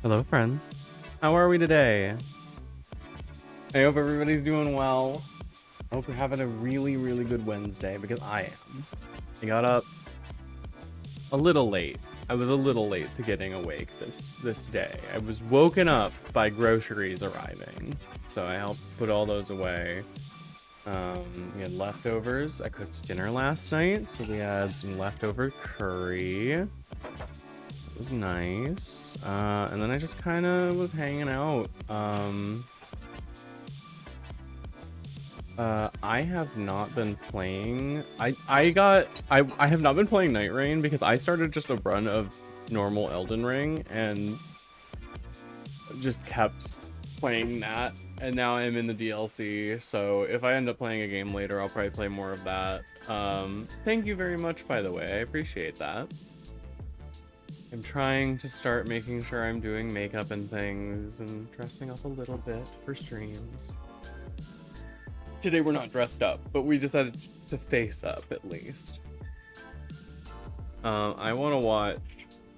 Hello, friends. How are we today? I hope everybody's doing well. I hope you're having a really, really good Wednesday because I am. I got up a little late. I was a little late to getting awake this day. I was woken up by groceries arriving, so I helped put all those away. We had leftovers. I cooked dinner last night, so we had some leftover curry. It was nice. And then I just kind of was hanging out. I have not been playing. I have not been playing Night Rain because I started just a run of normal Elden Ring and just kept playing that, and now I'm in the DLC. So if I end up playing a game later, I'll probably play more of that. Thank you very much, by the way. I appreciate that. I'm trying to start making sure I'm doing makeup and things and dressing up a little bit for streams. Today we're not dressed up, but we decided to face up at least. I want to watch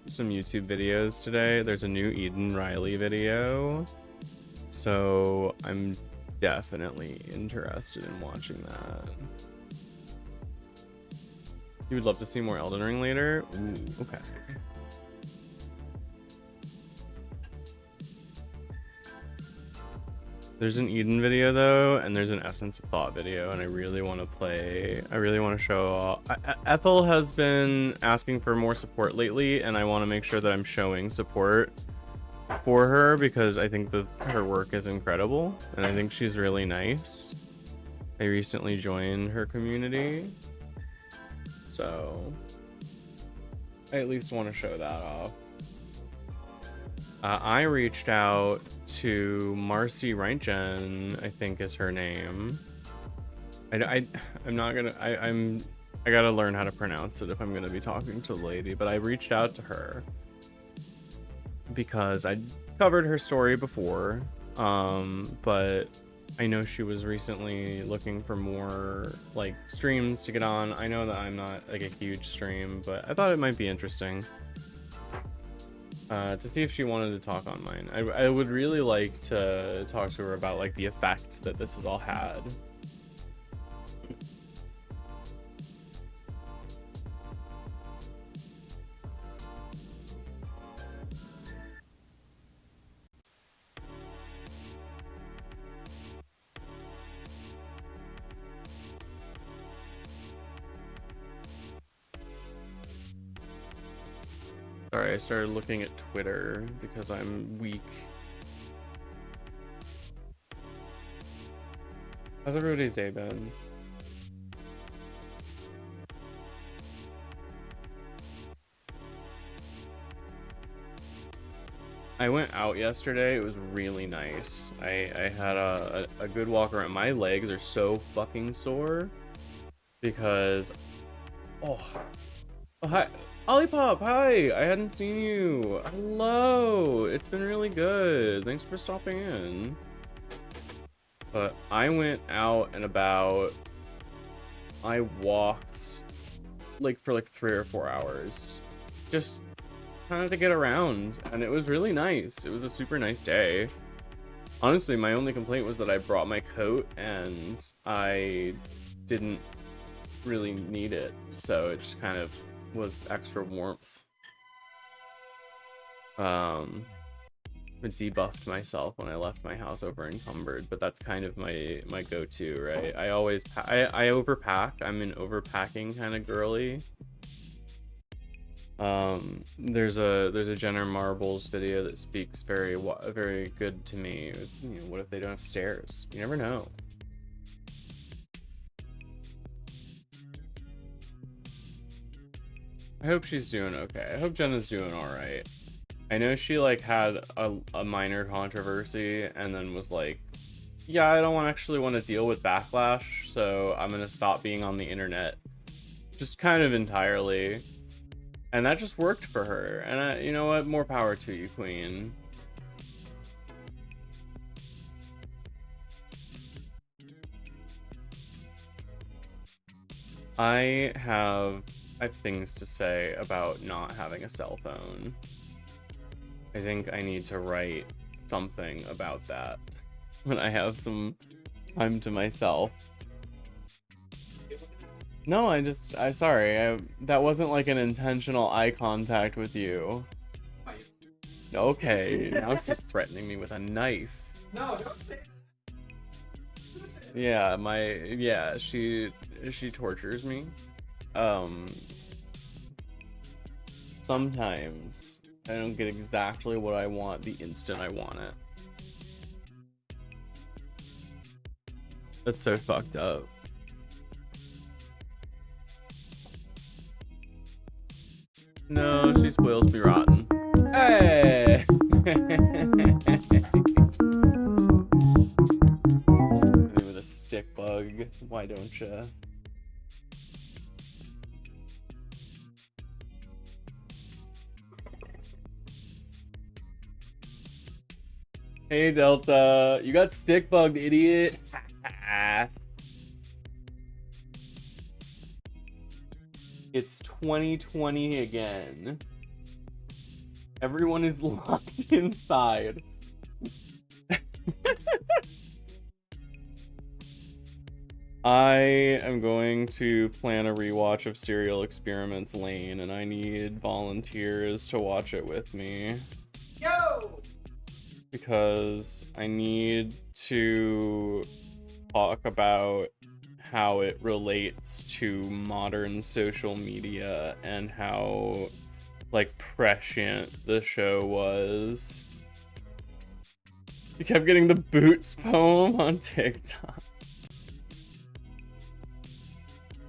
some YouTube videos today. There's a new Eden Riley video, so I'm definitely interested in watching that. You would love to see more Elden Ring later? Ooh, okay. There's an Eden video though, and there's an Essence of Thought video, and I really want to play. I really want to show. Ethel has been asking for more support lately, and I want to make sure that I'm showing support for her because I think that her work is incredible, and I think she's really nice. I recently joined her community, so I at least want to show that off. I reached out to Marcy Reintgen, I think is her name. I'm not gonna, I gotta learn how to pronounce it if I'm gonna be talking to the lady, but I reached out to her because I covered her story before, but I know she was recently looking for more like streams to get on. I know that I'm not like a huge stream, but I thought it might be interesting to see if she wanted to talk on mine. I would really like to talk to her about like the effects that this has all had. Sorry, I started looking at Twitter because I'm weak. How's everybody's day been? I went out yesterday. It was really nice. I had a good walk around. My legs are so fucking sore because oh hi Olipop, hi, I hadn't seen you. Hello, it's been really good. Thanks for stopping in. But I went out and about. I walked like for like 3 or 4 hours, just kind of to get around, and it was really nice. It was a super nice day. Honestly, my only complaint was that I brought my coat and I didn't really need it, so it just kind of was extra warmth. I debuffed myself when I left my house over encumbered, but that's kind of my go-to, right? I always I overpack. I'm an overpacking kind of girly. There's a Jenner Marbles video that speaks very good to me. You know, what if they don't have stairs? You never know. I hope she's doing okay. I hope Jenna's doing all right. I know she like had a minor controversy and then was like, yeah, I don't actually want to deal with backlash, so I'm gonna stop being on the internet, just kind of entirely. And that just worked for her. And you know what? More power to you, queen. I have things to say about not having a cell phone. I think I need to write something about that when I have some time to myself. No, I sorry. That wasn't like an intentional eye contact with you. Okay, now she's threatening me with a knife. No, don't say it. Yeah, she tortures me. Sometimes I don't get exactly what I want the instant I want it. That's so fucked up. No, she spoils me rotten. Hey! With a stick bug, why don't you? Hey Delta, you got stick bugged, idiot. It's 2020 again. Everyone is locked inside. I am going to plan a rewatch of Serial Experiments Lane, and I need volunteers to watch it with me. Yo! Because I need to talk about how it relates to modern social media and how, like, prescient the show was. You kept getting the Boots poem on TikTok.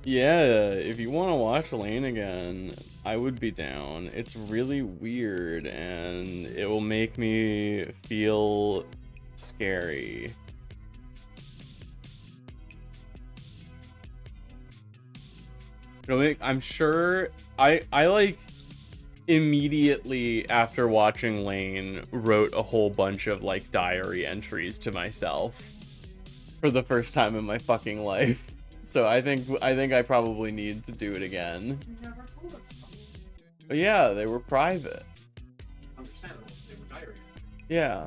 Yeah, if you want to watch Lane again, I would be down. It's really weird and it will make me feel scary. I'm sure I like immediately after watching Lane wrote a whole bunch of like diary entries to myself for the first time in my fucking life. So I think I probably need to do it again. You never told us. But yeah, they were private. Understandable. They were diary. Yeah.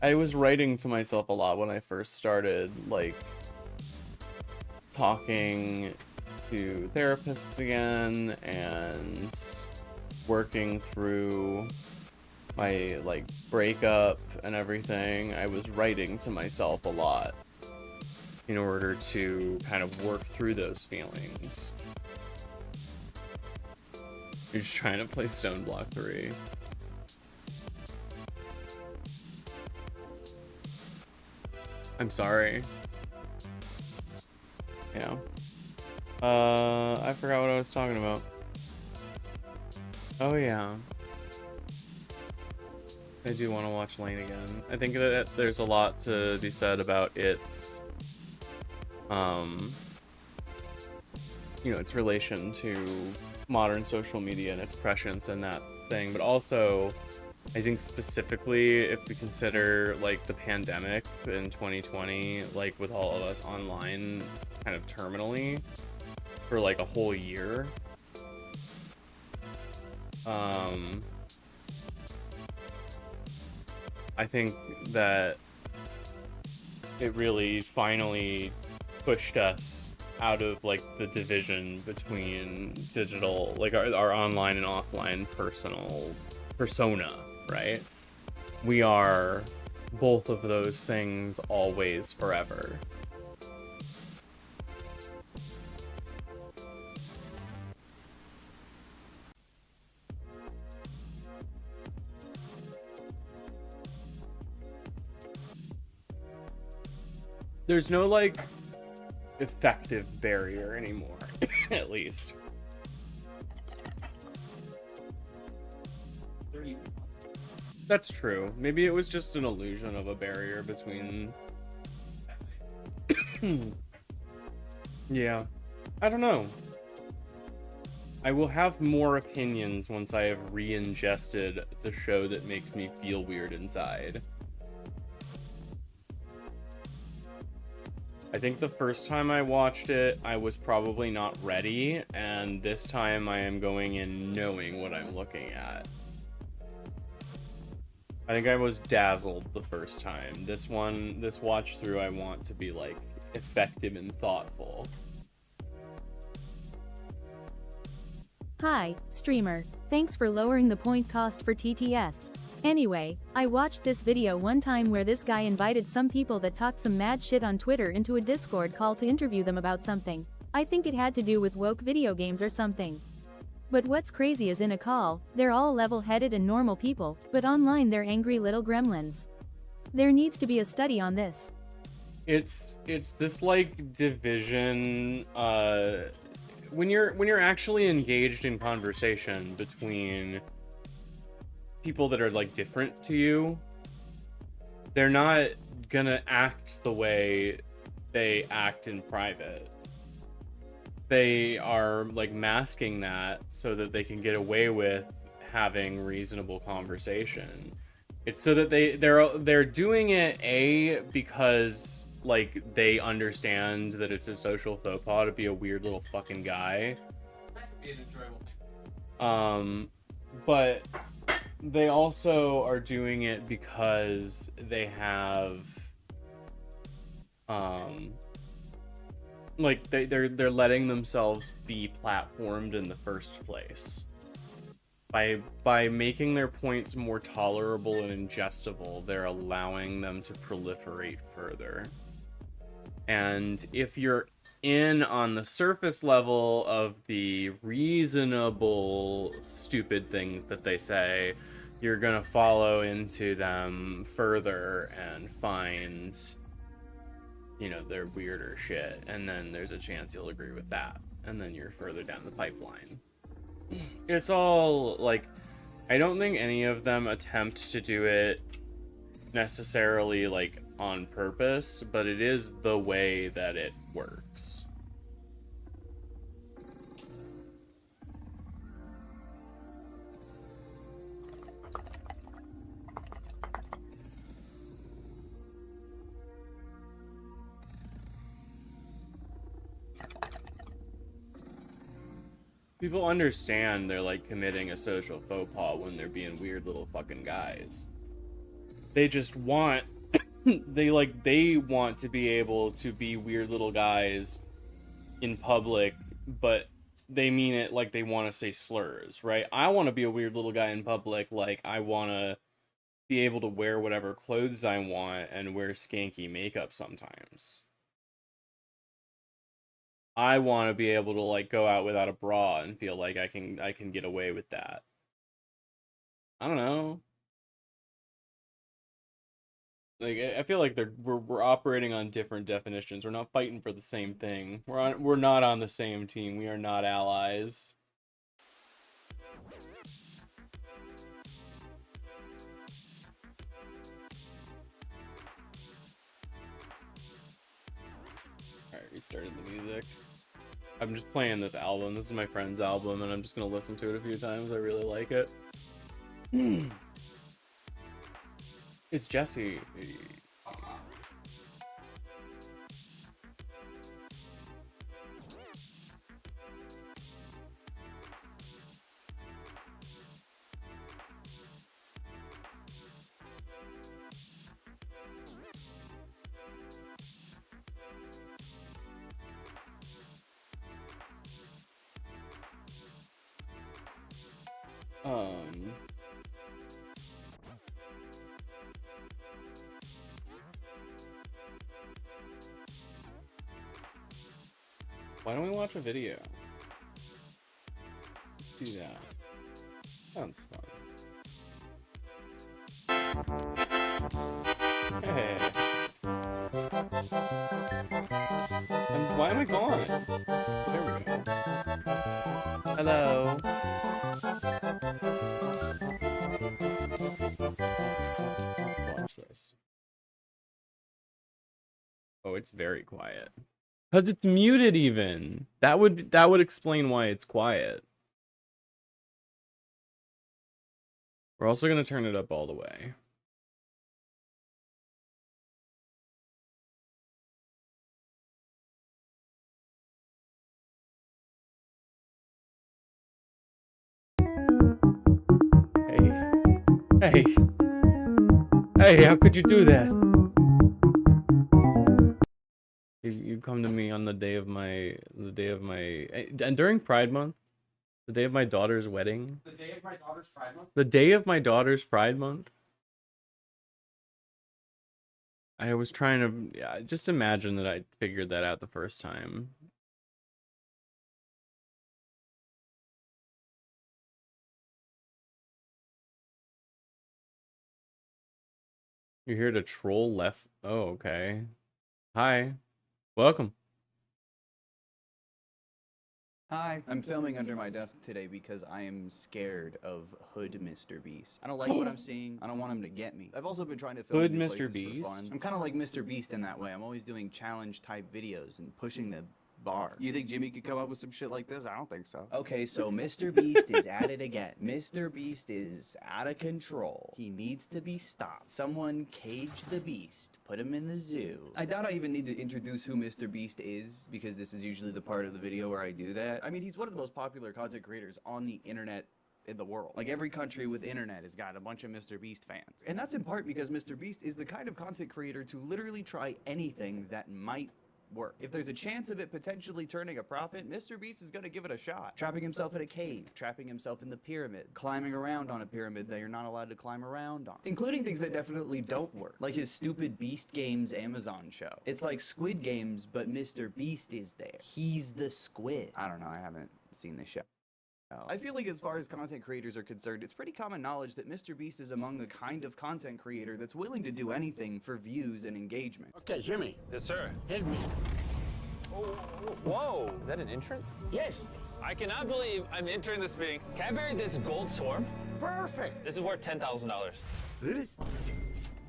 I was writing to myself a lot when I first started, like, talking to therapists again and working through my, like, breakup and everything. I was writing to myself a lot in order to kind of work through those feelings. You're just trying to play Stone Block 3. I'm sorry. Yeah. I forgot what I was talking about. Oh yeah. I do want to watch Lane again. I think that there's a lot to be said about its you know, its relation to modern social media and its prescience and that thing, but also I think specifically if we consider like the pandemic in 2020, like with all of us online kind of terminally for like a whole year, I think that it really finally pushed us out of like the division between digital, like our online and offline persona, right? We are both of those things always, forever. There's no like effective barrier anymore, at least. That's true. Maybe it was just an illusion of a barrier between... Yeah. I don't know. I will have more opinions once I have re-ingested the show that makes me feel weird inside. I think the first time I watched it, I was probably not ready, and this time I am going in knowing what I'm looking at. I think I was dazzled the first time. This watch through, I want to be like effective and thoughtful. Hi, streamer. Thanks for lowering the point cost for TTS. Anyway, I watched this video one time where this guy invited some people that talked some mad shit on Twitter into a Discord call to interview them about something. I think it had to do with woke video games or something. But what's crazy is in a call, they're all level-headed and normal people, but online they're angry little gremlins. There needs to be a study on this. It's this like division, when you're actually engaged in conversation between people that are like different to you, they're not gonna act the way they act in private. They are like masking that so that they can get away with having reasonable conversation. It's so that they're doing it because like they understand that it's a social faux pas to be a weird little fucking guy. That could be an enjoyable thing. But they also are doing it because they have like they're letting themselves be platformed in the first place. By making their points more tolerable and ingestible, they're allowing them to proliferate further. And if you're in on the surface level of the reasonable stupid things that they say, you're gonna follow into them further and find, you know, their weirder shit, and then there's a chance you'll agree with that, and then you're further down the pipeline. It's all like, I don't think any of them attempt to do it necessarily like on purpose, but it is the way that it works. People understand they're like committing a social faux pas when they're being weird little fucking guys. They just want they want to be able to be weird little guys in public, but they mean it like they want to say slurs, right? I want to be a weird little guy in public, like I want to be able to wear whatever clothes I want and wear skanky makeup sometimes. I want to be able to like go out without a bra and feel like I can get away with that. I don't know. Like I feel like we're operating on different definitions. We're not fighting for the same thing. We're not on the same team. We are not allies. Alright, restarted the music. I'm just playing this album. This is my friend's album, and I'm just gonna listen to it a few times. I really like it. It's Jesse. Why don't we watch a video? Let's do that. Sounds fun. Hey. And why am I gone? There we go. Hello. Watch this. Oh, it's very quiet. Because it's muted even. That would explain why it's quiet. We're also going to turn it up all the way. Hey. Hey. Hey, how could you do that? You come to me on the day of my and during Pride Month, the day of my daughter's wedding. The day of my daughter's Pride Month? The day of my daughter's Pride Month. I was trying to, yeah, just imagine that I figured that out the first time. You're here to troll left. Oh, okay. Hi. Welcome. Hi, I'm filming under my desk today because I am scared of Hood Mr. Beast. I don't like what I'm seeing. I don't want him to get me. I've also been trying to film Hood new Mr. places Beast? for fun. I'm kind of like Mr. Beast in that way. I'm always doing challenge type videos and pushing the bar. You think Jimmy could come up with some shit like this? I don't think so. Okay, so Mr. Beast is at it again. Mr. Beast is out of control. He needs to be stopped. Someone cage the beast. Put him in the zoo. I doubt I even need to introduce who Mr. Beast is, because this is usually the part of the video where I do that. I mean, he's one of the most popular content creators on the internet in the world. Like, every country with internet has got a bunch of Mr. Beast fans. And that's in part because Mr. Beast is the kind of content creator to literally try anything that might work. If there's a chance of it potentially turning a profit, Mr. Beast is gonna give it a shot. Trapping himself in a cave, trapping himself in the pyramid, climbing around on a pyramid that you're not allowed to climb around on. Including things that definitely don't work. Like his stupid Beast Games Amazon show. It's like Squid Games, but Mr. Beast is there. He's the squid. I don't know, I haven't seen the show. I feel like as far as content creators are concerned, it's pretty common knowledge that Mr. Beast is among the kind of content creator that's willing to do anything for views and engagement. Okay, Jimmy, Yes, sir. help me. Oh, whoa, is that an entrance? Yes, I cannot believe I'm entering the Sphinx. Can I bury this gold swarm? perfect. This is worth $10,000. Really?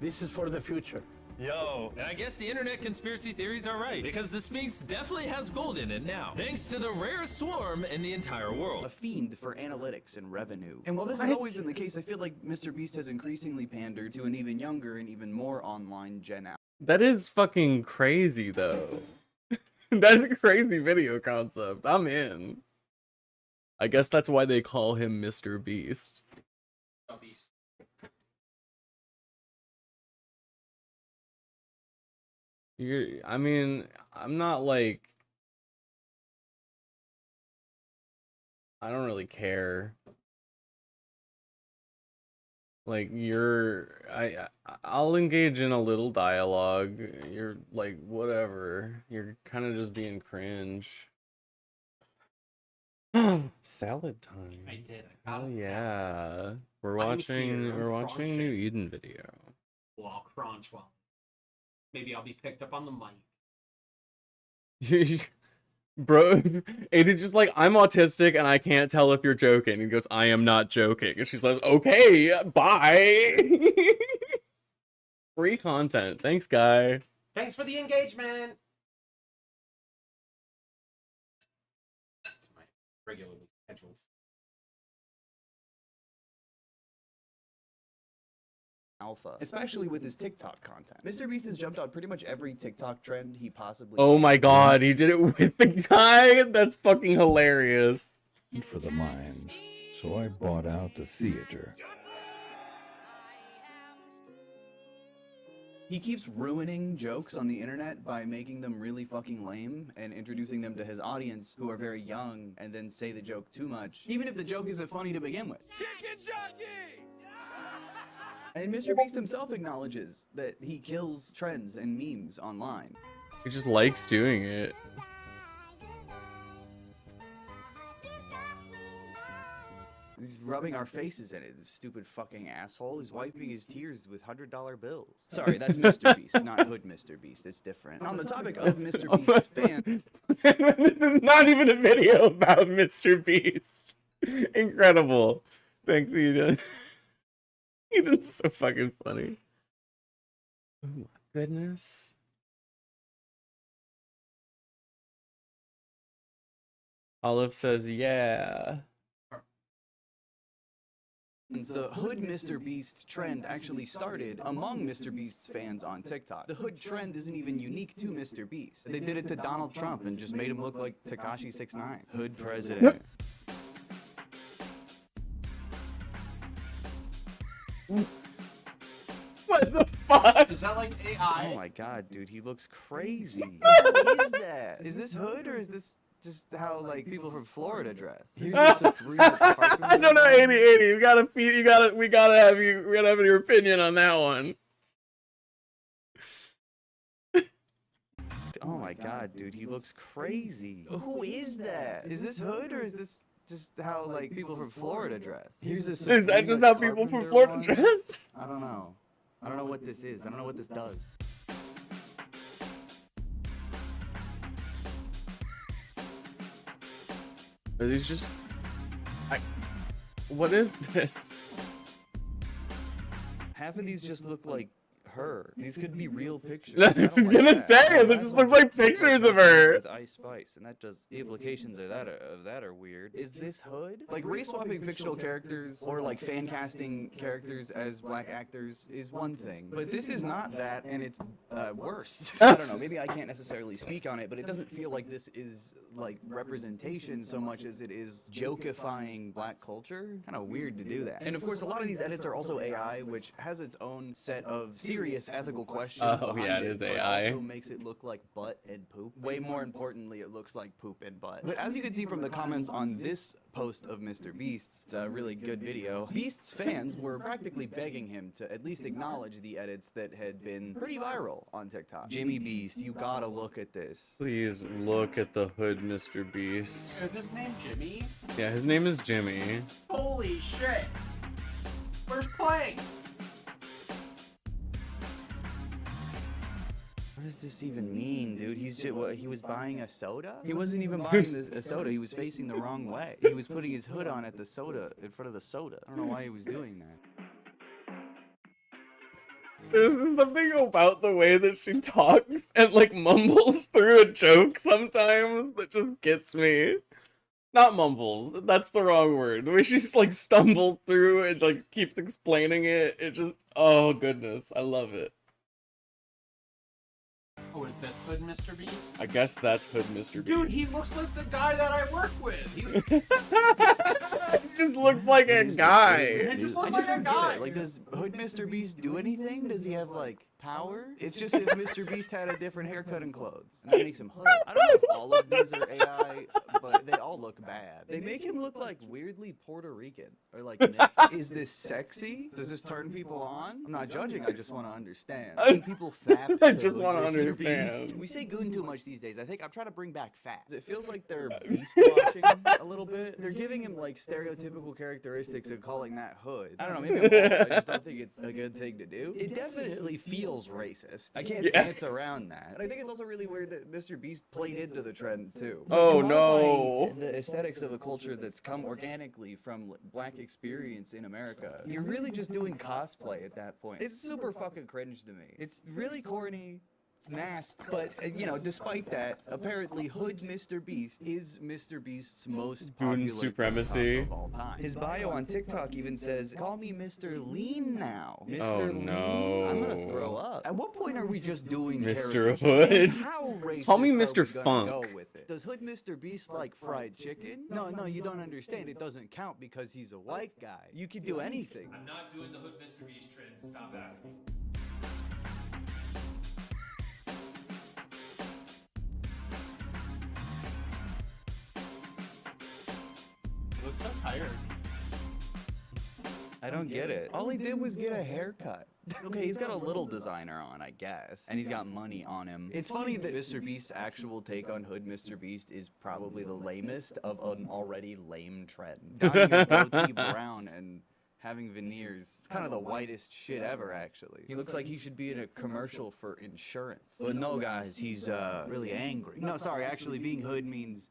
This is for the future. Yo. And I guess the internet conspiracy theories are right, because the Sphinx definitely has gold in it now, thanks to the rarest swarm in the entire world. A fiend for analytics and revenue. And while this has always been the case, I feel like Mr. Beast has increasingly pandered to an even younger and even more online Gen Alpha. That is fucking crazy, though. That's a crazy video concept. I'm in. I guess that's why they call him Mr. Beast. A beast. I mean, I'm not like... I don't really care. Like, I'll engage in a little dialogue. You're like, whatever. You're kind of just being cringe. Salad time. I did. I got Oh a yeah. We're I'm watching here, I'm we're watching a new crunching. Eden video. Well, I'll crunch well. Maybe I'll be picked up on the mic. Bro, Aiden's just like, I'm autistic and I can't tell if you're joking. He goes, I am not joking. And she's like, okay, bye. Free content. Thanks, guy. Thanks for the engagement. It's my regularly scheduled. Alpha, especially with his TikTok content. Mr. Beast has jumped on pretty much every TikTok trend he possibly Oh can. my god, he did it with the guy? That's fucking hilarious. For the mind, so I bought out the theater. He keeps ruining jokes on the internet by making them really fucking lame and introducing them to his audience who are very young and then say the joke too much, even if the joke isn't funny to begin with. And Mr. Beast himself acknowledges that he kills trends and memes online. He just likes doing it. He's rubbing our faces in it, this stupid fucking asshole. He's wiping his tears with $100 bills. Sorry, that's Mr. Beast, not Hood Mr. Beast. It's different. On the topic of Mr. Beast's fans, This is not even a video about Mr. Beast. Incredible. Thanks, Eden. Eden's so fucking funny. Oh my goodness. Olive says, yeah. the Hood Mr. Beast trend actually started among Mr. Beast's fans on TikTok. The Hood trend isn't even unique to Mr. Beast. They did it to Donald Trump and just made him look like Tekashi 69. Hood president. What What the fuck? Is that like AI? Oh my god, dude, he looks crazy. Who is that? Is this Hood or is this just how like people from Florida dress? Here's a Sabrina Carpenter I don't know, one. 80. We gotta have your opinion on that one. Oh my god, dude, he looks crazy. Who is that? Is this Hood or is this just how like people from Florida dress? Here's a Is that Sabrina just how people from Carpenter Florida one. dress? I don't know. I don't know what this is. I don't know what this does. Are these just... What is this? Half of these just look like her. These could be real pictures. I was gonna say, this just looks like pictures of her. With Ice Spice, and that does the implications of that are weird. Is this Hood? Like race swapping fictional characters or like fan casting characters as black actors is one thing, but this is not that, and it's worse. I don't know. Maybe I can't necessarily speak on it, but it doesn't feel like this is like representation so much as it is jokifying black culture. Kind of weird to do that. And of course, a lot of these edits are also AI, which has its own set of serious ethical questions Oh, behind yeah, it it, is but AI. also makes it look like butt and poop. Way more importantly, it looks like poop and butt. But as you can see from the comments on this post of Mr. Beast's, it's a really good video, Beast's fans were practically begging him to at least acknowledge the edits that had been pretty viral on TikTok. Jimmy Beast, you gotta look at this. Please look at the Hood Mr. Beast. Is his name Jimmy? Yeah, his name is Jimmy. Holy shit! Where's Plank? What does this even mean, dude? He's just, what, he was buying a soda? He wasn't even buying a soda, he was facing the wrong way. He was putting his hood on at the soda, in front of the soda. I don't know why he was doing that. There's something about the way that she talks and like mumbles through a joke sometimes that just gets me. Not mumbles, that's the wrong word. The way she just like stumbles through and like keeps explaining it, it just, oh goodness, I love it. Oh, is this Hood Mr. Beast? I guess that's Hood Mr. Beast. Dude, he looks like the guy that I work with. He He just looks like a What is this? guy. What is this He dude? just looks I like a don't get guy. it. Like, does Hood Mr. Beast do anything? Does he have like power? It's just if Mr. Beast had a different haircut and clothes, and that makes him Hood. I don't know if all of these are AI, but they all look bad. They make him look like weirdly Puerto Rican or like Nick. Is this sexy? Does this turn people on? I'm not judging. I just want to understand. Do people fap? I to just Hood wanna Mr. understand. Beast? We say goon too much these days. I think I'm trying to bring back fat. It feels like they're beast watching a little bit. They're giving him like stereotypical characteristics and calling that Hood. I don't know. Maybe I'm wrong. I just don't think it's a good thing to do. It definitely feels racist. I can't Yeah. dance around that. But I think it's also really weird that Mr. Beast played into the trend too. Oh, Commodifying no. The aesthetics of a culture that's come organically from black experience in America. You're really just doing cosplay at that point. It's super fucking cringe to me. It's really corny. It's nasty. But, you know, despite that, apparently Hood Mr. Beast is Mr. Beast's most Goon popular supremacy. TikTok of all time. His bio on TikTok even says, "Call me Mr. Lean now." Mr. Oh, Lean? no. I'm gonna throw up. At what point are we just doing Mr. caricatures? Hood? And how racist Call me are we Mr. gonna Funk. go with it? Does Hood Mr. Beast like fried chicken? No, you don't understand. It doesn't count because he's a white guy. You could do anything. I'm not doing the Hood Mr. Beast trend. Stop asking. He looks so tired. I don't get it. All he did was get a haircut. Okay, he's got a little designer on, I guess, and he's got money on him. It's funny that Mr. Beast's actual take on Hood Mr. Beast is probably the lamest of an already lame trend. Dyeing a goatee brown and having veneers. It's kind of the whitest shit ever, actually. He looks like he should be in a commercial for insurance. But no, guys, he's really angry. No, sorry, actually, being Hood means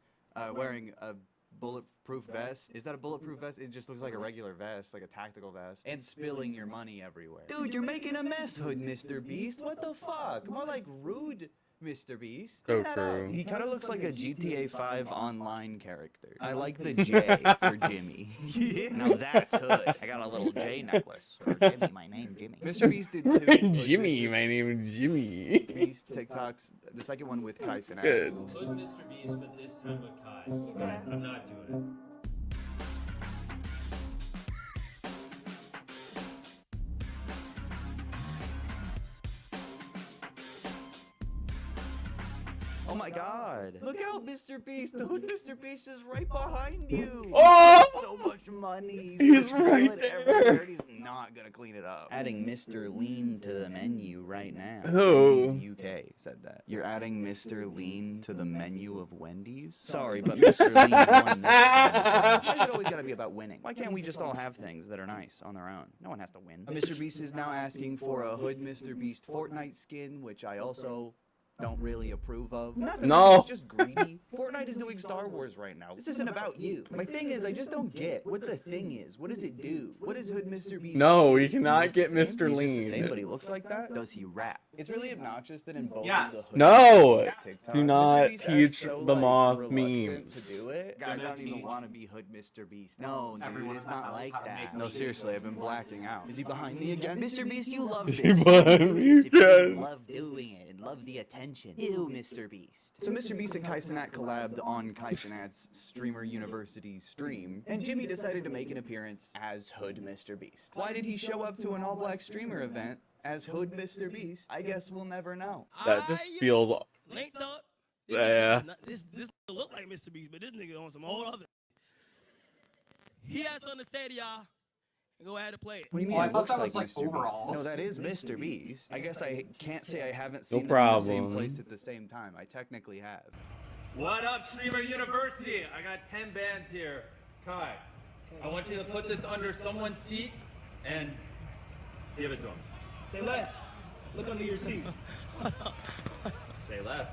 wearing a bulletproof vest. Is that a bulletproof vest? It just looks like a regular vest, like a tactical vest. And spilling your money everywhere. Dude, you're making a mess, Hood Mr. Beast. What the fuck? More like rude Mr. Beast. So Clean that up. true. He kind of looks like a GTA 5 online character. I like the J for Jimmy. Now that's Hood. I got a little J necklace for Jimmy. My name Jimmy. Mr. Beast did too. Like Jimmy, Mr. my name is Jimmy. Beast TikToks. The second one with Kai Cenat. Good. Hood Mr. Beast, but this time with Kai. Guys, I'm not doing it. He Oh my god. Look out, Mr. Beast. The Hood Mr. Beast is right behind you. Oh! He has so much money. He's gonna right steal it there. everywhere, and he's not gonna clean it up. Adding Mr. Lean to the menu right now. Who? Wendy's UK said that. You're adding Mr. Lean to the menu of Wendy's? Sorry, but Mr. Lean won this time. Why is it always gotta be about winning? Why can't we just all have things that are nice on their own? No one has to win. Mr. Beast is now asking for a Hood Mr. Beast Fortnite skin, which I also don't really approve of. Not that No. It's just greedy. Fortnite is doing Star Wars right now. This isn't about you. My thing is, I just don't get what the thing is. What does it do? What is Hood Mr. Beast? No, do? you cannot He's the get same? Mr. He's just the Lean. same, but he looks like that? Does he rap? It's really obnoxious that in both Yes. of the Hood No! Mr. Beast TikToks, Do not Mr. Beast acts teach so, the like, moth reluctant memes. to do it. Guys, I don't even teach. want to be Hood Mr. Beast. No, dude, Everyone it's in the not house like how to that. make No, memes. seriously, I've been blacking out. Is he behind me again? Mr. Beast, you love Is this. he You would behind do me this if you didn't again? love doing it and love the attention. Ew, Mr. Beast. So Mr. Beast and Kaisenat collabed on Kaisenat's Streamer University stream, and Jimmy decided to make an appearance as Hood Mr. Beast. Why did he show up to an all-black streamer event as Hood Mr. Beast? I guess we'll never know. That just feels. Linked up. Yeah. This nigga look like Mr. Beast, but this nigga on some whole other. He has something to say to y'all. And go ahead and play it. What do you mean Oh, I it thought looks that like was, like, Mr. Beast? overalls. No, that is Mr. Beast. I guess I can't say I haven't No seen them in the same problem. place at the same time. I technically have. What up, Streamer University? I got 10 bands here. Kai, I want you to put this under someone's seat and give it to him. Say less. Look under your seat. Say less.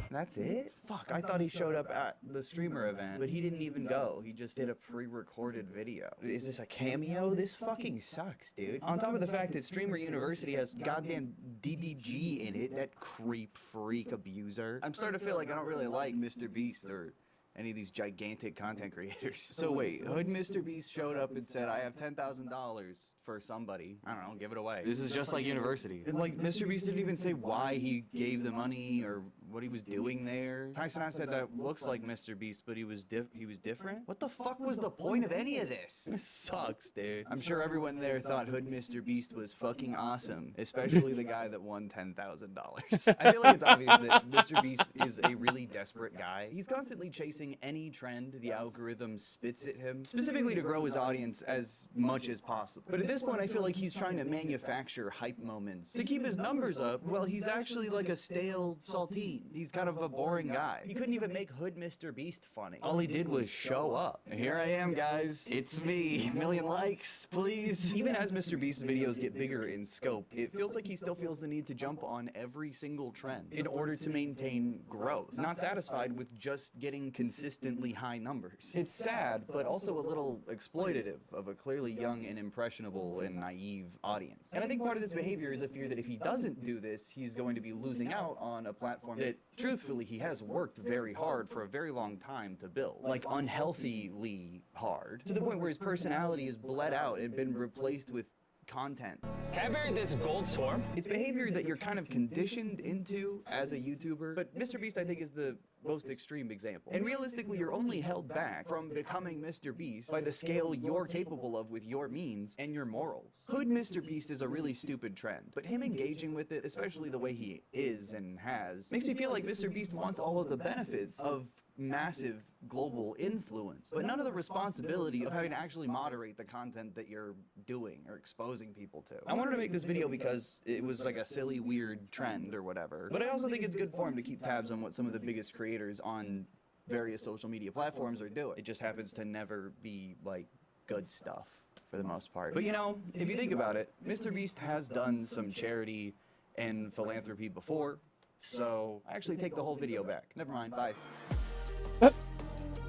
That's it? Fuck, I thought he showed up at the streamer event, but he didn't even go. He just did a pre-recorded video. Is this a cameo? This fucking sucks, dude. On top of the fact that Streamer University has goddamn DDG in it, that creep freak abuser. I'm starting to feel like I don't really like Mr. Beast or any of these gigantic content creators. So wait, Hood Mr. Beast showed up and said, I have $10,000 for somebody. I don't know, give it away. This is just like university. And like, Mr. Beast didn't even say why he gave the money or what he was doing there. Kaisenat said that looks like Mr. Beast, but he was different? What the fuck was the point of any of this? This sucks, dude. I'm sure everyone there thought Hood Mr. Beast was fucking awesome, especially the guy that won $10,000. I feel like it's obvious that Mr. Beast is a really desperate guy. He's constantly chasing any trend the algorithm spits at him, specifically to grow his audience as much as possible. But at this point, I feel like he's trying to manufacture hype moments to keep his numbers up. Well, he's actually like a stale saltine. He's kind of a boring guy. He couldn't even make Hood Mr. Beast funny. All he did was show up. Here I am, guys. It's me. A million likes, please. Even as Mr. Beast's videos get bigger in scope, it feels like he still feels the need to jump on every single trend in order to maintain growth. Not satisfied with just getting consistently high numbers. It's sad, but also a little exploitative of a clearly young and impressionable and naive audience. And I think part of this behavior is a fear that if he doesn't do this, he's going to be losing out on a platform that, truthfully, he has worked very hard for a very long time to build. Like, unhealthily hard. To the point where his personality is bled out and been replaced with content. Can I bury this gold swarm? It's behavior that you're kind of conditioned into as a YouTuber, but Mr. Beast, I think, is the most extreme example. And realistically, you're only held back from becoming Mr. Beast by the scale you're capable of with your means and your morals. Hood Mr. Beast is a really stupid trend, but him engaging with it, especially the way he is and has, makes me feel like Mr. Beast wants all of the benefits of massive global influence, but none of the responsibility of having to actually moderate the content that you're doing or exposing people to. I wanted to make this video because it was like a silly, weird trend or whatever, but I also think it's good form to keep tabs on what some of the biggest creators on various social media platforms are doing. It just happens to never be like good stuff for the most part. But you know, if you think about it, Mr. Beast has done some charity and philanthropy before, so I actually take the whole video back. Never mind, bye.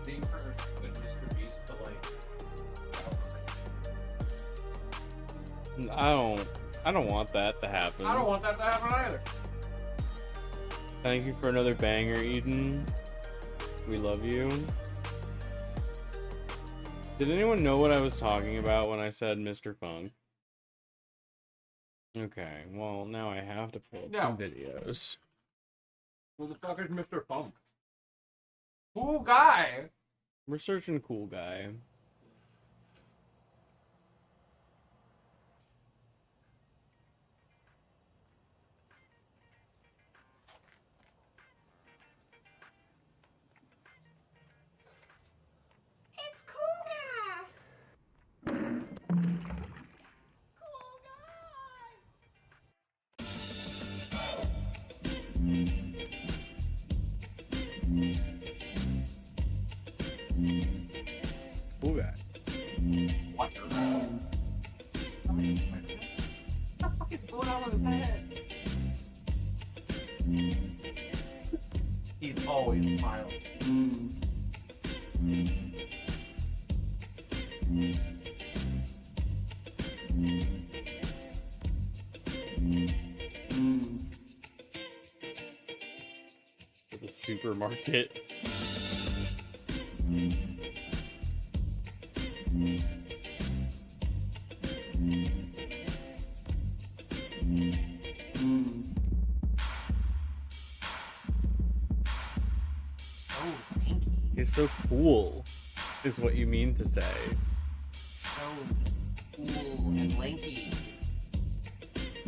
Being for good Mr. Beast, but like, I don't want that to happen. I don't want that to happen either. Thank you for another banger, Eden. We love you. Did anyone know what I was talking about when I said Mr. Funk? Okay, well, now I have to pull up some videos. Who the fuck is Mr. Funk? Cool guy. We're searching cool guy. Oh, you smile. For the supermarket. So lanky. He's so cool, is what you mean to say. So cool and lanky.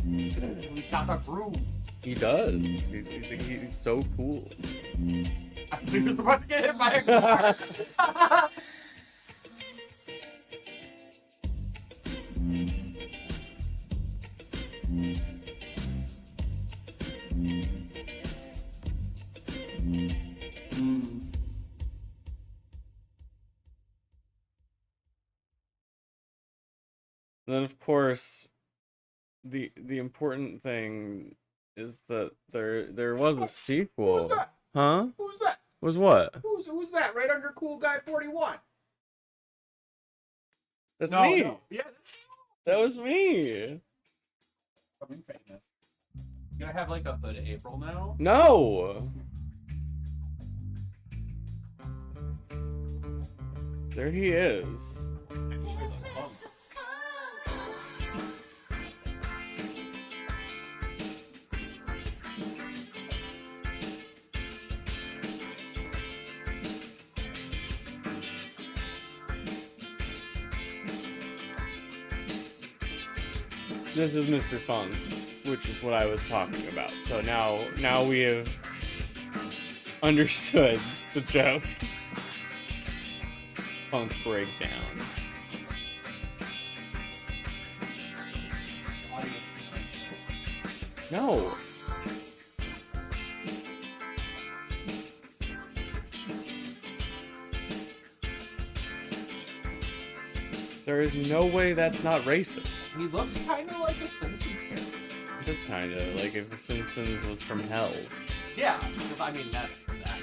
He's got the groove. He does. He's so cool. I think he was about to get hit by a car. And then, of course, the important thing is that there was a sequel. Who's that? Huh? Who's that? Was what? Who's that? Right under Cool Guy 41. That's No, me. no. Yeah, that's That was me. becoming famous. You gonna have like a Hood April now? No. There he is. This is Mr. Funk, which is what I was talking about. So now we have understood the joke. Funk breakdown. No. There is no way that's not racist. He looks kind of like a Simpsons character. Just kind of like if Simpsons was from hell. Yeah, I mean that's that.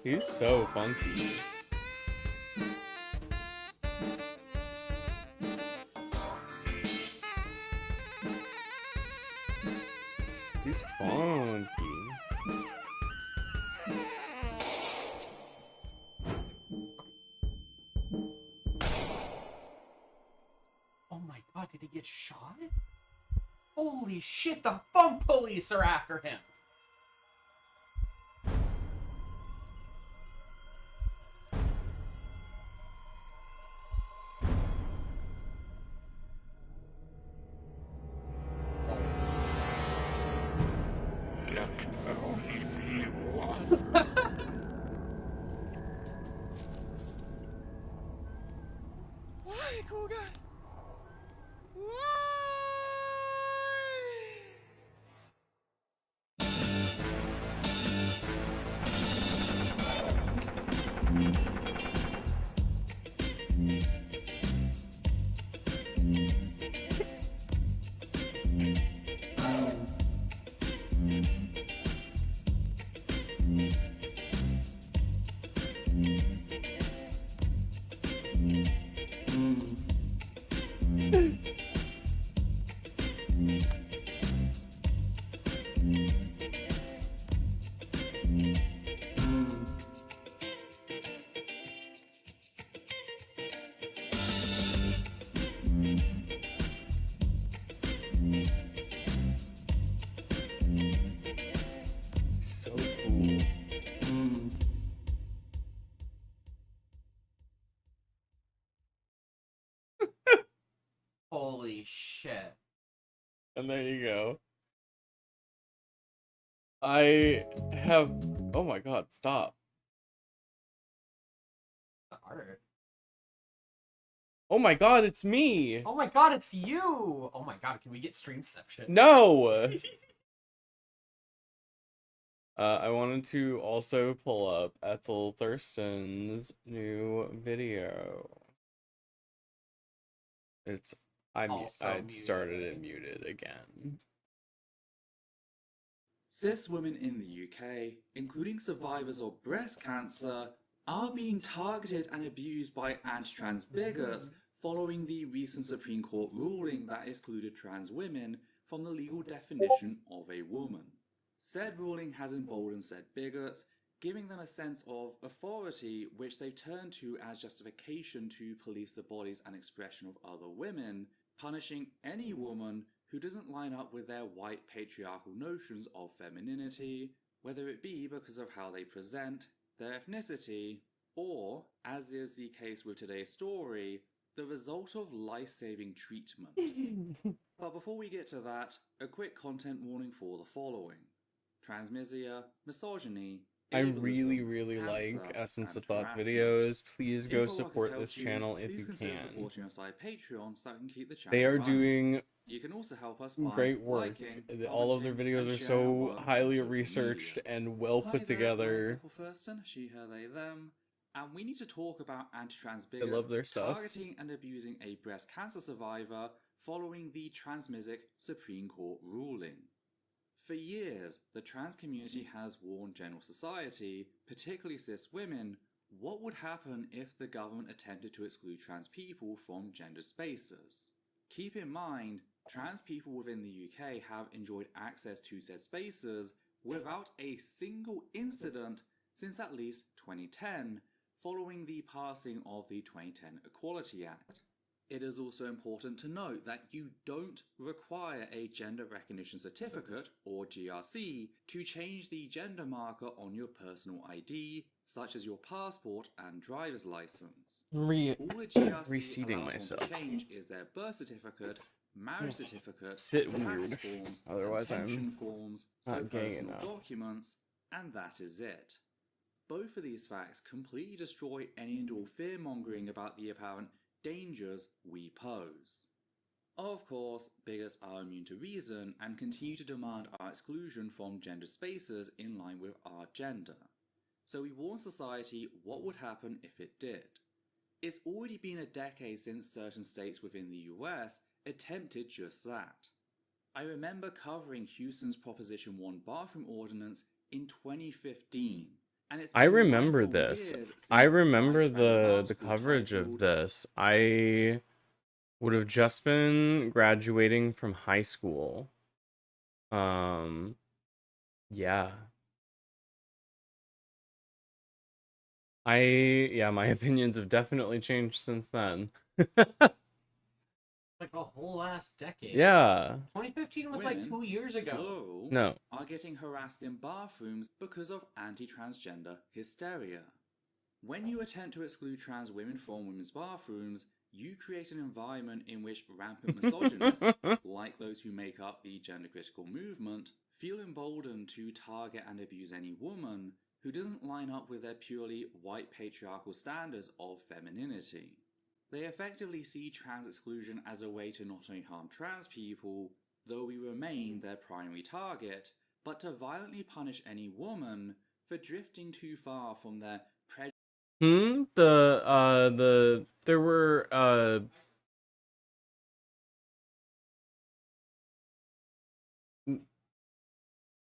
He's so funky. He's funky. Oh my god, did he get shot? Holy shit, the Funk Police are after him! Why, cool guy? Why? So cool. Holy shit. And there you go. I have. Oh my god, stop. The art. Oh my god, it's me! Oh my god, it's you! Oh my god, can we get Streamception? No! I wanted to also pull up Ethel Thurston's new video. It's I muted. started it muted again. Cis women in the UK, including survivors of breast cancer, are being targeted and abused by anti-trans bigots following the recent Supreme Court ruling that excluded trans women from the legal definition of a woman. Said ruling has emboldened said bigots, giving them a sense of authority which they turn to as justification to police the bodies and expression of other women, punishing any woman who doesn't line up with their white patriarchal notions of femininity, whether it be because of how they present, their ethnicity, or, as is the case with today's story, the result of life-saving treatment. But before we get to that, a quick content warning for the following: transmisia, misogyny, I ableism, really cancer, like Essence and of Thoughts harassment. videos. Please go If our work has support helped this you, channel if please you consider can. supporting us via Patreon so I can keep the channel They are running. doing You can also help us by great work. liking, All of their commenting, videos and are sharing our so work on highly social researched media. and well Hi put there, together. I'm Thurston, she, her, they, them, and we need to talk about anti-trans I bigots love their stuff. targeting and abusing a breast cancer survivor following the Transmisic Supreme Court ruling. For years, the trans community has warned general society, particularly cis women, what would happen if the government attempted to exclude trans people from gender spaces. Keep in mind, trans people within the UK have enjoyed access to said spaces without a single incident since at least 2010, following the passing of the 2010 Equality Act. It is also important to note that you don't require a Gender Recognition Certificate, or GRC, to change the gender marker on your personal ID, such as your passport and driver's license. All a GRC Reseating allows myself. one to change is their birth certificate, marriage certificate, Sit tax weird. forms, Otherwise and I'm pension forms, so not gay personal enough. documents, and that is it. Both of these facts completely destroy any and all fear-mongering about the apparent dangers we pose. Of course, bigots are immune to reason and continue to demand our exclusion from gender spaces in line with our gender. So we warn society what would happen if it did. It's already been a decade since certain states within the US attempted just that. I remember covering Houston's Proposition 1 bathroom ordinance in 2015. And it's I been remember 9 whole this. years I since remember Vice ran an the article coverage of titled this. I would have just been graduating from high school. Yeah. Yeah, my opinions have definitely changed since then. Like a whole ass decade. Yeah. 2015 was like Women, 2 years ago. plural, No. are getting harassed in bathrooms because of anti-transgender hysteria. When you attempt to exclude trans women from women's bathrooms, you create an environment in which rampant misogynists, like those who make up the gender-critical movement, feel emboldened to target and abuse any woman who doesn't line up with their purely white patriarchal standards of femininity. They effectively see trans exclusion as a way to not only harm trans people, though we remain their primary target, but to violently punish any woman for drifting too far from their There were,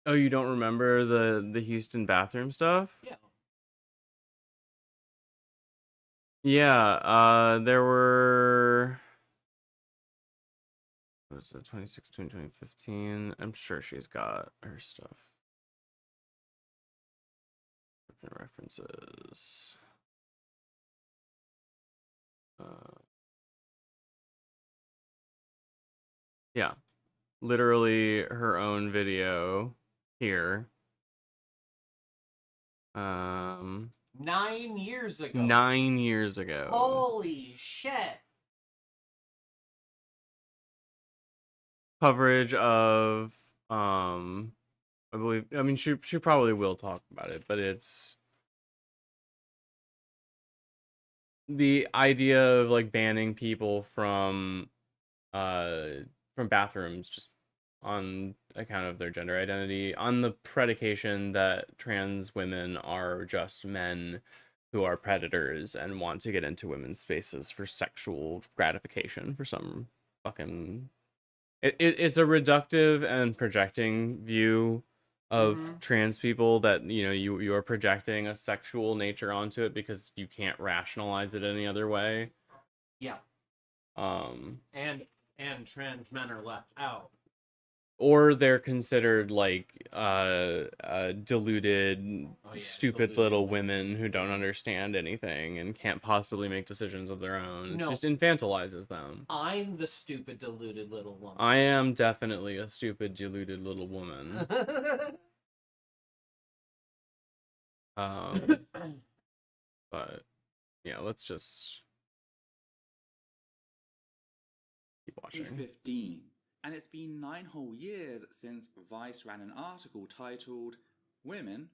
oh, you don't remember the Houston bathroom stuff? Yeah. Yeah, there were, what was it, 2016, 2015? I'm sure she's got her stuff. References. Yeah, literally her own video here. 9 years ago. 9 years ago. Holy shit. Coverage of I believe, I mean, she probably will talk about it, but it's the idea of like banning people from bathrooms just on account of their gender identity, on the predication that trans women are just men who are predators and want to get into women's spaces for sexual gratification for some fucking it's a reductive and projecting view of trans people that you are projecting a sexual nature onto it because you can't rationalize it any other way. Yeah. And trans men are left out. Or they're considered like deluded, stupid little women who don't understand anything and can't possibly make decisions of their own. No. It just infantilizes them. I'm the stupid, deluded little woman. I am definitely a stupid, deluded little woman. But yeah, let's just keep watching. 15. And it's been 9 whole years since Vice ran an article titled "Women,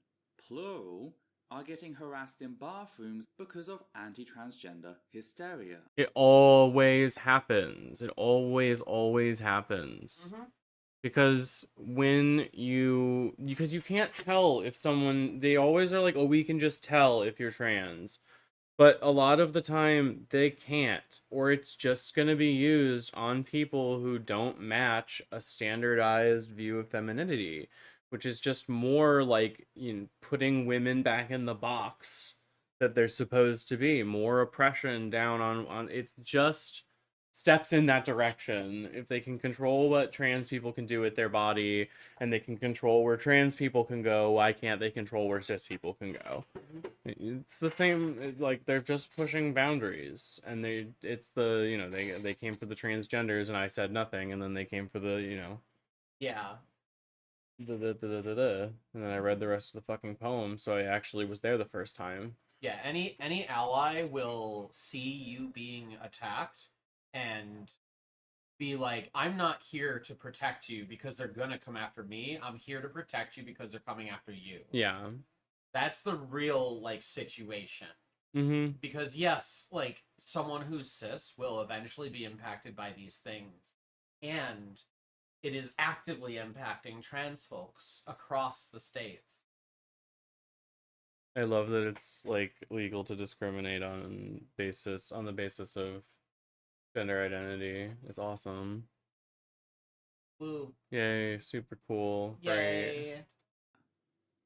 plural, are getting harassed in bathrooms because of anti-transgender hysteria." It always happens. It always happens. Because because you can't tell if someone, they always are like, oh, we can just tell if you're trans. But a lot of the time, they can't, or it's just going to be used on people who don't match a standardized view of femininity, which is just more like, putting women back in the box that they're supposed to be, more oppression down on it's just steps in that direction. If they can control what trans people can do with their body and they can control where trans people can go, why can't they control where cis people can go? It's the same, like, they're just pushing boundaries, and they came for the transgenders and I said nothing, and then they came for the Yeah. and then I read the rest of the fucking poem, so I actually was there the first time. Yeah, any ally will see you being attacked and be like, I'm not here to protect you because they're gonna come after me. I'm here to protect you because they're coming after you. Yeah. That's the real, like, situation. Because, yes, like, someone who's cis will eventually be impacted by these things. And it is actively impacting trans folks across the states. I love that it's, like, legal to discriminate on the basis of gender identity. It's awesome. Woo. Yay, super cool. Yay. Great.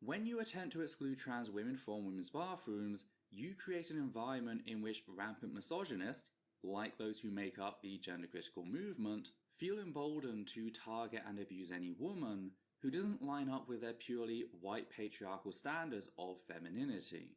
When you attempt to exclude trans women from women's bathrooms, you create an environment in which rampant misogynists, like those who make up the gender critical movement, feel emboldened to target and abuse any woman who doesn't line up with their purely white patriarchal standards of femininity.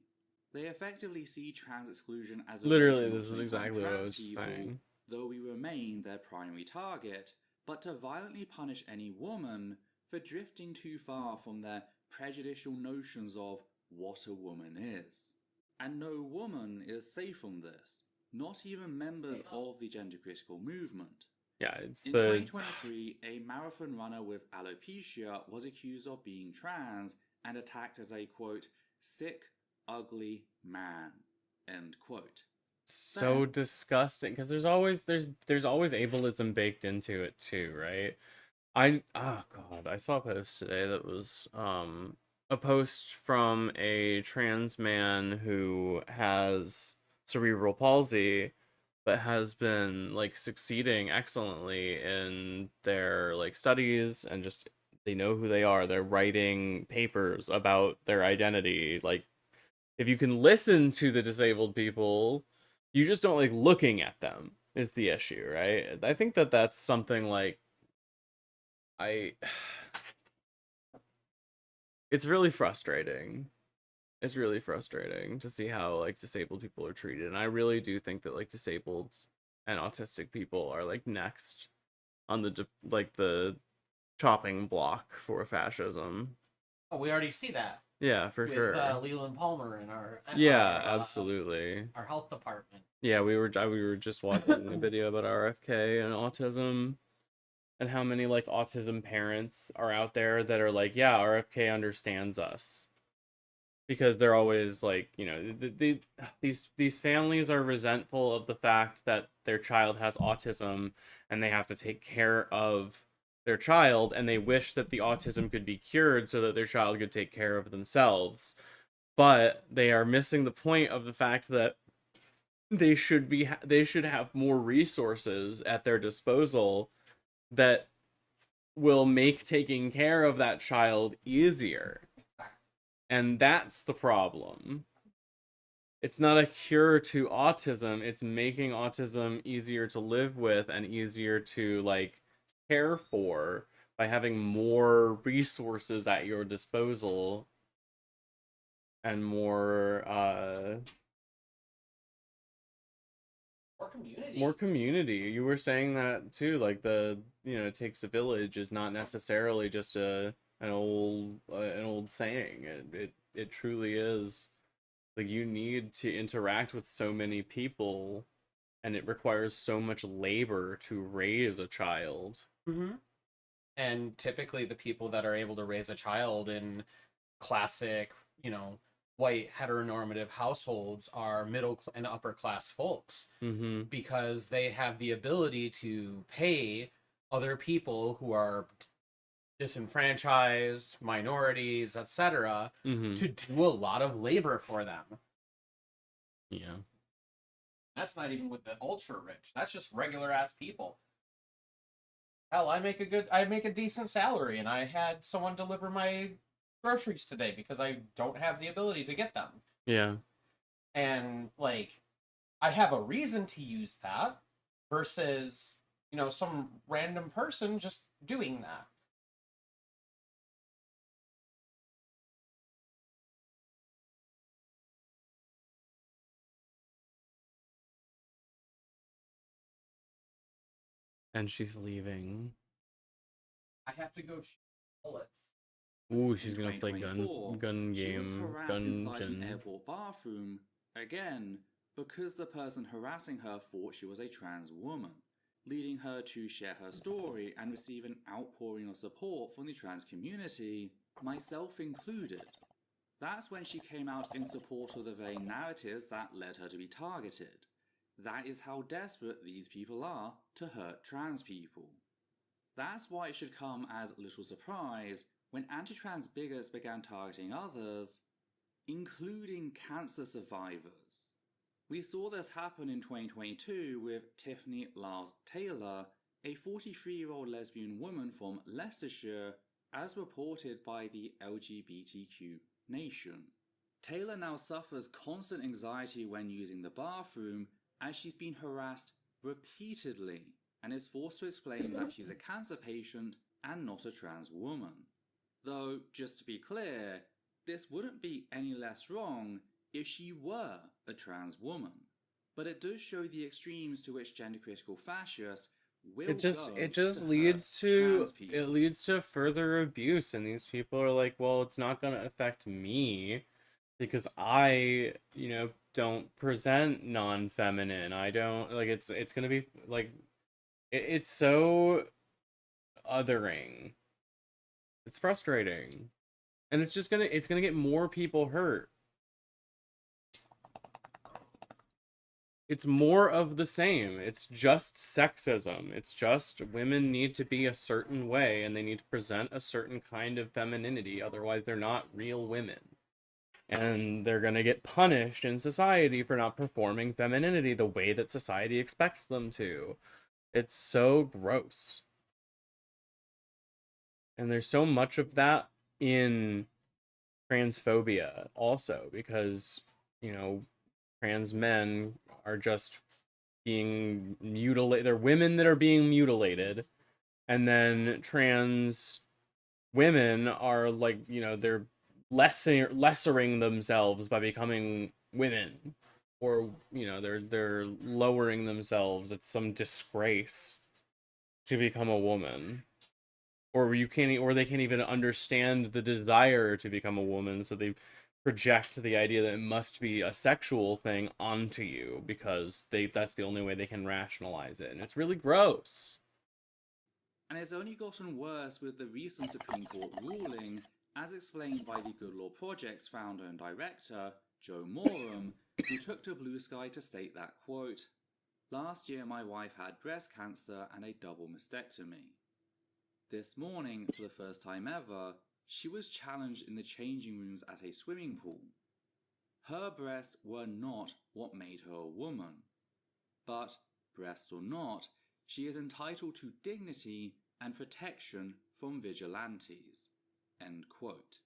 They effectively see trans exclusion as a literally, this is exactly what I was just saying. Though we remain their primary target, but to violently punish any woman for drifting too far from their prejudicial notions of what a woman is. And no woman is safe from this, not even members of the gender critical movement. Yeah, it's In 2023, a marathon runner with alopecia was accused of being trans and attacked as a, quote, sick, ugly man, end quote. So disgusting, because there's always ableism baked into it too, right? I saw a post today that was a post from a trans man who has cerebral palsy but has been, like, succeeding excellently in their, like, studies, and just, they know who they are. They're writing papers about their identity. Like, if you can listen to the disabled people, you just don't like looking at them is the issue, right? I think that that's something like it's really frustrating. It's really frustrating to see how, like, disabled people are treated. And I really do think that, like, disabled and autistic people are, like, next on the chopping block for fascism. Oh, we already see that. Yeah, for sure. Leland Palmer in our absolutely. Our health department. Yeah, we were just watching a video about RFK and autism, and how many, like, autism parents are out there that are like, yeah, RFK understands us, because they're always like, these families are resentful of the fact that their child has autism and they have to take care of their child, and they wish that the autism could be cured so that their child could take care of themselves. But they are missing the point of the fact that they should have more resources at their disposal that will make taking care of that child easier. And that's the problem. It's not a cure to autism, it's making autism easier to live with and easier to like care for by having more resources at your disposal and more community. You were saying that too, like it takes a village is not necessarily just an old saying. It truly is. Like, you need to interact with so many people, and it requires so much labor to raise a child. Mm-hmm. And typically the people that are able to raise a child in classic, white heteronormative households are middle and upper class folks, because they have the ability to pay other people who are disenfranchised, minorities, etc., to do a lot of labor for them. Yeah. That's not even with the ultra rich. That's just regular ass people. Hell, I make a decent salary, and I had someone deliver my groceries today because I don't have the ability to get them. Yeah. And like, I have a reason to use that versus, some random person just doing that. And she's leaving. I have to go shoot bullets. Ooh, she's gonna play gun She was game, harassed inside an gun. airport bathroom, again, because the person harassing her thought she was a trans woman, leading her to share her story and receive an outpouring of support from the trans community, myself included. That's when she came out in support of the very narratives that led her to be targeted. That is how desperate these people are to hurt trans people. That's why it should come as little surprise when anti-trans bigots began targeting others, including cancer survivors. We saw this happen in 2022 with Tiffany Lars Taylor, a 43-year-old lesbian woman from Leicestershire, as reported by the LGBTQ Nation. Taylor now suffers constant anxiety when using the bathroom, as she's been harassed repeatedly and is forced to explain that she's a cancer patient and not a trans woman. Though, just to be clear, this wouldn't be any less wrong if she were a trans woman. But it does show the extremes to which gender-critical fascists will It just leads to further abuse, and these people are like, well, it's not gonna affect me because I, don't present non-feminine. I don't like it's gonna be like it's so othering. It's frustrating. And it's gonna get more people hurt. It's more of the same. It's just sexism. It's just women need to be a certain way and they need to present a certain kind of femininity, otherwise they're not real women. And they're gonna get punished in society for not performing femininity the way that society expects them to. It's so gross. And there's so much of that in transphobia also, because, trans men are just being mutilated. They're women that are being mutilated. And then trans women are like, they're lessering themselves by becoming women, or they're lowering themselves. It's some disgrace to become a woman, or they can't even understand the desire to become a woman, so they project the idea that it must be a sexual thing onto you because that's the only way they can rationalize it, and it's really gross. And it's only gotten worse with the recent Supreme Court ruling, as explained by the Good Law Project's founder and director, Joe Morum, who took to Blue Sky to state that, quote, "Last year my wife had breast cancer and a double mastectomy. This morning, for the first time ever, she was challenged in the changing rooms at a swimming pool. her breasts were not what made her a woman. But, breast or not, she is entitled to dignity and protection from vigilantes. End quote.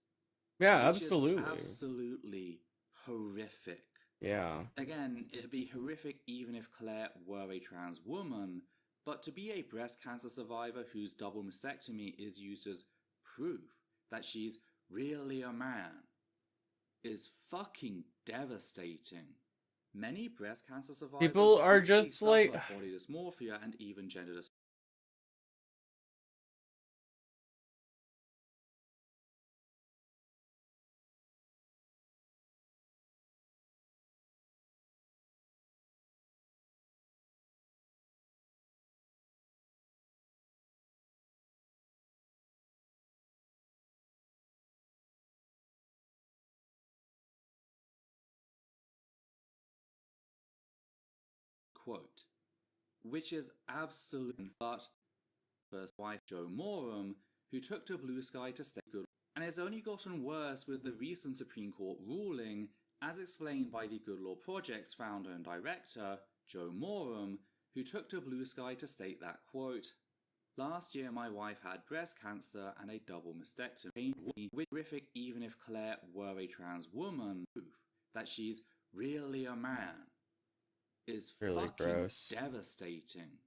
Yeah, Which absolutely. Is absolutely horrific. Yeah. Again, it'd be horrific even if Claire were a trans woman, but to be a breast cancer survivor whose double mastectomy is used as proof that she's really a man is fucking devastating. Many breast cancer survivors People are just suffer like body dysmorphia and even gender dysphoria. Quote, which is absolute, but first wife Jo Morum, who took to Blue Sky to stay good, and has only gotten worse with the recent Supreme Court ruling, as explained by the Good Law Project's founder and director, Jo Morum, who took to Blue Sky to state that, quote, last year my wife had breast cancer and a double mastectomy, which horrific even if Claire were a trans woman, that she's really a man is really fucking gross. Devastating.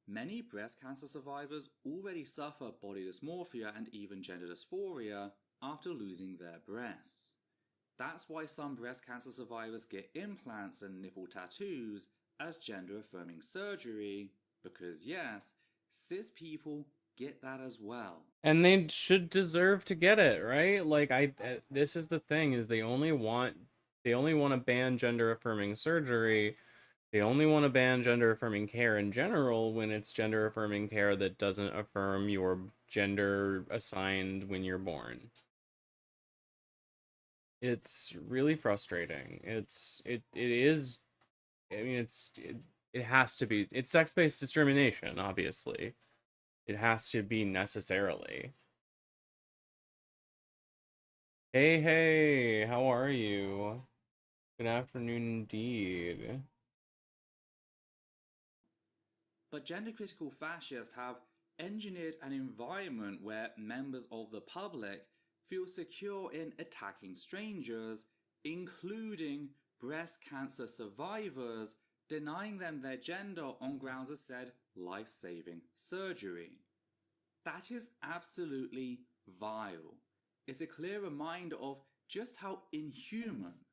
Many breast cancer survivors already suffer body dysmorphia and even gender dysphoria after losing their breasts. That's why some breast cancer survivors get implants and nipple tattoos as gender-affirming surgery, because yes, cis people get that as well. And they should deserve to get it, right? Like this is the thing, is they only want to ban gender-affirming surgery. They only want to ban gender-affirming care in general when it's gender-affirming care that doesn't affirm your gender assigned when you're born. It's really frustrating. It is, I mean, it has to be. It's sex-based discrimination, obviously. It has to be necessarily. Hey, how are you? Good afternoon indeed. But gender-critical fascists have engineered an environment where members of the public feel secure in attacking strangers, including breast cancer survivors, denying them their gender on grounds of said life-saving surgery. That is absolutely vile. It's a clear reminder of just how inhuman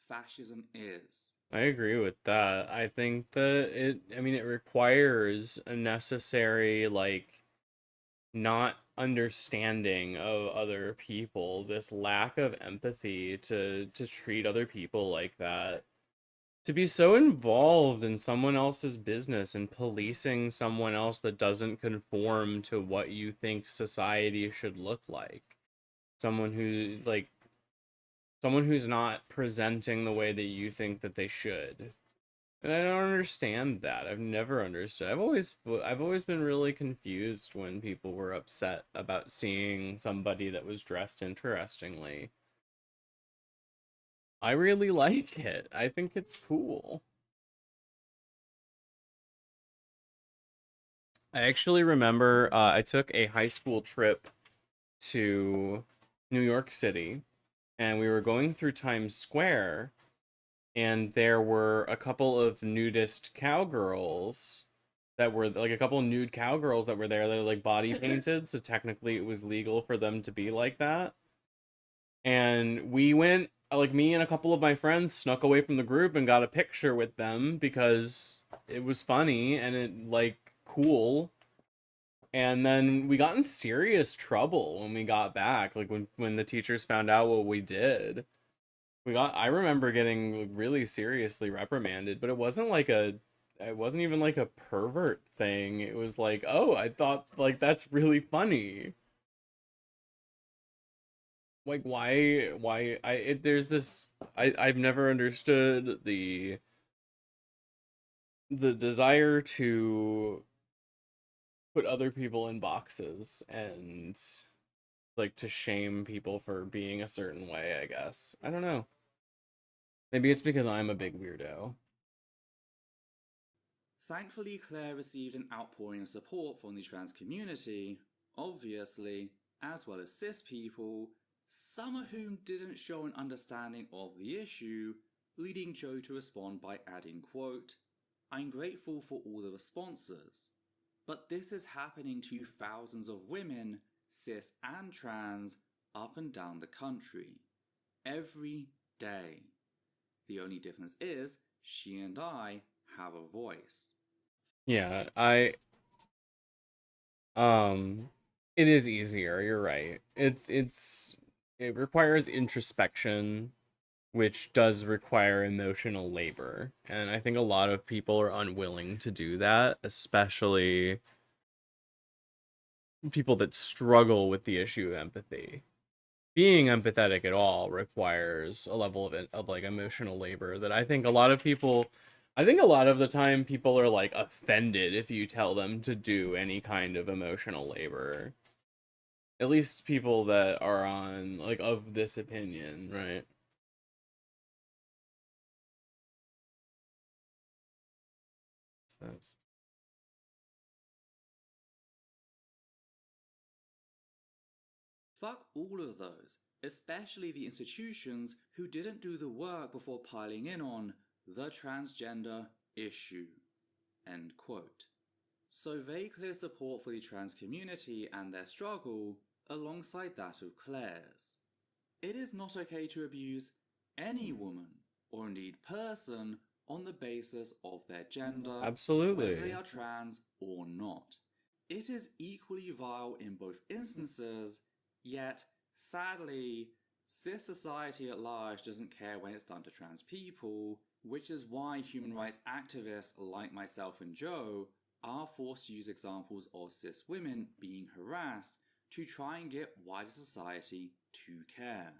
fascism is. I agree with that. I think that it requires a necessary, like, not understanding of other people, this lack of empathy to treat other people like that. To be so involved in someone else's business and policing someone else that doesn't conform to what you think society should look like. Someone who's not presenting the way that you think that they should. And I don't understand that. I've never understood. I've always been really confused when people were upset about seeing somebody that was dressed interestingly. I really like it. I think it's cool. I actually remember I took a high school trip to New York City, and we were going through Times Square, and there were a couple of nudist cowgirls that were, like, a couple of nude cowgirls that were there. They're, like, body painted, so technically it was legal for them to be like that. And we went, like, me and a couple of my friends snuck away from the group and got a picture with them because it was funny and it, like, cool. And then we got in serious trouble when we got back, like when the teachers found out what we did. I remember getting really seriously reprimanded, but it wasn't even like a pervert thing. It was like, oh, I thought, like, that's really funny. Like, I've never understood the desire to put other people in boxes and, like, to shame people for being a certain way, I guess. I don't know. Maybe it's because I'm a big weirdo. Thankfully, Claire received an outpouring of support from the trans community, obviously, as well as cis people, some of whom didn't show an understanding of the issue, leading Joe to respond by adding, quote, "I'm grateful for all the responses, but this is happening to thousands of women, cis and trans, up and down the country. Every day. The only difference is, she and I have a voice." Yeah, it is easier, you're right. It requires introspection, which does require emotional labor. And I think a lot of people are unwilling to do that, especially people that struggle with the issue of empathy. Being empathetic at all requires a level of like emotional labor that I think a lot of the time people are like offended if you tell them to do any kind of emotional labor. At least people that are on like of this opinion, right? What's Fuck all of those, especially the institutions who didn't do the work before piling in on the transgender issue. End quote. So very clear support for the trans community and their struggle, alongside that of Claire's. It is not okay to abuse any woman, or indeed person, on the basis of their gender, Absolutely. whether they are trans or not. It is equally vile in both instances, yet, sadly, cis society at large doesn't care when it's done to trans people, which is why human rights activists like myself and Joe are forced to use examples of cis women being harassed to try and get wider society to care.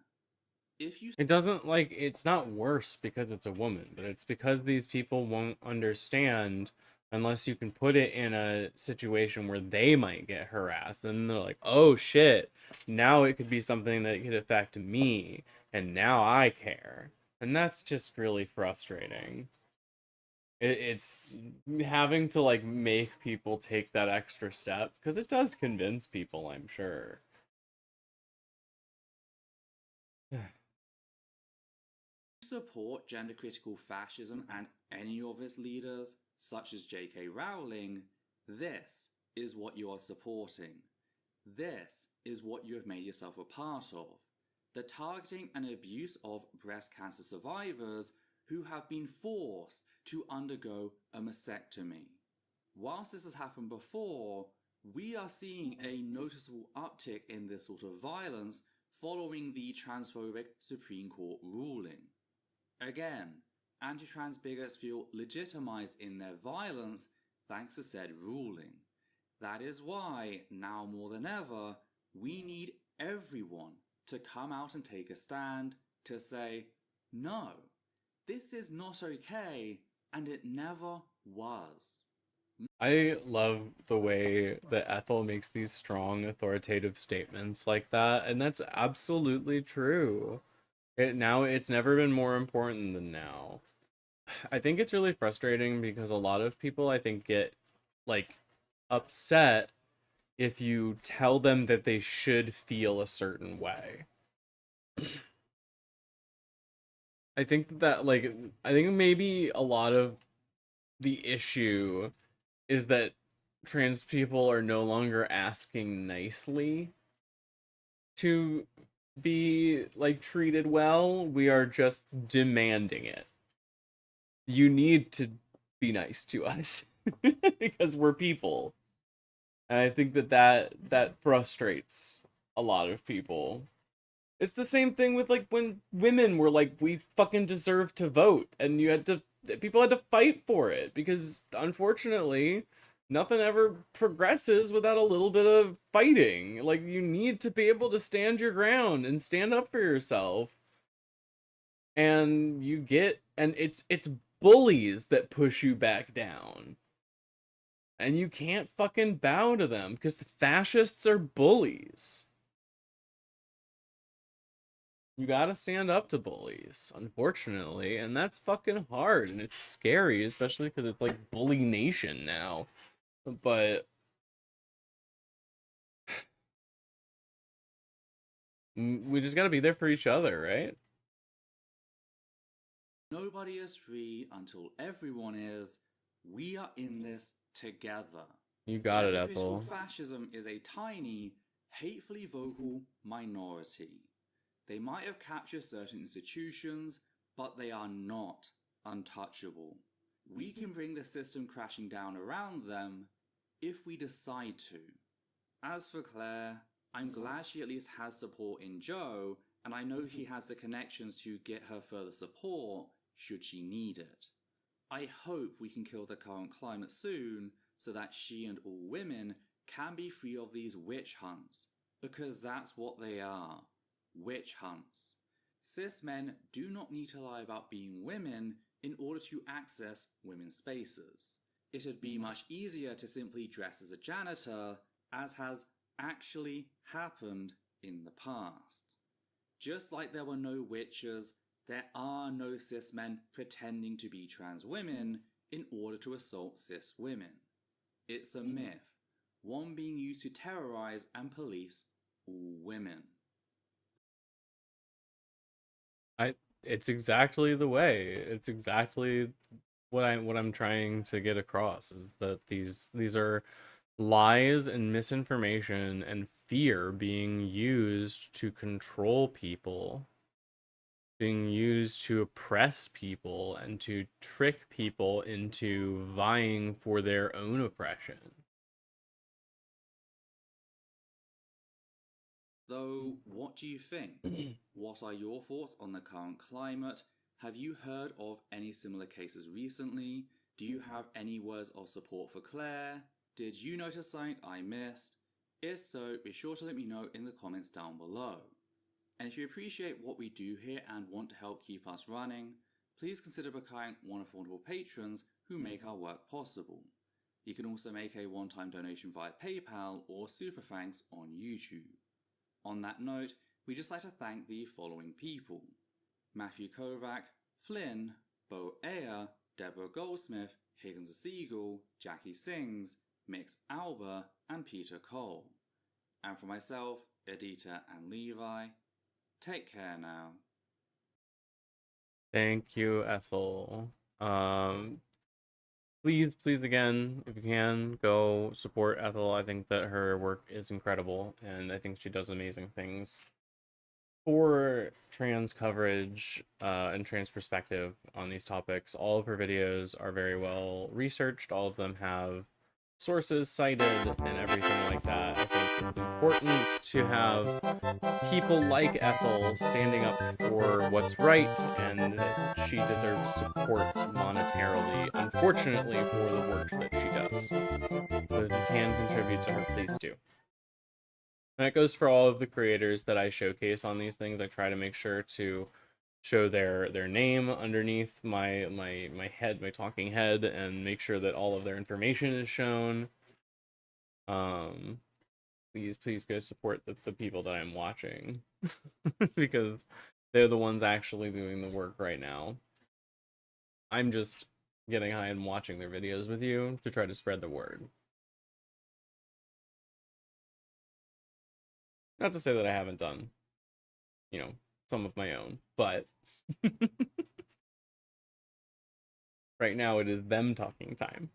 It doesn't, like, it's not worse because it's a woman, but it's because these people won't understand unless you can put it in a situation where they might get harassed. And they're like, oh shit, now it could be something that could affect me, and now I care. And that's just really frustrating. It's having to, like, make people take that extra step, because it does convince people, I'm sure. Support gender-critical fascism and any of its leaders, such as J.K. Rowling, this is what you are supporting. This is what you have made yourself a part of. The targeting and abuse of breast cancer survivors who have been forced to undergo a mastectomy. Whilst this has happened before, we are seeing a noticeable uptick in this sort of violence following the transphobic Supreme Court ruling. Again, anti-trans bigots feel legitimized in their violence thanks to said ruling. That is why, now more than ever, we need everyone to come out and take a stand to say, no, this is not okay, and it never was. I love the way that Ethel makes these strong, authoritative statements like that, and that's absolutely true. It's never been more important than now. I think it's really frustrating because a lot of people, I think, get, like, upset if you tell them that they should feel a certain way. I think maybe a lot of the issue is that trans people are no longer asking nicely to be, like, treated well. We are just demanding it. You need to be nice to us because we're people. And I think that frustrates a lot of people. It's the same thing with, like, when women were like, we fucking deserve to vote, and people had to fight for it, because unfortunately nothing ever progresses without a little bit of fighting. Like, you need to be able to stand your ground and stand up for yourself. And it's bullies that push you back down. And you can't fucking bow to them because the fascists are bullies. You gotta stand up to bullies, unfortunately, and that's fucking hard, and it's scary, especially because it's like Bully Nation now. But we just gotta be there for each other, right? Nobody is free until everyone is. We are in this together. You got it, Critical Ethel. fascism is a tiny, hatefully vocal minority. They might have captured certain institutions, but they are not untouchable. We can bring the system crashing down around them if we decide to. As for Claire, I'm glad she at least has support in Joe, and I know he has the connections to get her further support should she need it. I hope we can kill the current climate soon so that she and all women can be free of these witch hunts, because that's what they are. Witch hunts. Cis men do not need to lie about being women in order to access women's spaces. It'd be much easier to simply dress as a janitor, as has actually happened in the past. Just like there were no witches, there are no cis men pretending to be trans women in order to assault cis women. It's a myth, one being used to terrorize and police all women. It's exactly the way. It's exactly what I'm trying to get across, is that these are lies and misinformation and fear being used to control people, being used to oppress people and to trick people into vying for their own oppression. Though, what do you think? What are your thoughts on the current climate? Have you heard of any similar cases recently? Do you have any words of support for Claire? Did you notice something I missed? If so, be sure to let me know in the comments down below. And if you appreciate what we do here and want to help keep us running, please consider becoming one of the wonderful patrons who make our work possible. You can also make a one-time donation via PayPal or Super Thanks on YouTube. On that note, we'd just like to thank the following people: Matthew Kovac, Flynn, Bo Ayer, Deborah Goldsmith, Higgins the Seagull, Jackie Sings, Mix Alba, and Peter Cole. And for myself, Edita and Levi, take care now. Thank you, Ethel. Please again, if you can, go support Ethel. I think that her work is incredible, and I think she does amazing things for trans coverage and trans perspective on these topics. All of her videos are very well researched. All of them have sources cited and everything like that. I think it's important to have people like Ethel standing up for what's right, and she deserves support monetarily, unfortunately, for the work that she does. So if you can contribute to her, please do. And that goes for all of the creators that I showcase on these things. I try to make sure to show their name underneath my head, my talking head, and make sure that all of their information is shown. Please go support the people that I'm watching because they're the ones actually doing the work right now. I'm just getting high and watching their videos with you to try to spread the word. Not to say that I haven't done, you know, some of my own, but right now it is them talking time.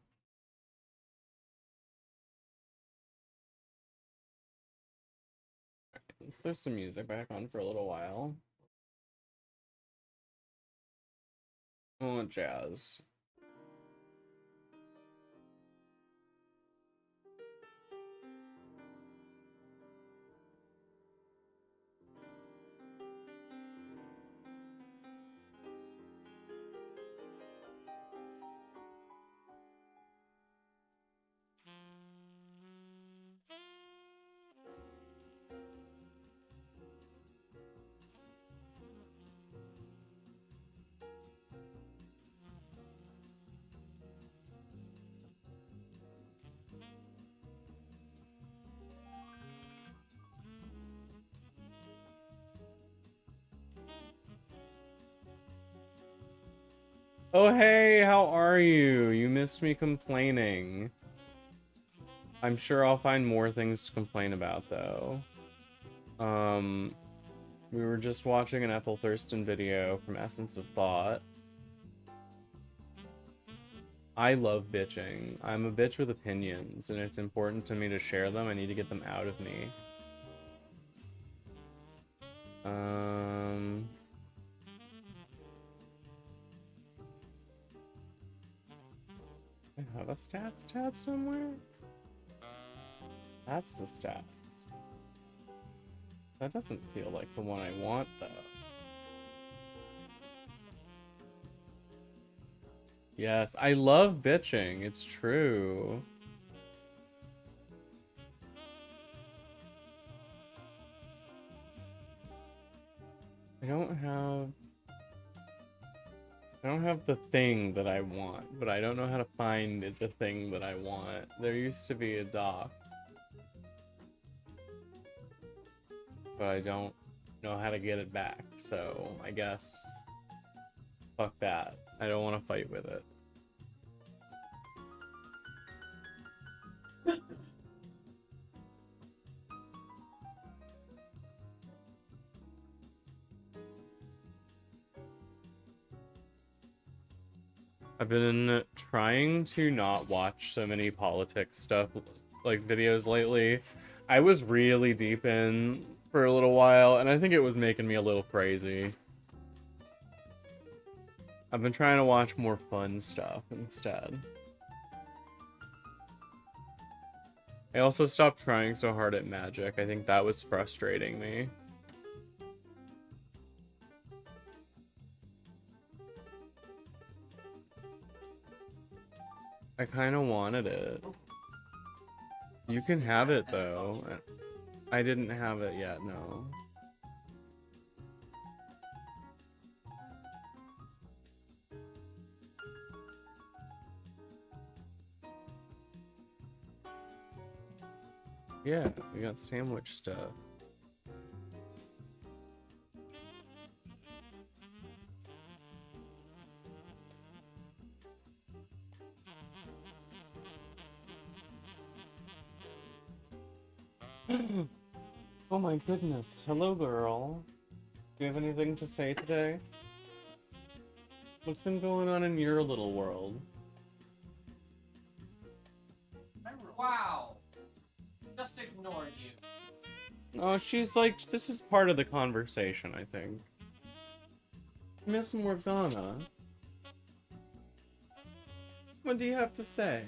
Right, let's throw some music back on for a little while. Oh, jazz. Oh, hey, how are you? You missed me complaining. I'm sure I'll find more things to complain about, though. We were just watching an Ethel Thurston video from Essence of Thought. I love bitching. I'm a bitch with opinions, and it's important to me to share them. I need to get them out of me. I have a stats tab somewhere? That's the stats. That doesn't feel like the one I want, though. Yes, I love bitching. It's true. I don't have the thing that I want, but I don't know how to find the thing that I want. There used to be a doc, but I don't know how to get it back, so I guess fuck that. I don't want to fight with it. I've been trying to not watch so many politics stuff, like videos lately. I was really deep in for a little while, and I think it was making me a little crazy. I've been trying to watch more fun stuff instead. I also stopped trying so hard at Magic. I think that was frustrating me. I kind of wanted it. You can have it, though. I didn't have it yet, no. Yeah, we got sandwich stuff. Oh my goodness. Hello, girl. Do you have anything to say today? What's been going on in your little world? Wow. Just ignored you. Oh, she's like, this is part of the conversation, I think. Miss Morgana. What do you have to say?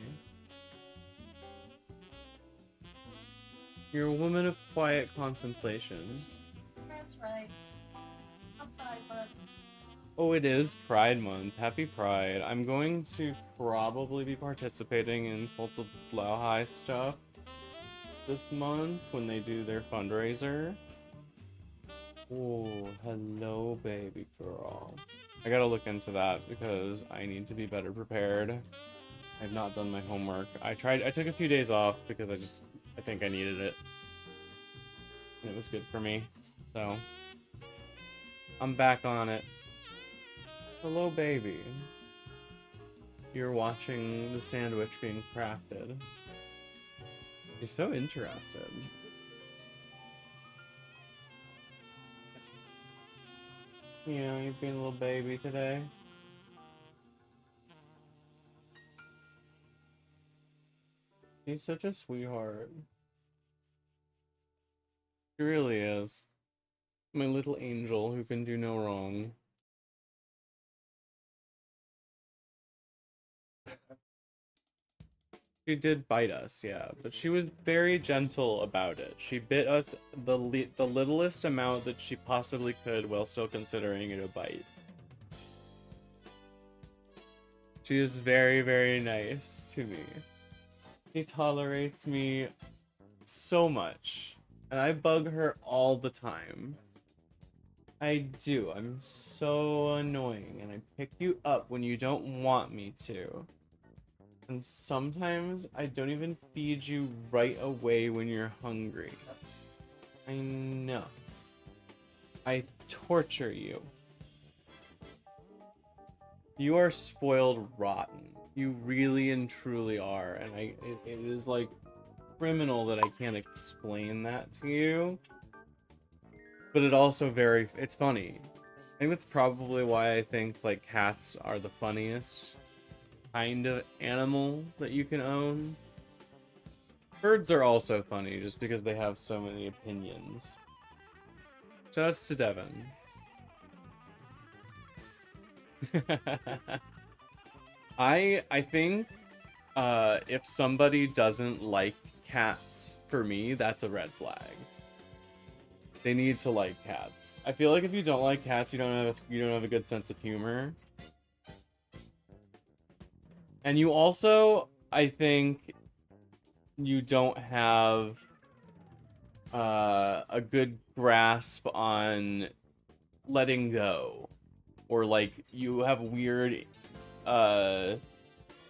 You're a woman of quiet contemplation. That's right. I'm Pride Month. Oh, it is Pride Month. Happy Pride. I'm going to probably be participating in Cult of Blauhigh stuff this month when they do their fundraiser. Oh, hello, baby girl. I gotta look into that because I need to be better prepared. I've not done my homework. I took a few days off because I think I needed it. And it was good for me. So, I'm back on it. Hello, baby. You're watching the sandwich being crafted. She's so interested. You know, you're being a little baby today. He's such a sweetheart. He really is. My little angel who can do no wrong. She did bite us, yeah, but she was very gentle about it. She bit us the littlest amount that she possibly could while still considering it a bite. She is very, very nice to me. She tolerates me so much, and I bug her all the time. I do. I'm so annoying, and I pick you up when you don't want me to. And sometimes I don't even feed you right away when you're hungry. I know. I torture you. You are spoiled rotten. You really and truly are, and it is like criminal that I can't explain that to you. But it also it's funny. I think that's probably why I think like cats are the funniest kind of animal that you can own. Birds are also funny just because they have so many opinions. Shouts to Devin. I think if somebody doesn't like cats, for me, that's a red flag. They need to like cats. I feel like if you don't like cats, you don't have a good sense of humor. And you also, I think, you don't have a good grasp on letting go, or like you have weird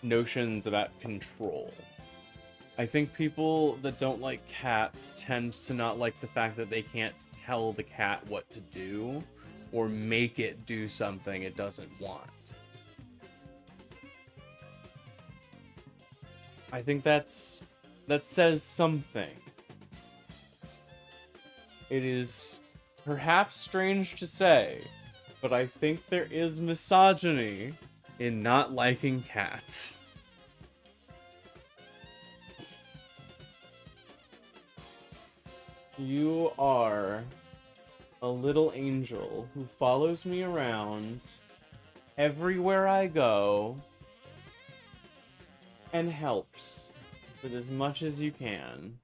notions about control. I think people that don't like cats tend to not like the fact that they can't tell the cat what to do or make it do something it doesn't want. I think that says something. It is perhaps strange to say, but I think there is misogyny in not liking cats. You are a little angel who follows me around everywhere I go and helps with as much as you can.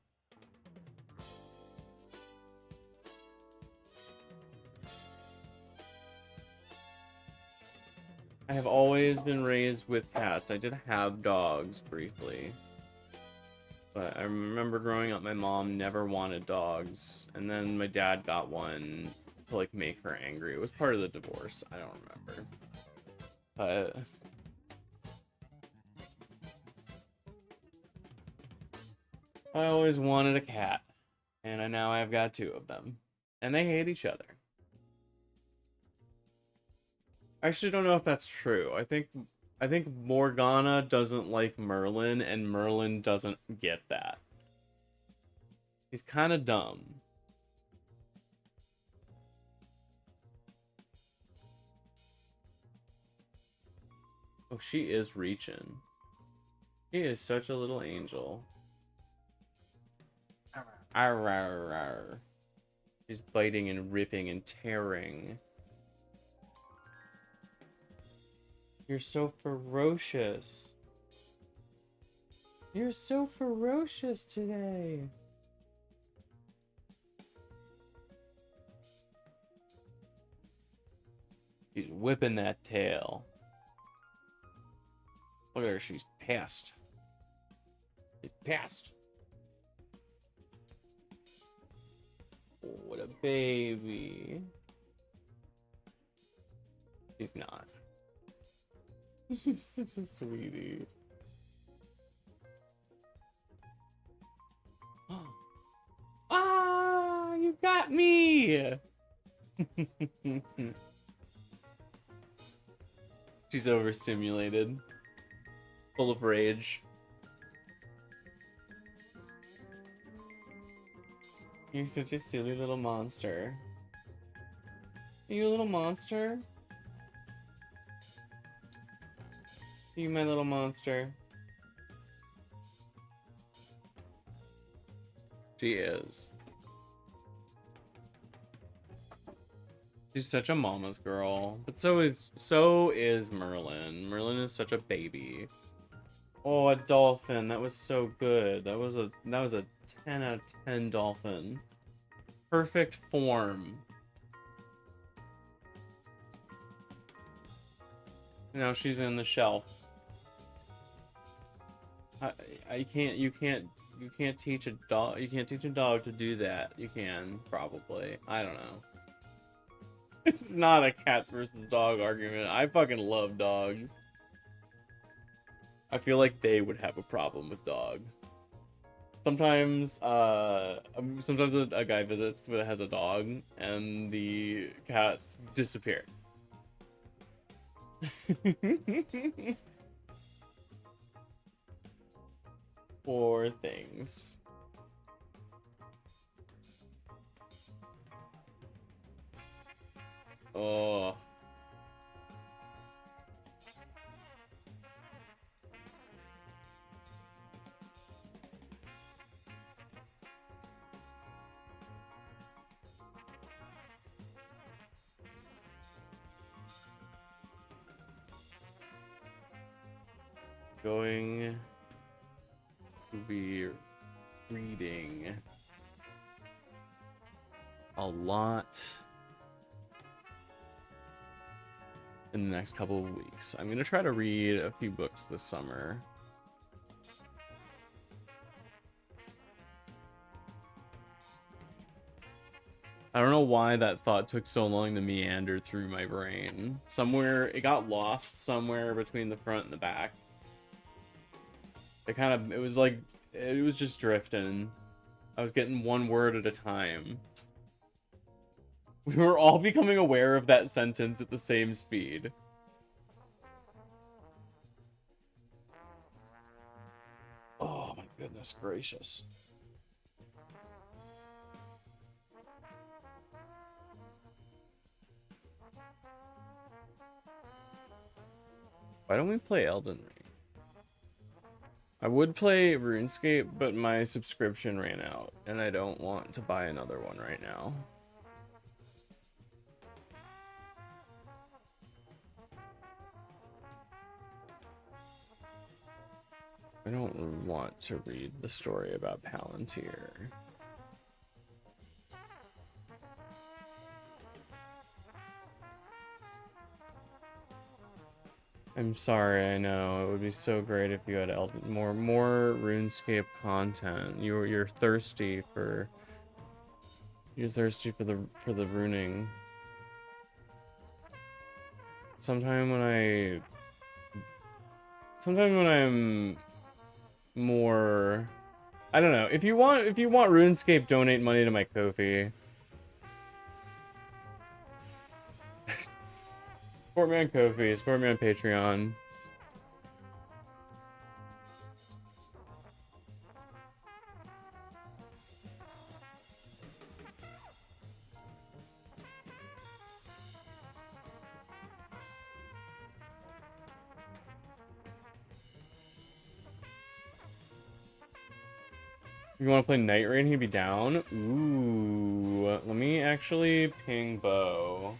I have always been raised with cats. I did have dogs briefly. But I remember growing up, my mom never wanted dogs. And then my dad got one to, like, make her angry. It was part of the divorce. I don't remember. But I always wanted a cat. And now I've got 2 of them. And they hate each other. I actually don't know if that's true. I think Morgana doesn't like Merlin, and Merlin doesn't get that. He's kind of dumb. Oh, she is reaching. He is such a little angel. Arr, arr, arr. She's biting and ripping and tearing. You're so ferocious. You're so ferocious today. She's whipping that tail. Look at her, she's pissed. She's pissed. Oh, what a baby. He's not. He's such a sweetie. Ah, you got me! She's overstimulated. Full of rage. You're such a silly little monster. Are you a little monster? You my little monster. She is. She's such a mama's girl. But so is Merlin. Merlin is such a baby. Oh, a dolphin. That was so good. That was a 10 out of 10 dolphin. Perfect form. Now she's in the shelf. You can't teach a dog to do that. You can, probably. I don't know. It's not a cats versus dog argument. I fucking love dogs. I feel like they would have a problem with dog. Sometimes a guy visits that has a dog and the cats disappear. Poor things. Oh. Going to be reading a lot in the next couple of weeks. I'm gonna try to read a few books this summer. I don't know why that thought took so long to meander through my brain. Somewhere, it got lost somewhere between the front and the back. It was like, it was just drifting. I was getting one word at a time. We were all becoming aware of that sentence at the same speed. Oh my goodness gracious. Why don't we play Elden Ring? I would play RuneScape, but my subscription ran out, and I don't want to buy another one right now. I don't want to read the story about Palantir. I'm sorry, I know it would be so great if you had more RuneScape content. You're thirsty for the runing. Sometimes when I'm more, I don't know. If you want RuneScape, donate money to my Ko-fi. Support me on Ko-fi, support me on Patreon. If you want to play Night Rain, he'd be down. Ooh, let me actually ping Bo.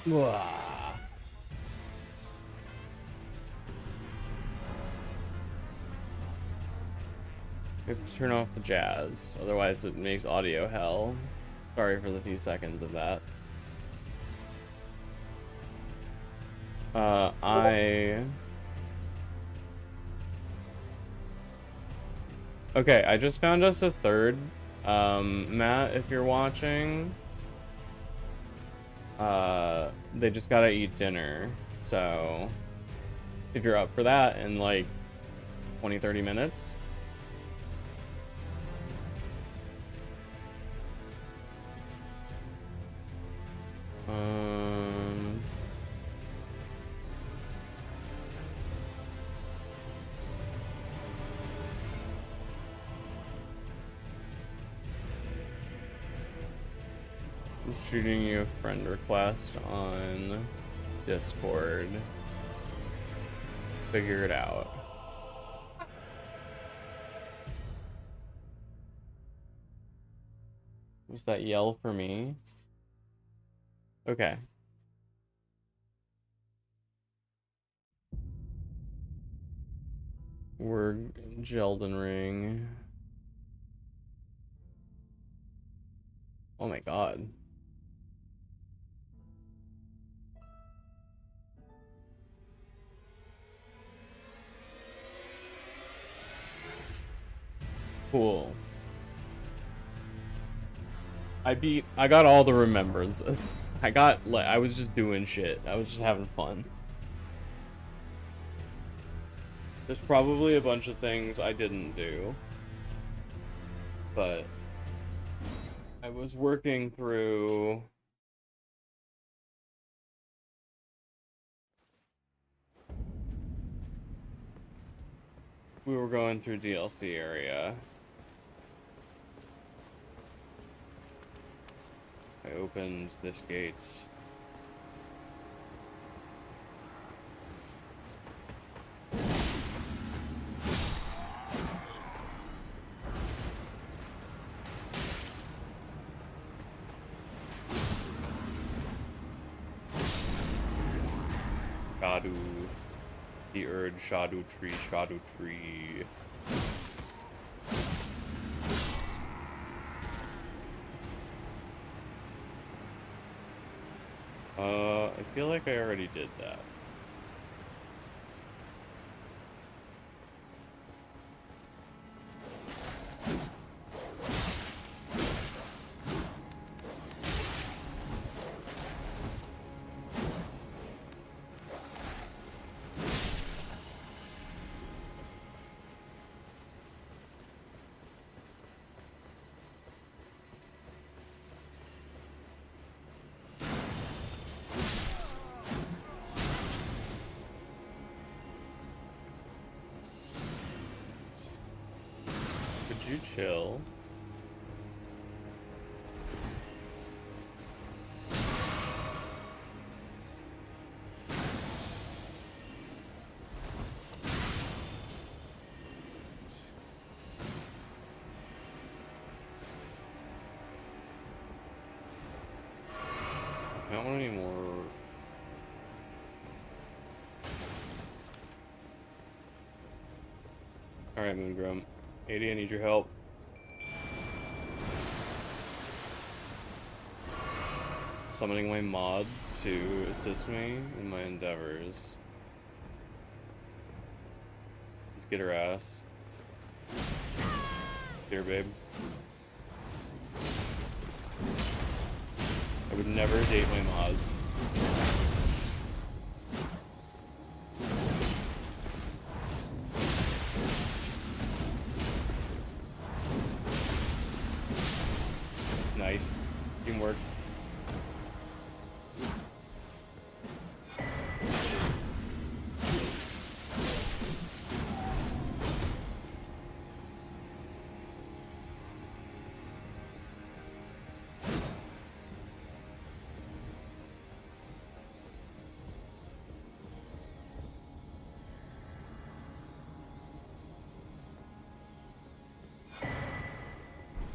Wah. We have to turn off the jazz, otherwise it makes audio hell. Sorry for the few seconds of that. Okay, I just found us a third. Matt, if you're watching, they just gotta eat dinner, so if you're up for that in like 20-30 minutes. I'm shooting you a friend request on Discord. Figure it out. Was that yell for me? Okay. We're Elden Ring. Oh my god. Cool. I got all the remembrances. I was just doing shit. I was just having fun. There's probably a bunch of things I didn't do, but I was working through we were going through DLC area. I opened this gate. Shadu. The Urge Shadu Tree, Shadu Tree. I feel like I already did that. You chill. I don't want any more. Alright, Moongrum. 80, I need your help. Summoning my mods to assist me in my endeavors. Let's get her ass. Here, babe. I would never date my mods. Nice. Teamwork.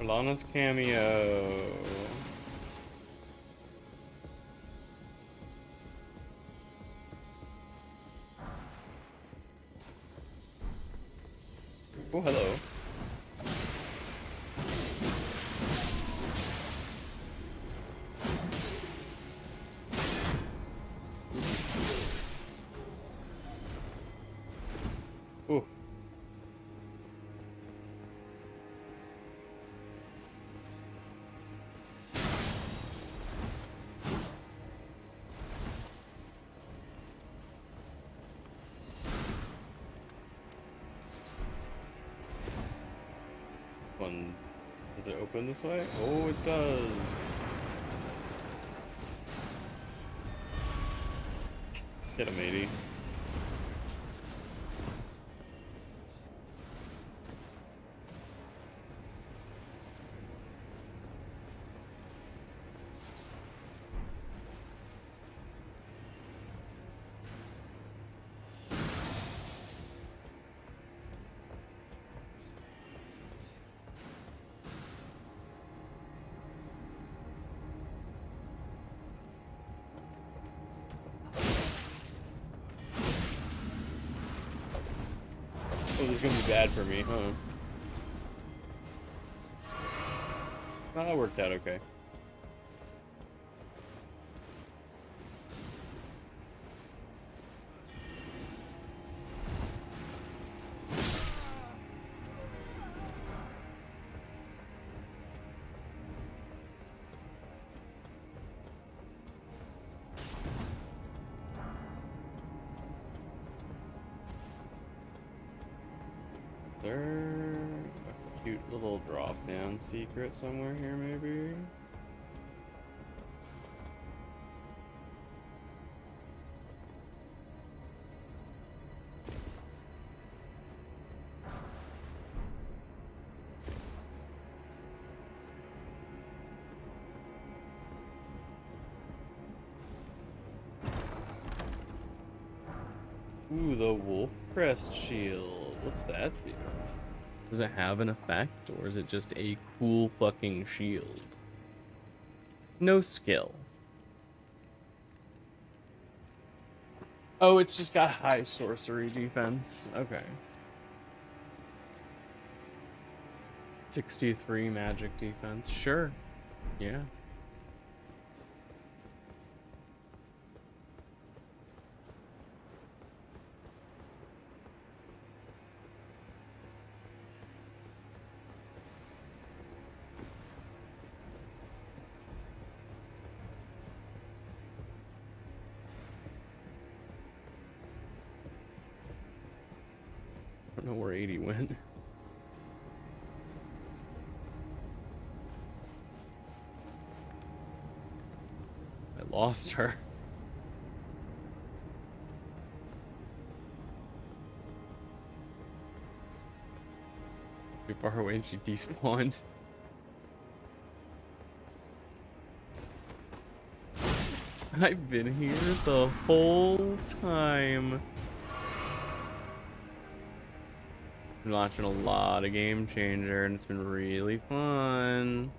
Lana's cameo. Oh, hello. Ooh. One. Does it open this way? Oh, it does. Get him, 80. Oh, this is gonna be bad for me, huh? Oh, that worked out okay. there a cute little drop-down secret somewhere here, maybe? Ooh, the Wolf Crest Shield. What's that do? Does it have an effect, or is it just a cool fucking shield? No skill. Oh, it's just got high sorcery defense. Okay. 63 magic defense. Sure. Yeah. I don't know where 80 went. I lost her. Too far away and she despawned. I've been here the whole time. Been watching a lot of Game Changer and it's been really fun.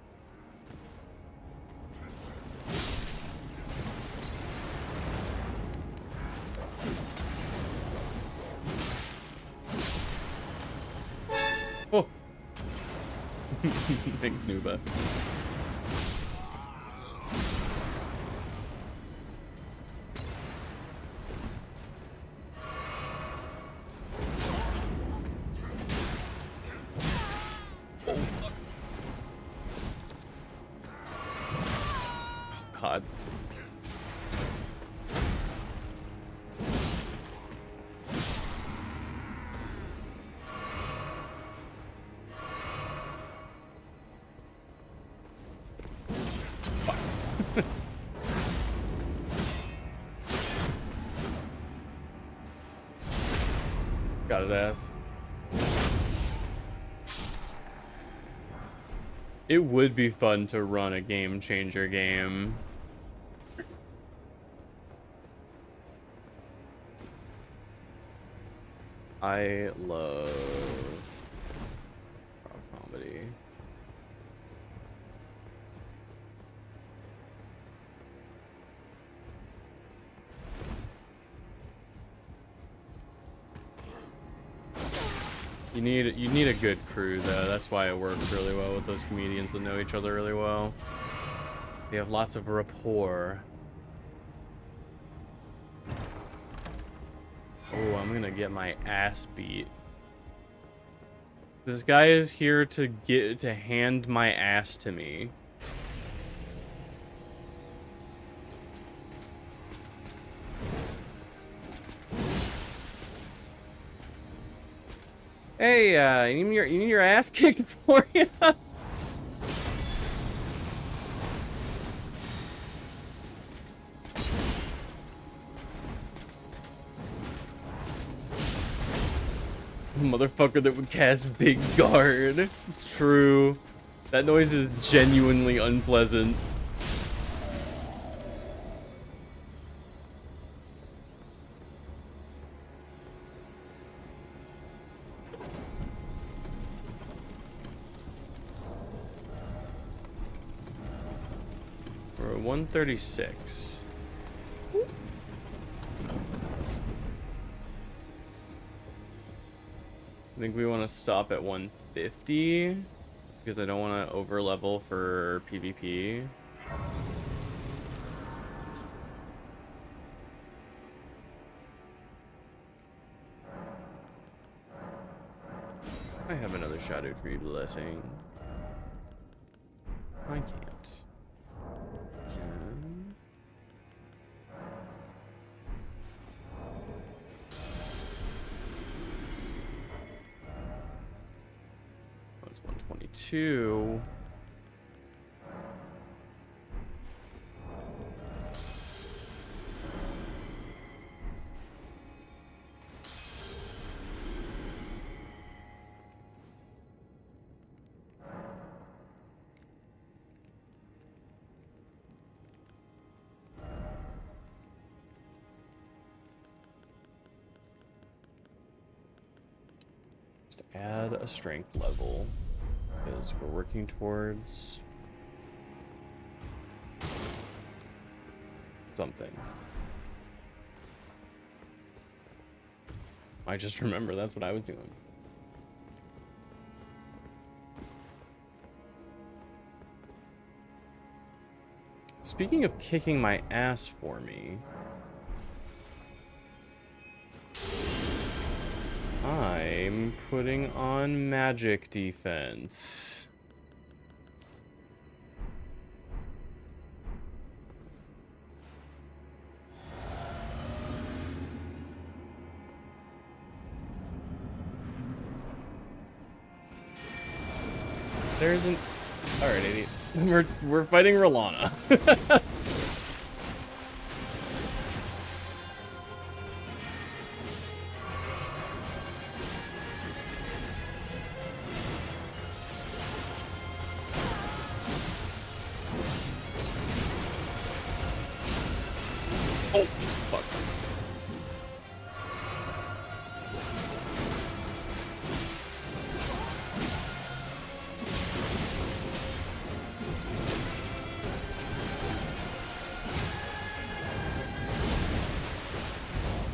Oh! Thanks, Nuba. God. Got his ass. It would be fun to run a Game Changer game. I love comedy. You need a good crew though. That's why it works really well with those comedians that know each other really well. They have lots of rapport. Oh, I'm gonna get my ass beat. This guy is here to hand my ass to me. Hey, you need your ass kicked for you? Motherfucker that would cast Big Guard. It's true. That noise is genuinely unpleasant. We're at 136. I think we want to stop at 150 because I don't want to over level for PvP. I have another Shadow Tree blessing. I can't. It's 122. Add a strength level because we're working towards something. I just remember that's what I was doing. Speaking of kicking my ass for me, I'm putting on magic defense. There's an... Alright, idiot. We're fighting Rolana. Oh, fuck.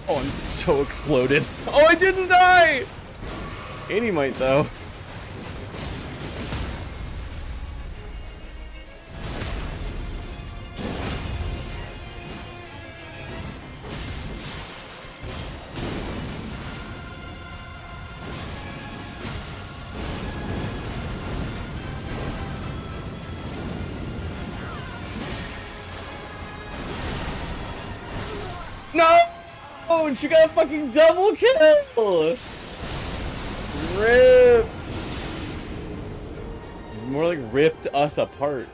Oh, I'm so exploded. Oh, I didn't die! 80 might, though. No! Oh, and she got a fucking double kill! Rip! More like ripped us apart.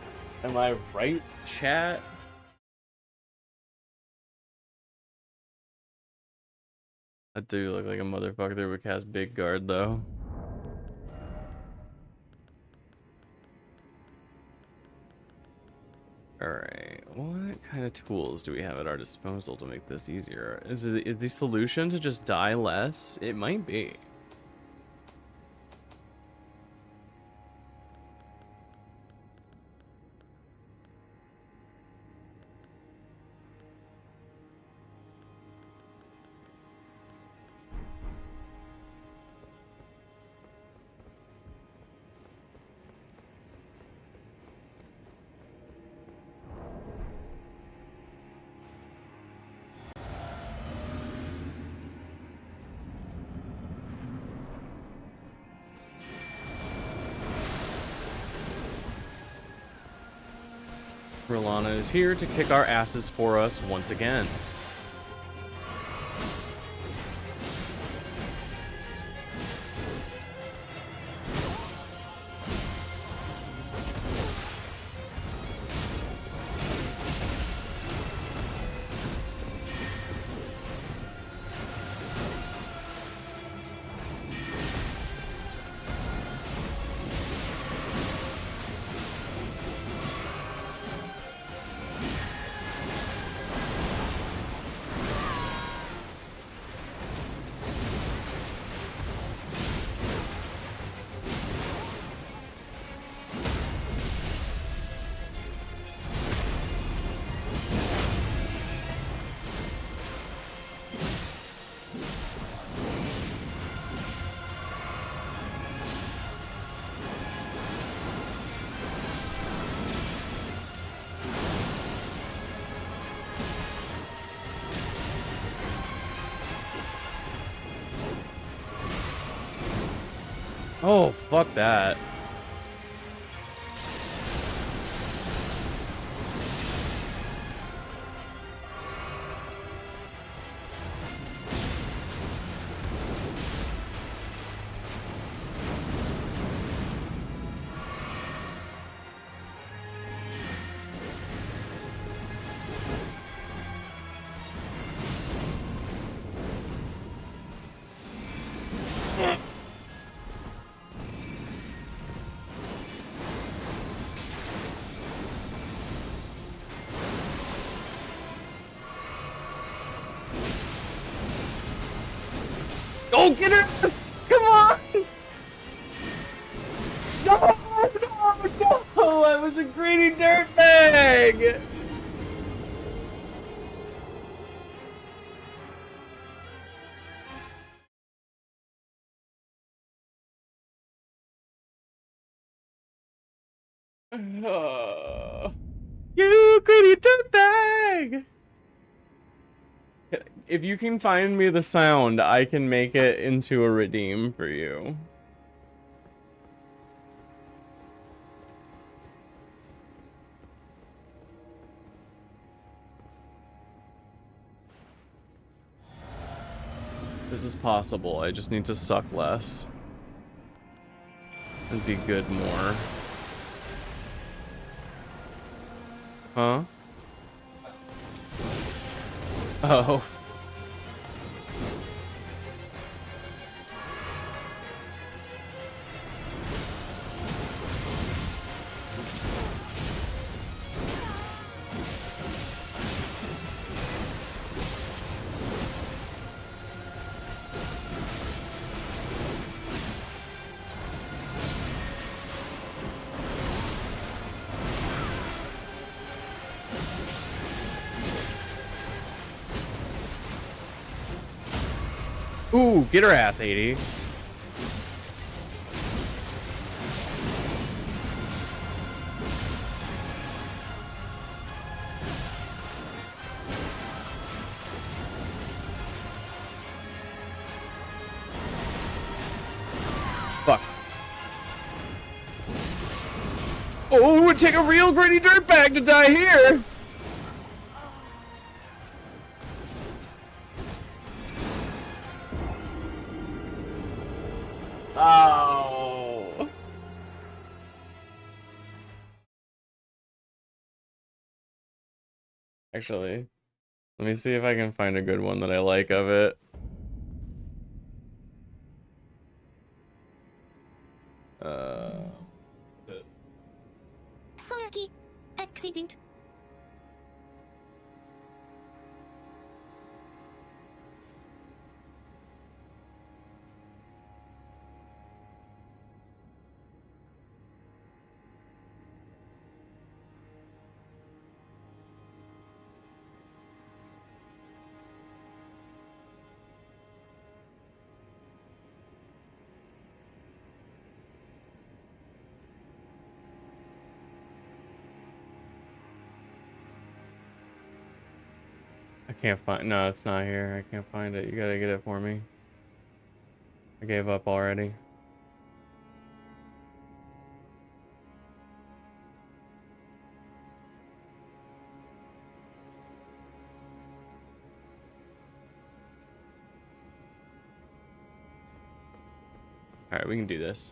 Am I right, chat? I do look like a motherfucker that would cast Big Guard, though. Alright, what kind of tools do we have at our disposal to make this easier? Is the solution to just die less? It might be. Rolana is here to kick our asses for us once again. Oh, fuck that. Oh, get her! Come on! No! No! No! I was a greedy dirtbag! You greedy dirtbag! If you can find me the sound, I can make it into a redeem for you. This is possible. I just need to suck less. And be good more. Huh? Oh. Ooh, get her ass, 80. Fuck. Oh, it would take a real gritty dirtbag to die here. Oh. Actually, let me see if I can find a good one that I like of it. Sorry, accident. I can't find. No, it's not here. I can't find it. You gotta get it for me. I gave up already. Alright, we can do this.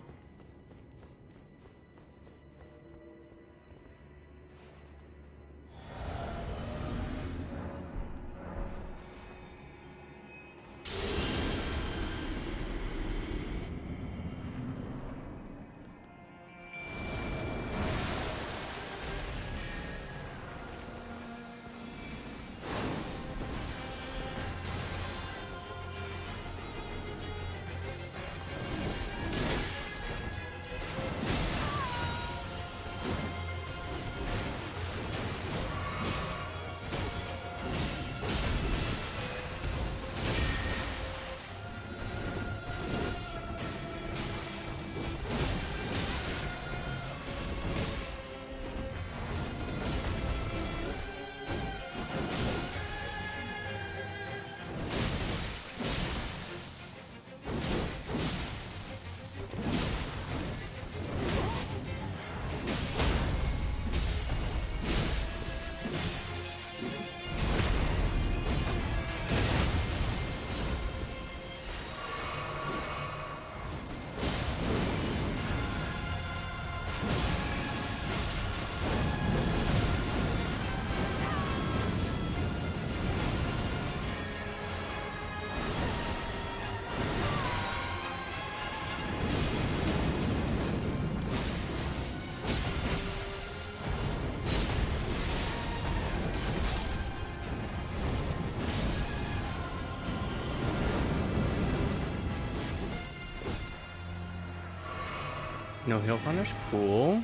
No heal punish, cool.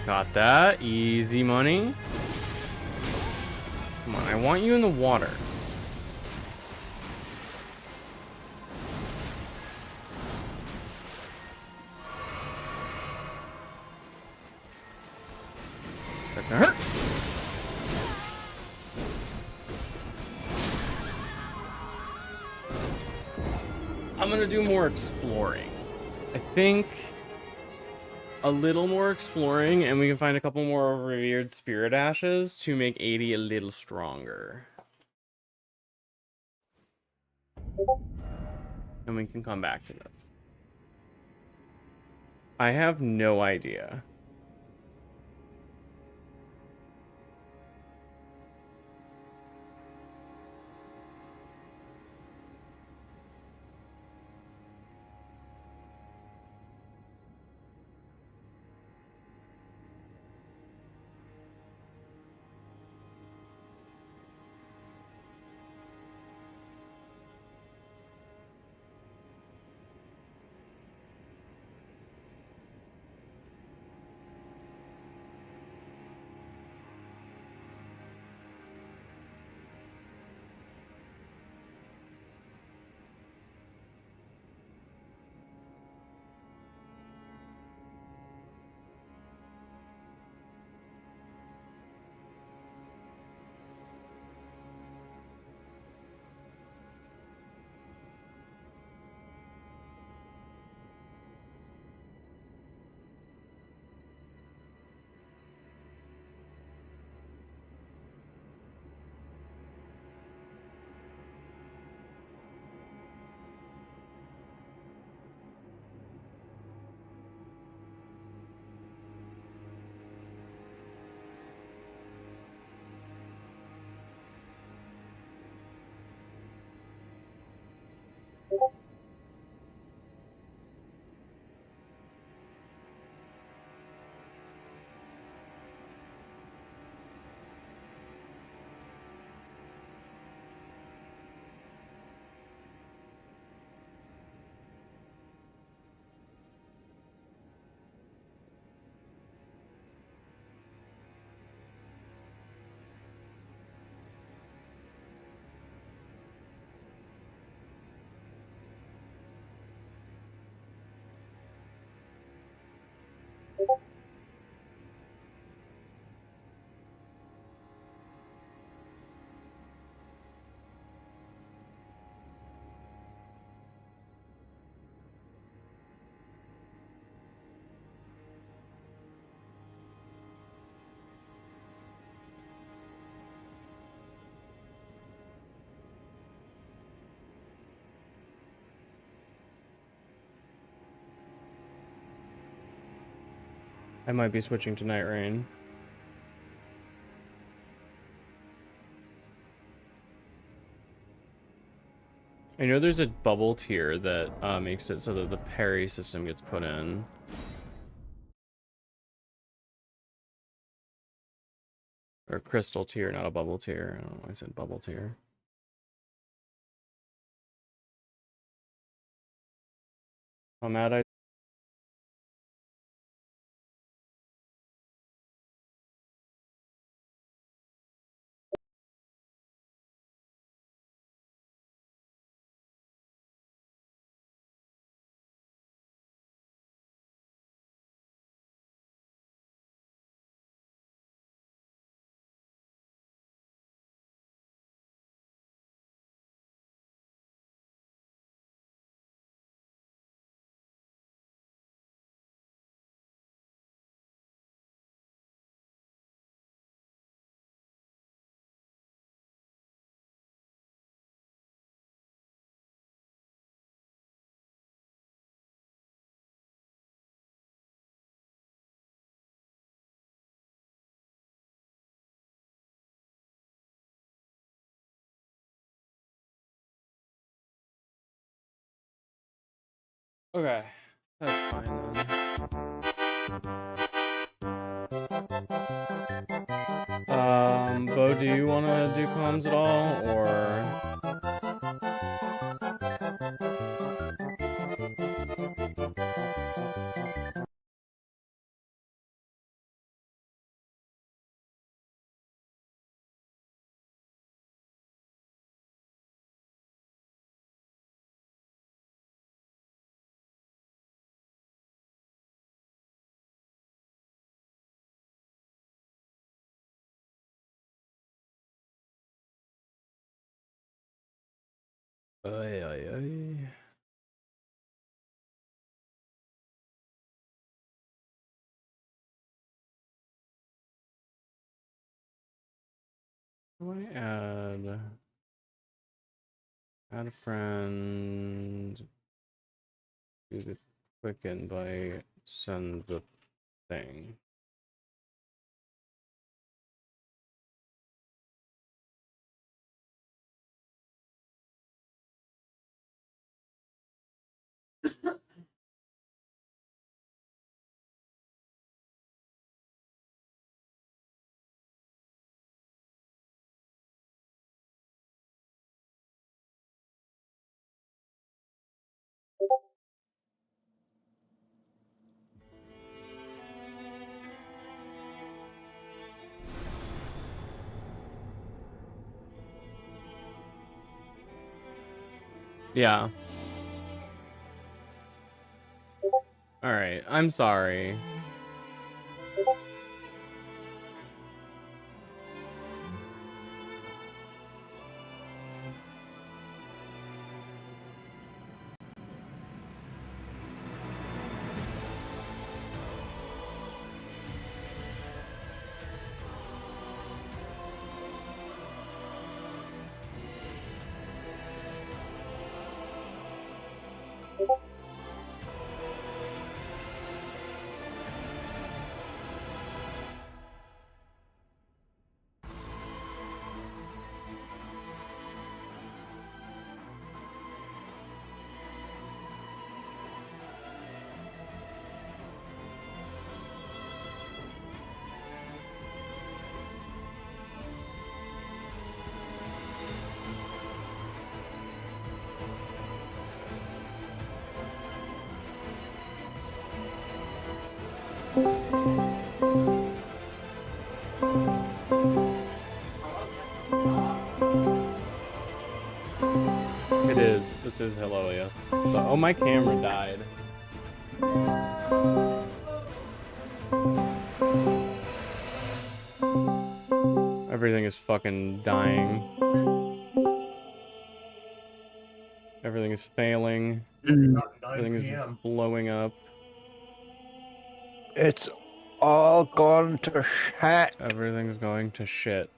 Got that, easy money. Come on, I want you in the water. That's gonna hurt. I'm gonna do more exploring. I think a little more exploring, and we can find a couple more revered spirit ashes to make 80 a little stronger. And we can come back to this. I have no idea. I might be switching to Night Rain. I know there's a bubble tier that makes it so that the parry system gets put in. Or a crystal tier, not a bubble tier. I don't know why I said bubble tier. How mad I... Okay, that's fine then. Bo, do you want to do comms at all, or? Ay, ay, ay. Do I add a friend, do the quick invite, send the thing. Yeah. All right. I'm sorry. It is. This is hello, yes. So, oh, my camera died. Everything is fucking dying. Everything is failing. Everything is blowing up. It's all gone to shit. Everything's going to shit.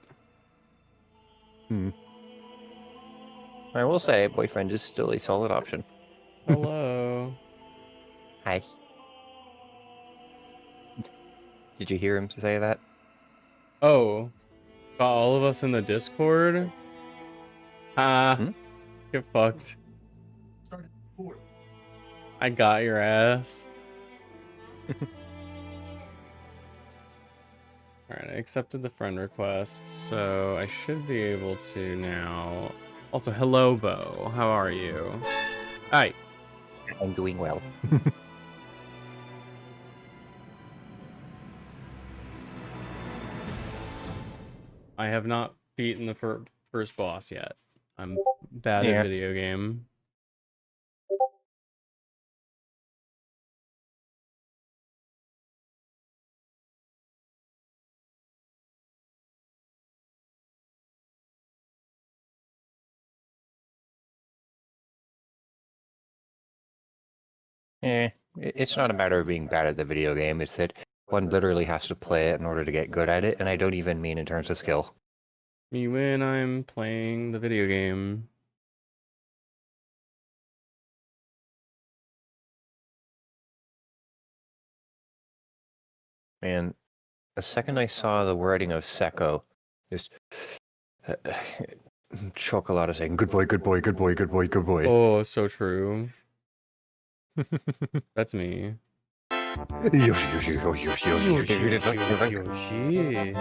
I will say, boyfriend is still a solid option. Hello. Hi. Did you hear him say that? Oh. Got all of us in the Discord? Get fucked. I got your ass. Alright, I accepted the friend request, so I should be able to now. Also, hello, Bo. How are you? Hi. I'm doing well. I have not beaten the first boss yet. I'm bad at video game. It's not a matter of being bad at the video game, it's that one literally has to play it in order to get good at it, and I don't even mean in terms of skill. Me when I'm playing the video game. Man, the second I saw the wording of Sekko, just Chocolata saying, good boy, good boy, good boy, good boy, good boy. Oh, so true. That's me. Yoshi, Yoshi, Yoshi, Yoshi, Yoshi, Yoshi.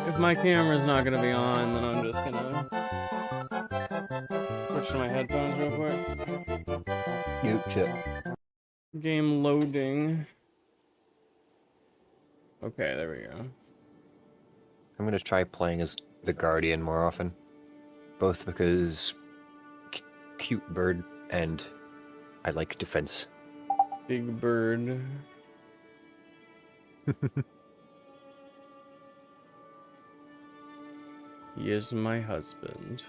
If my camera's not gonna be on, then I'm just gonna switch to my headphones real quick. Game loading. Okay, there we go. I'm gonna try playing as the Guardian more often. Both because cute bird and I like defense. Big bird. He is my husband.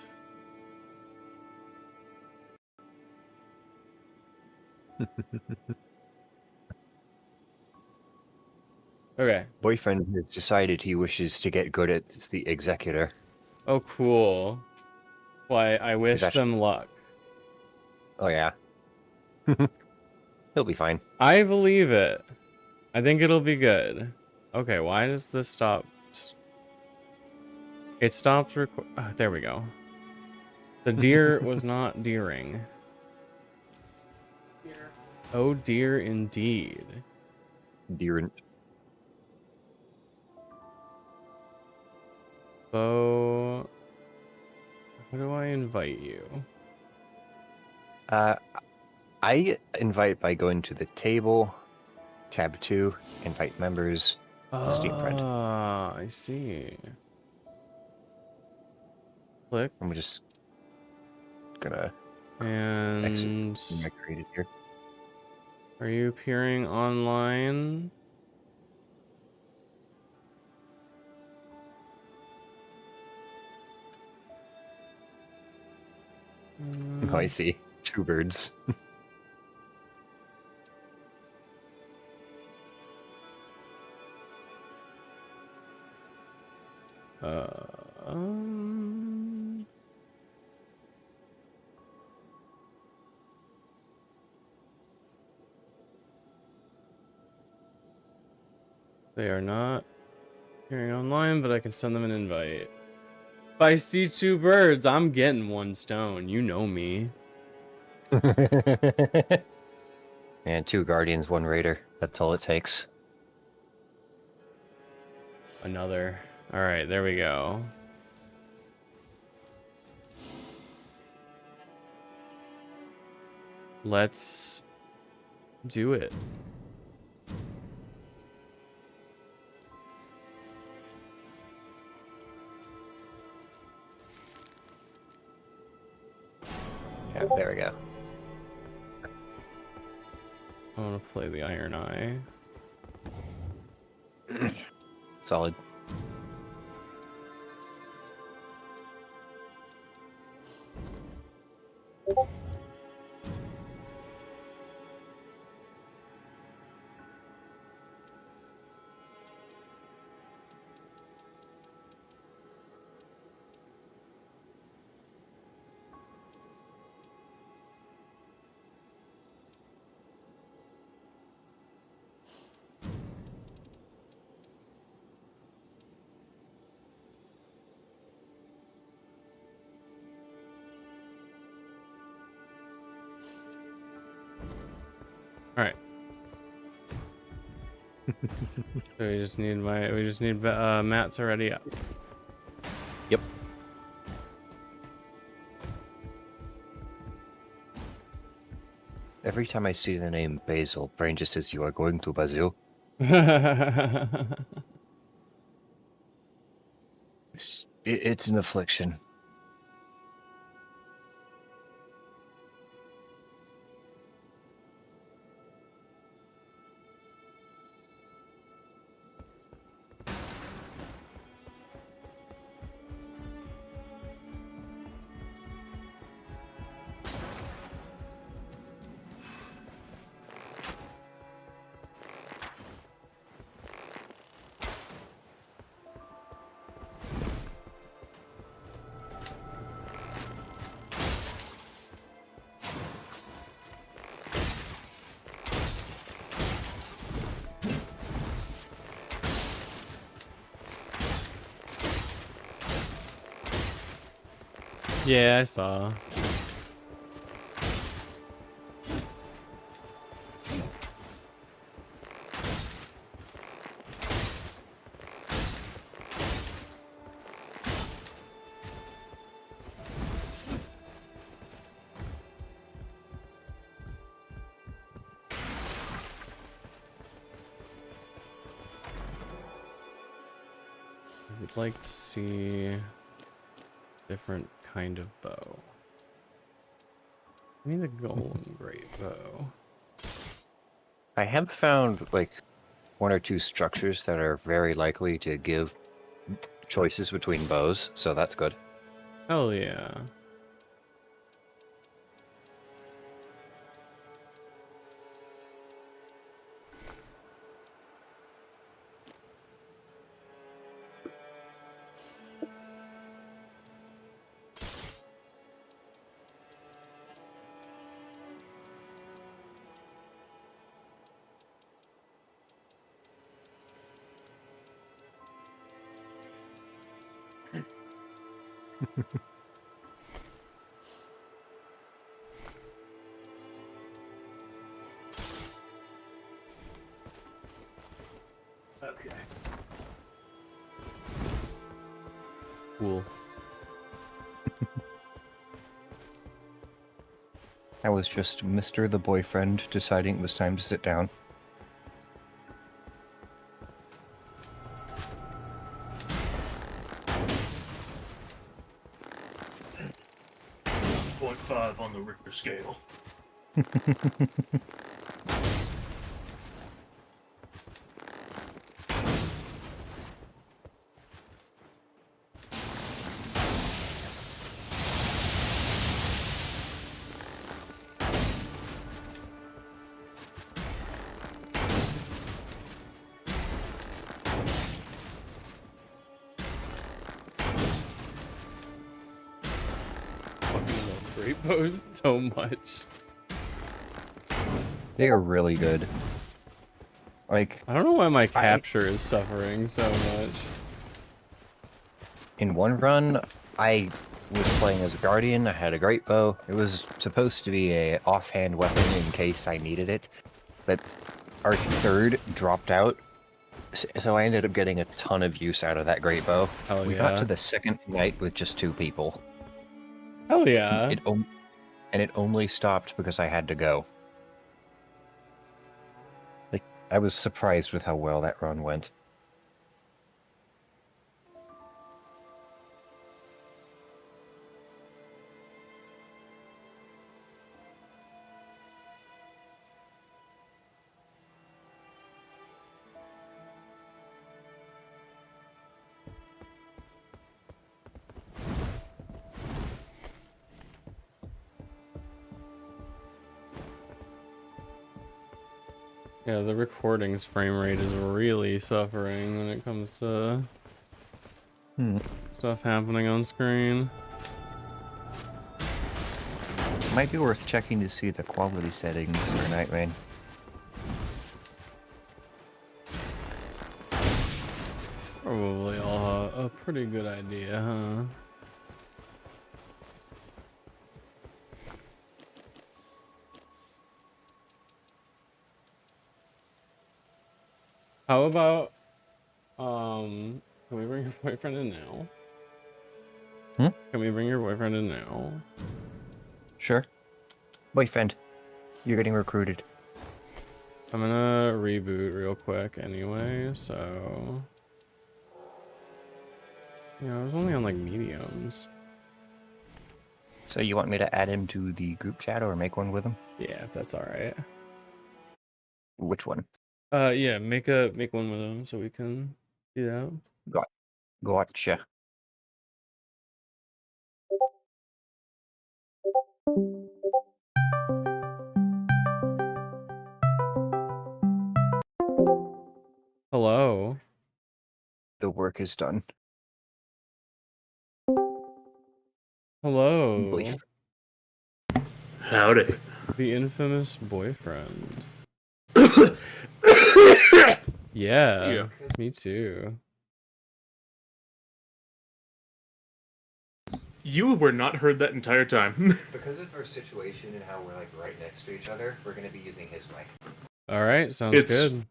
Okay. Boyfriend has decided he wishes to get good at the executor. Oh, cool. Well, I wish them luck. Oh, yeah. He'll be fine. I believe it. I think it'll be good. Okay, why does this stop? It stopped there we go. The deer was not deering. Dear. Oh dear indeed. Deerant. So, how do I invite you? I invite by going to the table, tab 2, invite members, Steam friend. Ah, I see. Click. I'm just gonna and exit I created here. Are you appearing online? Oh, I see. 2 birds. They are not appearing online, but I can send them an invite. If I see 2 birds, I'm getting 1 stone. You know me. And 2 guardians, 1 raider. That's all it takes. Another. All right, there we go. Let's do it. Yeah, there we go. I want to play the Iron Eye. Solid. All right. So we just need Matt's already up. Yep. Every time I see the name Basil, brain just says you are going to Basil. It's an affliction. Yeah, I saw. I would like to see different kind of bow. I need a golden great bow. I have found like 1 or 2 structures that are very likely to give choices between bows, so that's good. Hell yeah. Okay. Cool. I was just Mr. the boyfriend deciding it was time to sit down. .5 on the Richter scale. Great bows so much. They are really good. Like, I don't know why my capture is suffering so much. in one run, I was playing as a guardian. I had a great bow. It was supposed to be a offhand weapon in case I needed it, but our third dropped out, so I ended up getting a ton of use out of that great bow. Hell We yeah. got to the second night with just 2 people. Hell yeah. And it only stopped because I had to go. Like, I was surprised with how well that run went. Yeah, the recording's frame rate is really suffering when it comes to stuff happening on screen. Might be worth checking to see the quality settings for Nightmane. Probably all a pretty good idea, huh? How about, can we bring your boyfriend in now? Can we bring your boyfriend in now? Sure. Boyfriend, you're getting recruited. I'm gonna reboot real quick anyway, so... Yeah, I was only on like mediums. So you want me to add him to the group chat or make one with him? Yeah, if that's alright. Which one? Yeah, make one with him so we can do that. Gotcha. Hello. The work is done. Hello. Boyfriend. Howdy. The infamous boyfriend. Yeah, me too. You were not heard that entire time. Because of our situation and how we're like right next to each other, we're gonna be using his mic. Alright, sounds It's good.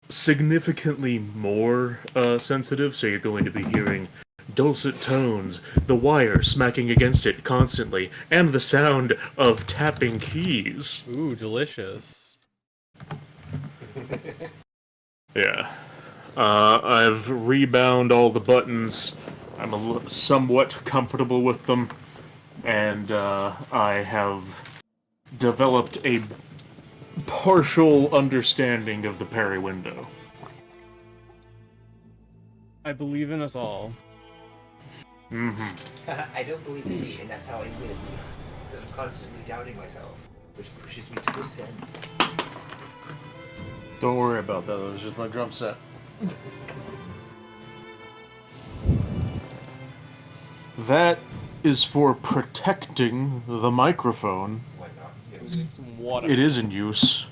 significantly more sensitive, so you're going to be hearing dulcet tones, the wire smacking against it constantly, and the sound of tapping keys. Ooh, delicious. Yeah. I've rebound all the buttons. I'm somewhat comfortable with them. And I have developed a partial understanding of the parry window. I believe in us all. I don't believe in me, and that's how I win. Because I'm constantly doubting myself, which pushes me to ascend. Don't worry about that, that was just my drum set. That is for protecting the microphone. Why not? Some water. It is in use.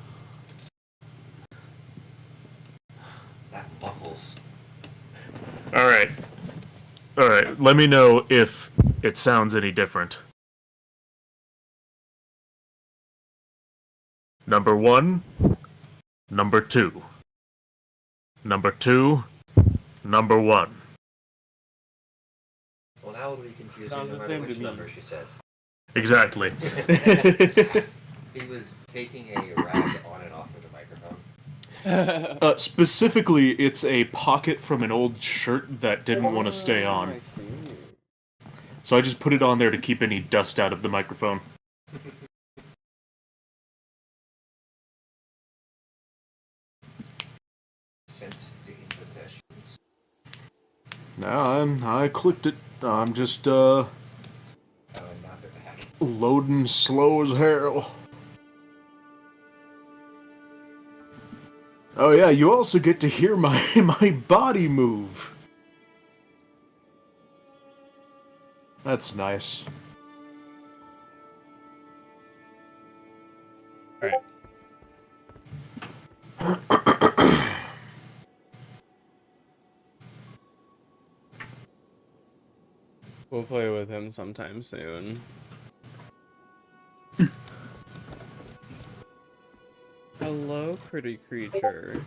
That muffles. Alright. Alright, let me know if it sounds any different. Number 1. Number 2. Number 2. Number 1. Well, now it'll be confusing Sounds no the matter same to which me. number she says. Exactly. He was taking a rag on and off of the microphone. Specifically, it's a pocket from an old shirt that didn't want to stay on. I see. So I just put it on there to keep any dust out of the microphone. Sensitive invitations. Nah, I clicked it. I'm just, Oh, and now they're back. loading slow as hell. Oh yeah, you also get to hear my body move. That's nice. Alright. We'll play with him sometime soon. Hello, pretty creature.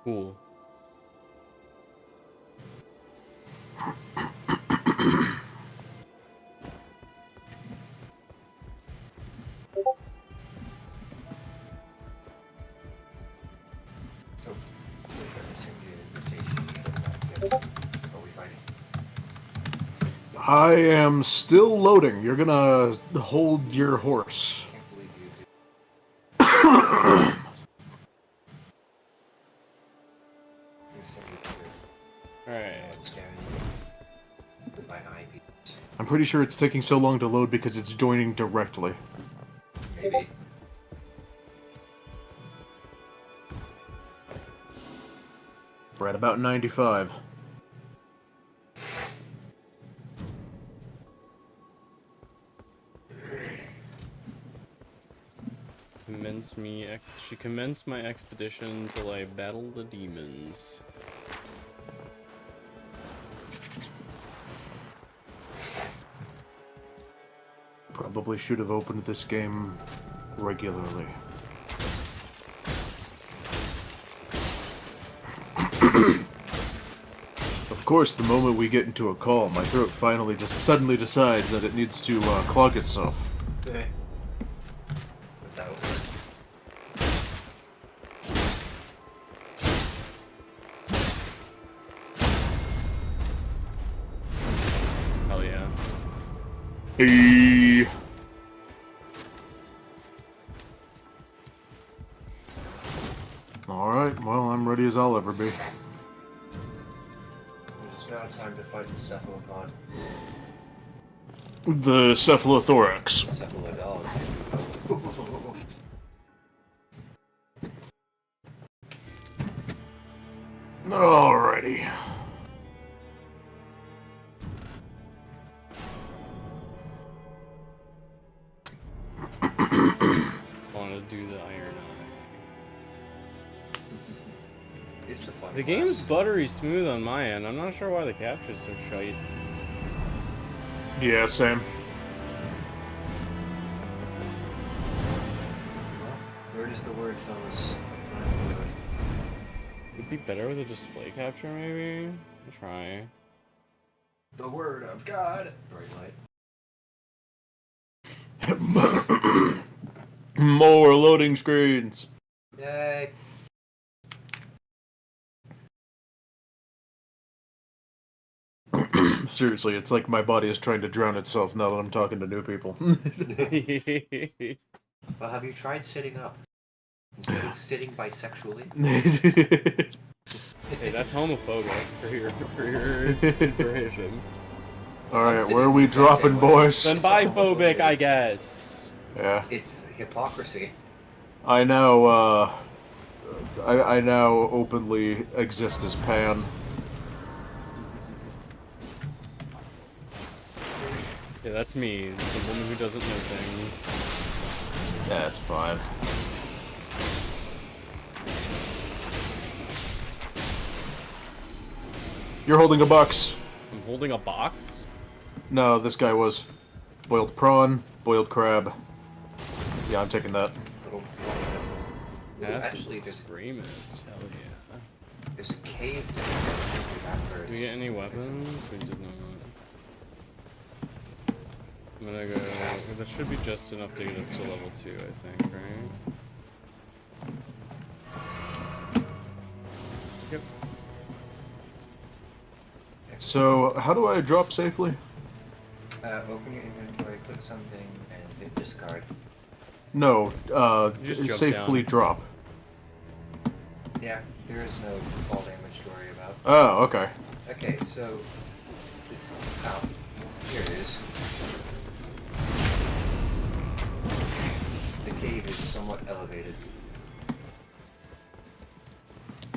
Cool. So, if I send you an invitation, you don't accept. Are we fighting? I am still loading. You're gonna hold your horse. Can't believe you do. You send me to Alright. scanning my eyepiece. I'm pretty sure it's taking so long to load because it's joining directly. Maybe. We're at about 95. She commenced my expedition till I battle the demons. Probably should have opened this game regularly. Of course, the moment we get into a call, my throat finally just suddenly decides that it needs to clog itself. What's that one? Hell yeah. Hey. Alright, well, I'm ready as I'll ever be. It's now time to fight the cephalopod. The cephalothorax. Cephalodog. Alrighty. Want to do the Iron Eye. It's a fun The game's buttery smooth on my end. I'm not sure why the capture's so shite. Yeah, same. Word is the word, fellas. Would be better with a display capture, maybe? I'll try. The word of God. Bright light. More loading screens. Yay. Seriously, it's like my body is trying to drown itself now that I'm talking to new people. Well, have you tried sitting up? Instead of sitting bisexually? Hey, that's homophobic for your information. Alright, where are we dropping, boys? Then biphobic, I guess. Yeah. It's hypocrisy. I now, I now openly exist as Pan. Yeah, that's me, the woman who doesn't know things. Yeah, it's fine. You're holding a box. I'm holding a box? No, this guy was. Boiled prawn, boiled crab. Yeah, I'm taking that. Actually, there's extremist. Hell yeah. There's a cave to Did we get any weapons? We did not. I'm gonna go. That should be just enough to get us to level 2, I think, right? Yep. So, how do I drop safely? Open your inventory, click something, and hit discard. No, Just jump safely down. drop. Yeah, there is no fall damage to worry about. Oh, okay. Okay, so this here it is. The cave is somewhat elevated.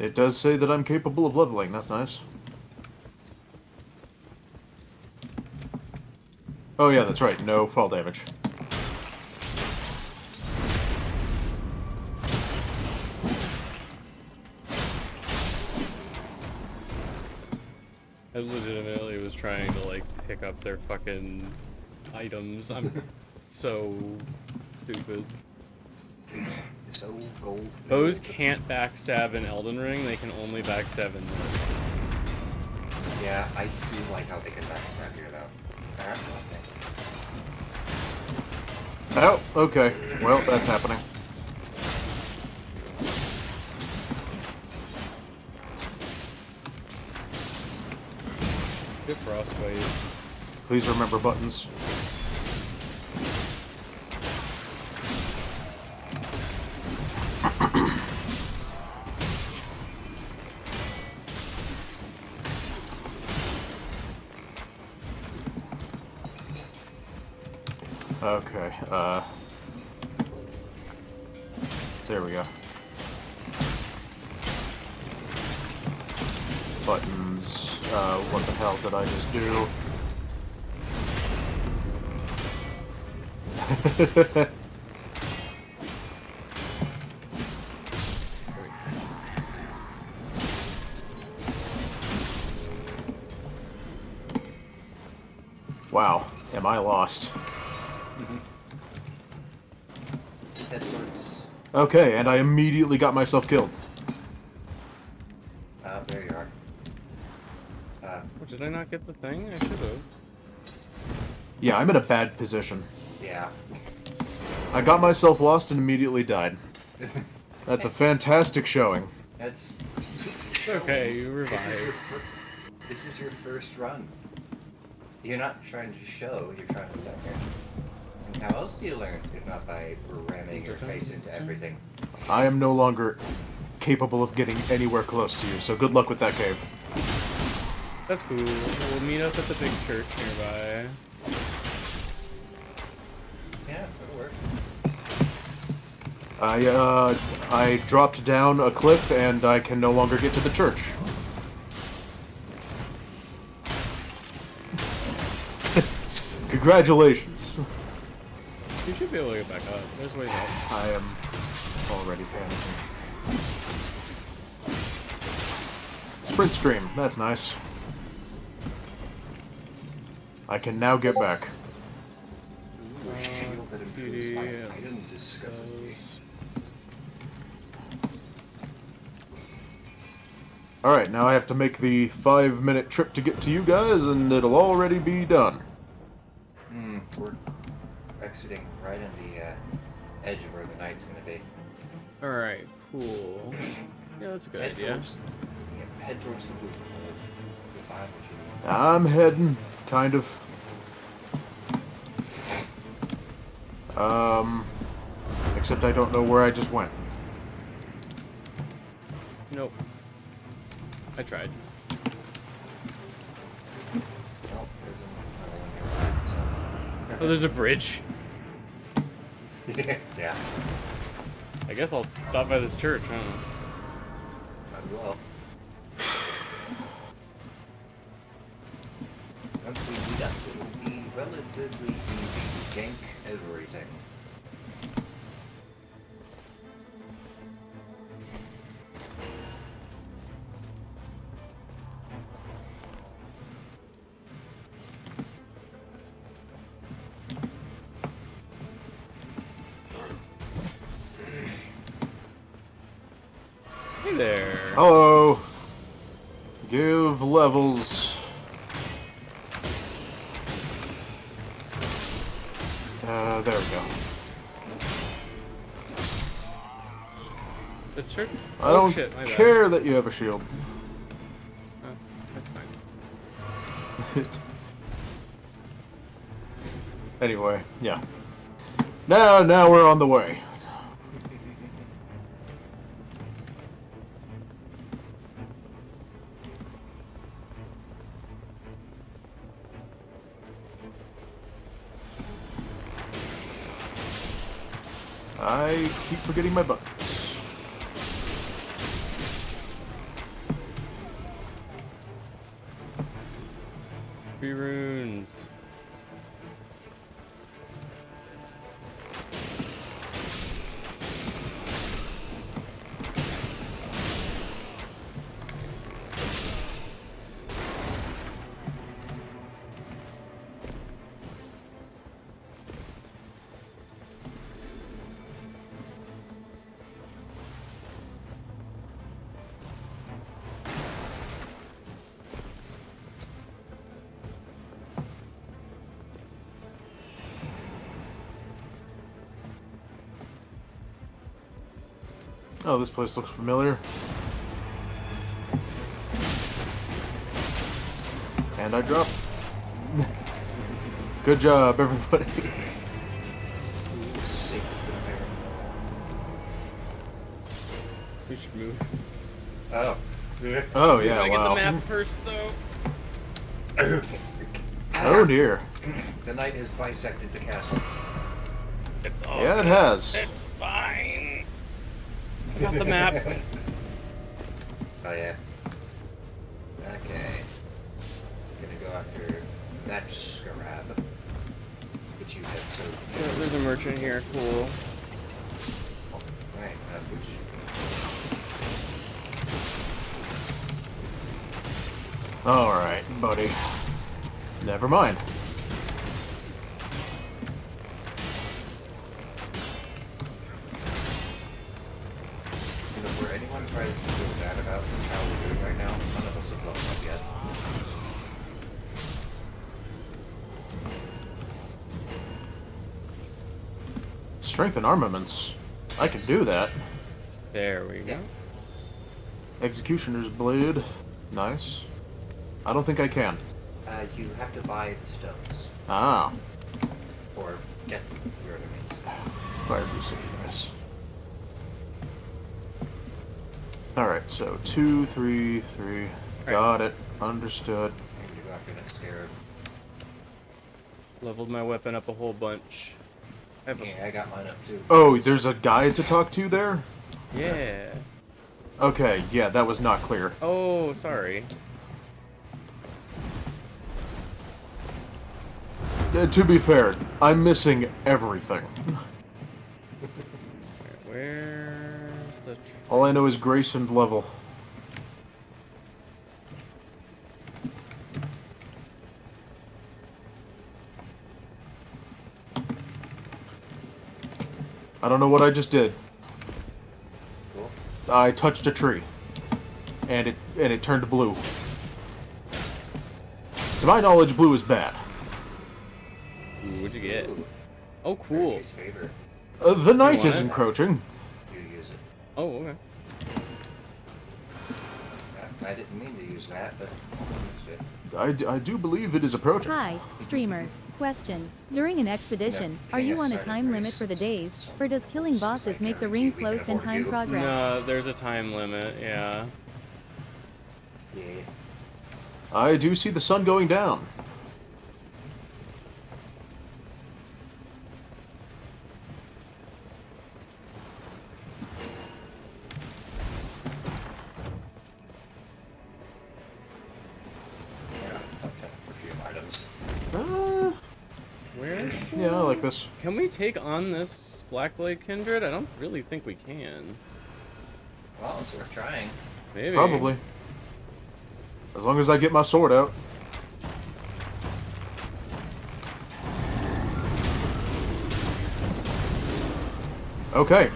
It does say that I'm capable of leveling, that's nice. Oh yeah, that's right, no fall damage. I legitimately was trying to, like, pick up their fucking items. I'm so stupid. So gold. Those can't backstab in Elden Ring, they can only backstab in this. Yeah, I do like how they can backstab here though. Apparently. Oh, okay. Well, that's happening. Good frostbite. Please remember buttons. Okay, there we go. Buttons, what the hell did I just do? Wow, am I lost? Head towards. Okay, and I immediately got myself killed. There you are. Oh, did I not get the thing? I should have. Yeah, I'm in a bad position. Yeah. I got myself lost and immediately died. That's a fantastic showing. That's. It's okay, you revived. This is your first run. You're not trying to show, you're trying to learn. And how else do you learn if not by ramming your face into everything? I am no longer capable of getting anywhere close to you, so good luck with that cave. That's cool. We'll meet up at the big church nearby. Yeah, that'll work. I dropped down a cliff and I can no longer get to the church. Congratulations. You should be able to get back up. There's ways up. I am already panicking. Sprint stream, that's nice. I can now get back. Alright, now I have to make the 5-minute trip to get to you guys, and it'll already be done. We're exiting right in the edge of where the night's gonna be. Alright, cool. Yeah, that's a good idea. Head towards the blue. You'll I'm heading, kind of. Except I don't know where I just went. Nope. I tried. Oh, there's a bridge. Yeah. I guess I'll stop by this church, huh? Might as well. Once we do that, it will be relatively easy to gank everything. Hey there. Hello. Give levels. There we go. The church? I don't shit, my bad. care that you have a shield. Oh, that's fine. Anyway, yeah. Now we're on the way. I keep forgetting my buttons. 3 runes. Oh, this place looks familiar. And I dropped. Good job, everybody. We should move. Oh. Oh, yeah, Gotta get wow. the map first, though. Oh, dear. The knight has bisected the castle. It's all Yeah, it good. has. It's fine. I got the map. Oh, yeah. Okay. Gonna go after that scarab. Which you have so... There's a merchant here, cool. Right, which... Alright, buddy. Never mind. You know, where anyone tries to feel bad about how we're doing right now, none of us have blown up yet. Strength and armaments. I can do that. There we go. Executioner's blade. Nice. I don't think I can. You have to buy the stones. Ah. Or get your enemies. Fire boost, nice. Alright, so 2, 3, 3. Got it. Understood. I'm gonna go after that scarab. Leveled my weapon up a whole bunch. Yeah, I got mine up too. Oh, there's a guy to talk to there? Yeah. Okay, yeah, that was not clear. Oh, sorry. To be fair, I'm missing everything. Where's the... All I know is grace and level. I don't know what I just did. Cool. I touched a tree, and it turned blue. To my knowledge, blue is bad. Ooh, what'd you get? Oh, cool. Favor. The knight You is want it? encroaching. You use it. Oh, okay. I didn't mean to use that, but I do believe it is approaching. Hi, streamer. Question. During an expedition, are you on a time limit for the days, or does killing bosses make the ring close and time progress? No, there's a time limit, yeah. I do see the sun going down. Where's the... Yeah, I like this. Can we take on this Blackblade Kindred? I don't really think we can. Well, it's worth trying. Maybe. Probably. As long as I get my sword out. Okay.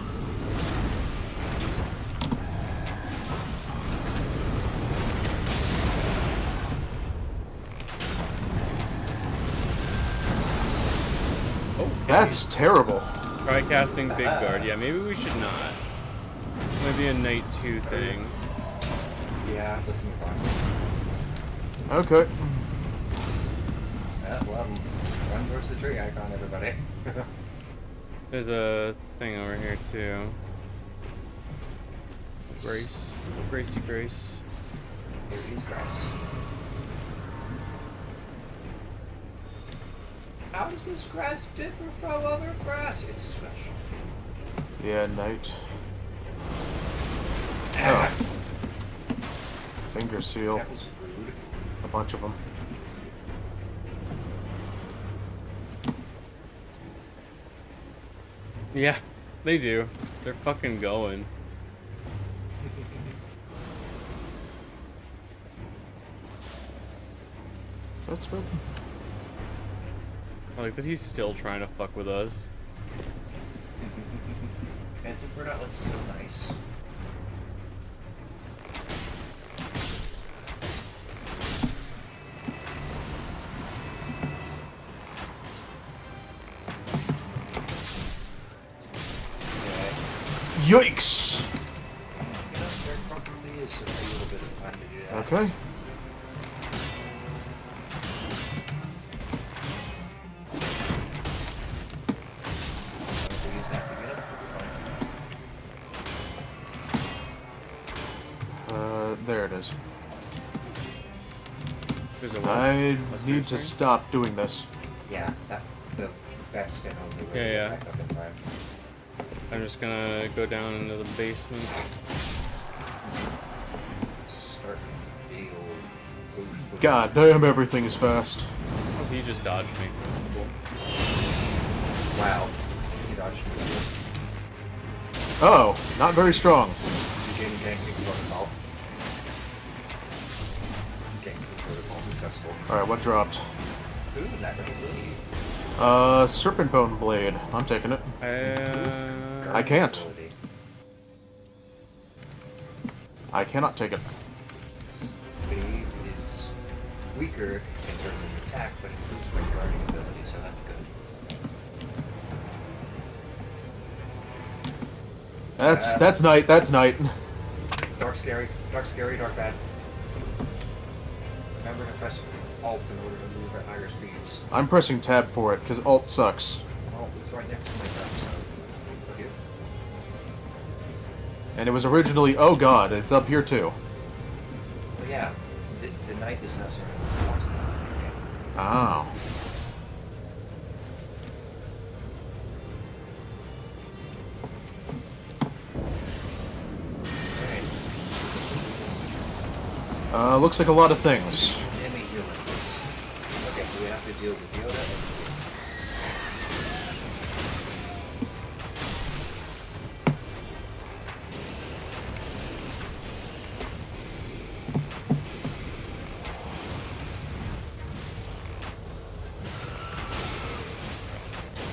That's terrible. Try casting Big Guard. Yeah, maybe we should not. Might be a Night 2 thing. Yeah, let's move on. Okay. Well, run towards the tree icon, everybody. There's a thing over here too. Grace. Gracie Grace. Here is Grace. How does this grass differ from other grass? It's special. Yeah, night. Oh. Finger seal. That was rude. A bunch of them. Yeah, they do. They're fucking going. That's good. I like that he's still trying to fuck with us. As if we're not looking so nice. Yikes! There probably is a little bit of time to do that. Okay. There it is. I need to stop doing this. Yeah, that's the best and only way to Yeah, get back up in time. I'm just gonna go down into the basement. Start the old push. God damn, everything is fast. Oh, he just dodged me. Cool. Wow. He dodged me. Oh, not very strong. Alright, what dropped? Ooh, that really Serpent Bone Blade. I'm taking it. I can't. I cannot take it. Blade is weaker in terms of attack, but improves my guarding ability, so that's good. That's night. That's night. Dark scary, dark bad. Remember to press Alt in order to move at higher speeds. I'm pressing tab for it because Alt sucks. Oh, it's right next to my tab. Okay. And it was originally, oh god, it's up here too. Well, yeah, the knight is necessarily. Oh. Looks like a lot of things. Let me deal with this. Okay, so we have to deal with Yoda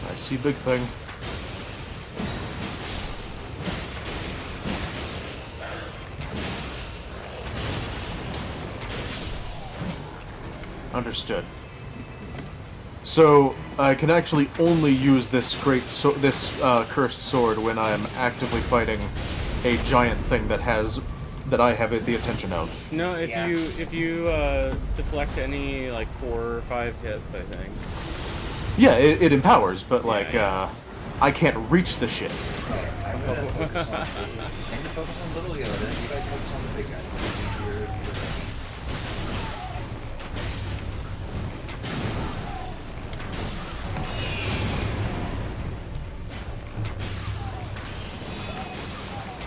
and I see big thing. Understood. So I can actually only use this cursed sword when I'm actively fighting a giant thing that has that I have the attention of. No, if you deflect any like 4 or 5 hits, I think. Yeah, it empowers, but like I can't reach the shit. I'm gonna focus on and you focus on Little Yoda, and you guys focus on the big guy.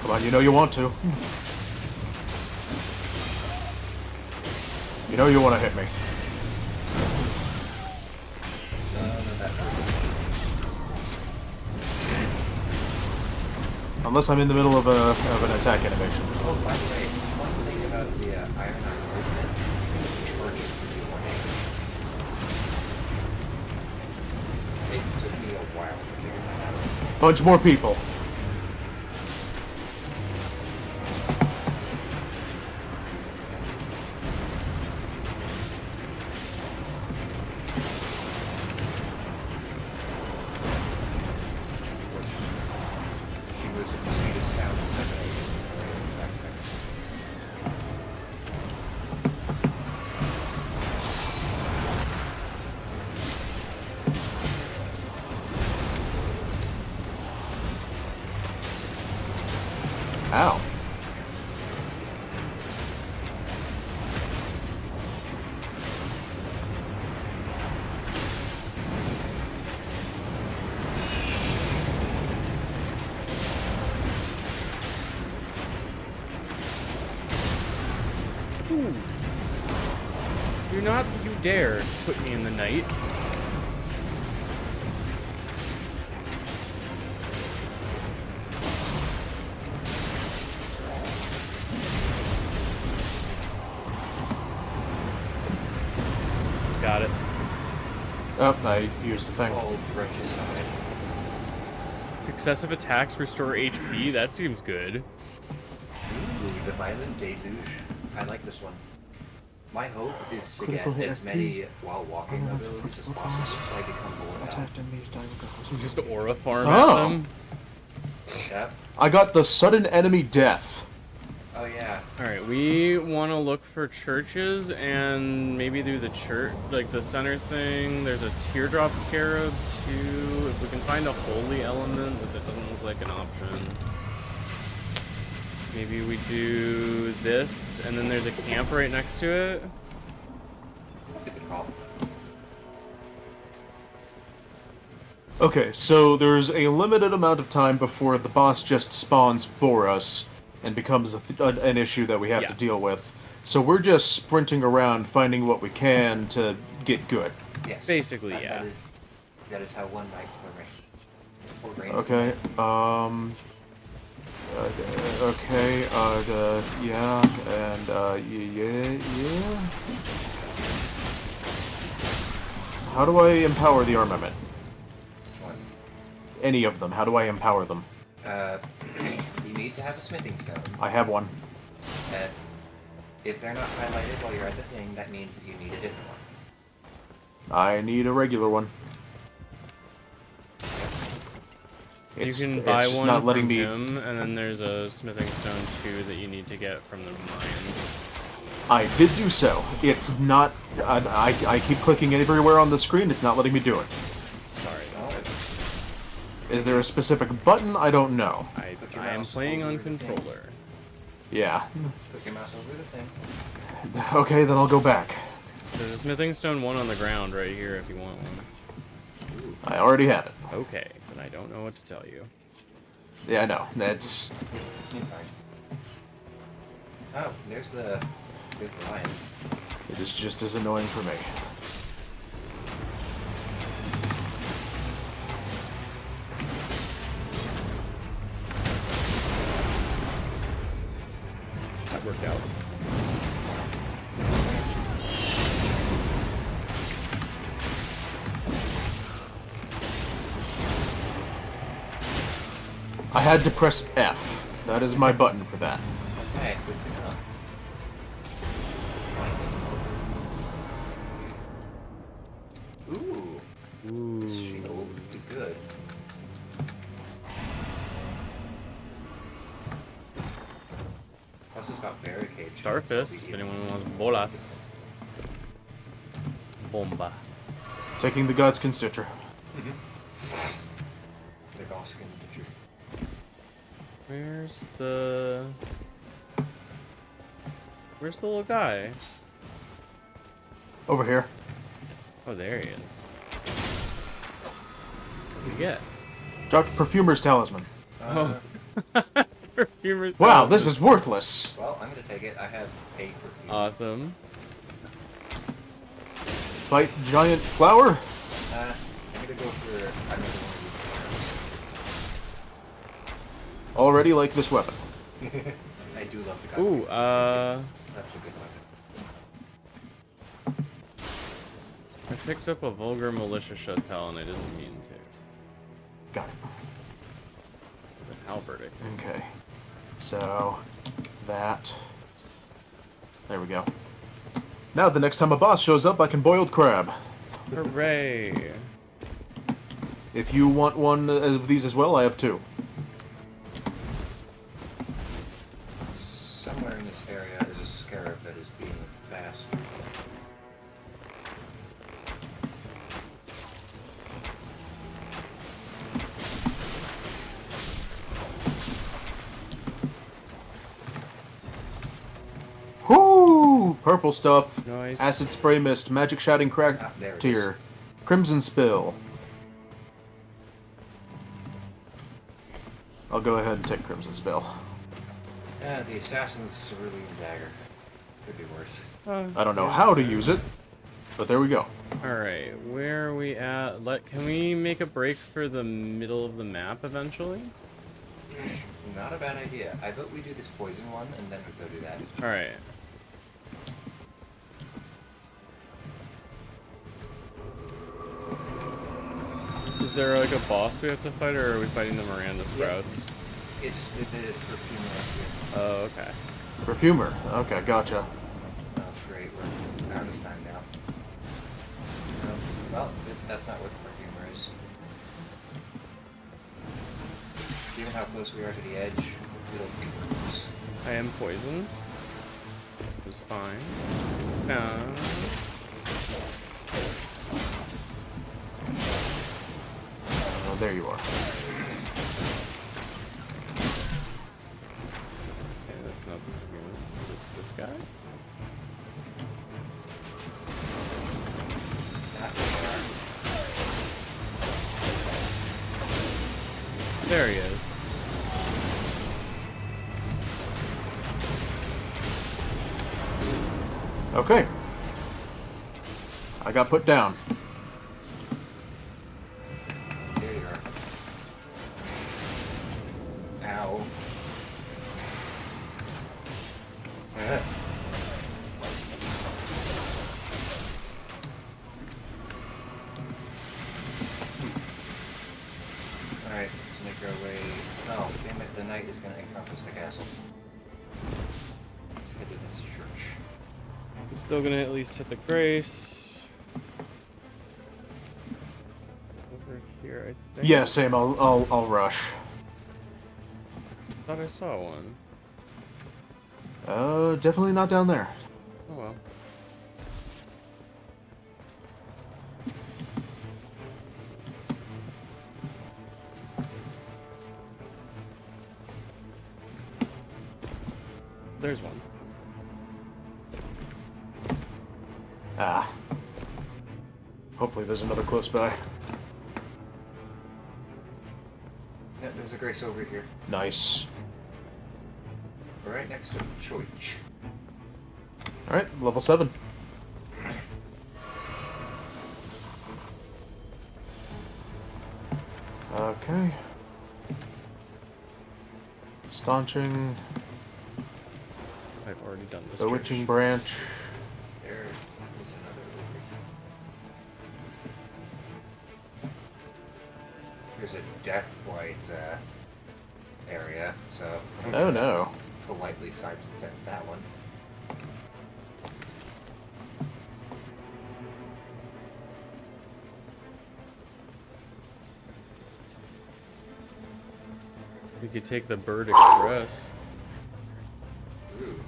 Come on, you know you want to. You know you want to hit me. Unless I'm in the middle of an attack animation. Oh, by the way, one thing about the Ironheart movement, charges do more damage. It took me a while to figure that out. Bunch more people. Ow. Ooh. You dare put me in the night. Got it. Oh, I used the thing. Successive attacks restore HP. That seems good. Ooh, the Violent Deluge. I like this one. My hope is to Critical get hit as FP. many while walking abilities as possible so I become bored out. Just aura farm Oh. at them. Yep. I got the sudden enemy death. Oh yeah. Alright, we want to look for churches and maybe do the church, like the center thing. There's a teardrop scarab too. If we can find a holy element, but that doesn't look like an option. Maybe we do this, and then there's a camp right next to it. That's a good call. Okay, so there's a limited amount of time before the boss just spawns for us and becomes an issue that we have to deal with. So we're just sprinting around finding what we can to get good. Yes. Basically, yeah. That is how one knights the ring. Or reigns Okay, okay, yeah, and, yeah. How do I empower the armament? What? Any of them, how do I empower them? You need to have a smithing stone. I have one. If they're not highlighted while you're at the thing, that means that you need a different one. I need a regular one. You can buy just one not letting from me... him, and then there's a smithing stone too that you need to get from the mines. I did do so. It's not... I keep clicking everywhere on the screen, it's not letting me do it. Sorry about that. Is there a specific button? I don't know. I am playing on controller. Yeah. Put your mouse over the thing. Okay, then I'll go back. There's a smithing stone one on the ground right here if you want one. I already have it. Okay, then I don't know what to tell you. Yeah, I know. That's... Oh, there's the lion. It is just as annoying for me. That worked out. I had to press F. That is my button for that. Okay, good to know. Ooh. This shield is good. Plus it's got Starfist, if anyone wants bolas. Bomba. Taking the Godskin Stitcher. The Godskin Stitcher. Where's the little guy? Over here. Oh, there he is. What did you get? Dr. Perfumer's Talisman. Oh. Perfumer's Wow, Talisman. this is worthless. Well, I'm gonna take it. I have 8 perfume. Awesome. Fight giant flower? I'm gonna go for another one Already like this weapon. of these. I do love the Ooh, It's such a good weapon. I picked up a vulgar militia shuttle and I didn't mean to. Got it. The halberd, I think. Okay. So, that. There we go. Now, the next time a boss shows up, I can boiled crab. Hooray! If you want one of these as well, I have 2. Somewhere in this area is a scarab that is being fast. Whoo! Purple stuff. Nice. Acid spray mist. Magic shouting crack there it tier. Crimson spill. I'll go ahead and take Crimson spill. Yeah, the assassin's cerulean dagger. Could be worse. I don't know how to use it, but there we go. Alright, where are we at? Can we make a break for the middle of the map eventually? Not a bad idea. I vote we do this poison one, and then we go do that. Alright. Is there like a boss we have to fight, or are we fighting the Miranda Sprouts? It's the perfumer up here. Oh, okay. Perfumer. Okay, gotcha. Oh, great. We're out of time now. No, well, that's not what the perfumer is. Given how close we are to the edge, it'll be close. I am poisoned. It's fine. No. Oh, there you are. Okay, that's not the perfumer. Is it this guy? There he is. Okay. I got put down. There you are. Ow. Alright, let's make our way. Oh, damn it, the night is going to encompass the castle. Let's head to this church. I'm still gonna at least hit the grace. Over here, I think. Yeah, same. I'll rush. Thought I saw one. Definitely not down there. Oh well. There's one. Ah. Hopefully there's another close by. Yeah, there's a grace over here. Nice. Right next to Choich. Alright, level 7. Okay. Staunching. I've already done this. Bewitching branch. There is another over here. There's a death blight area, so Oh no. politely sidestep that one. We could take the Bird Express. Ooh.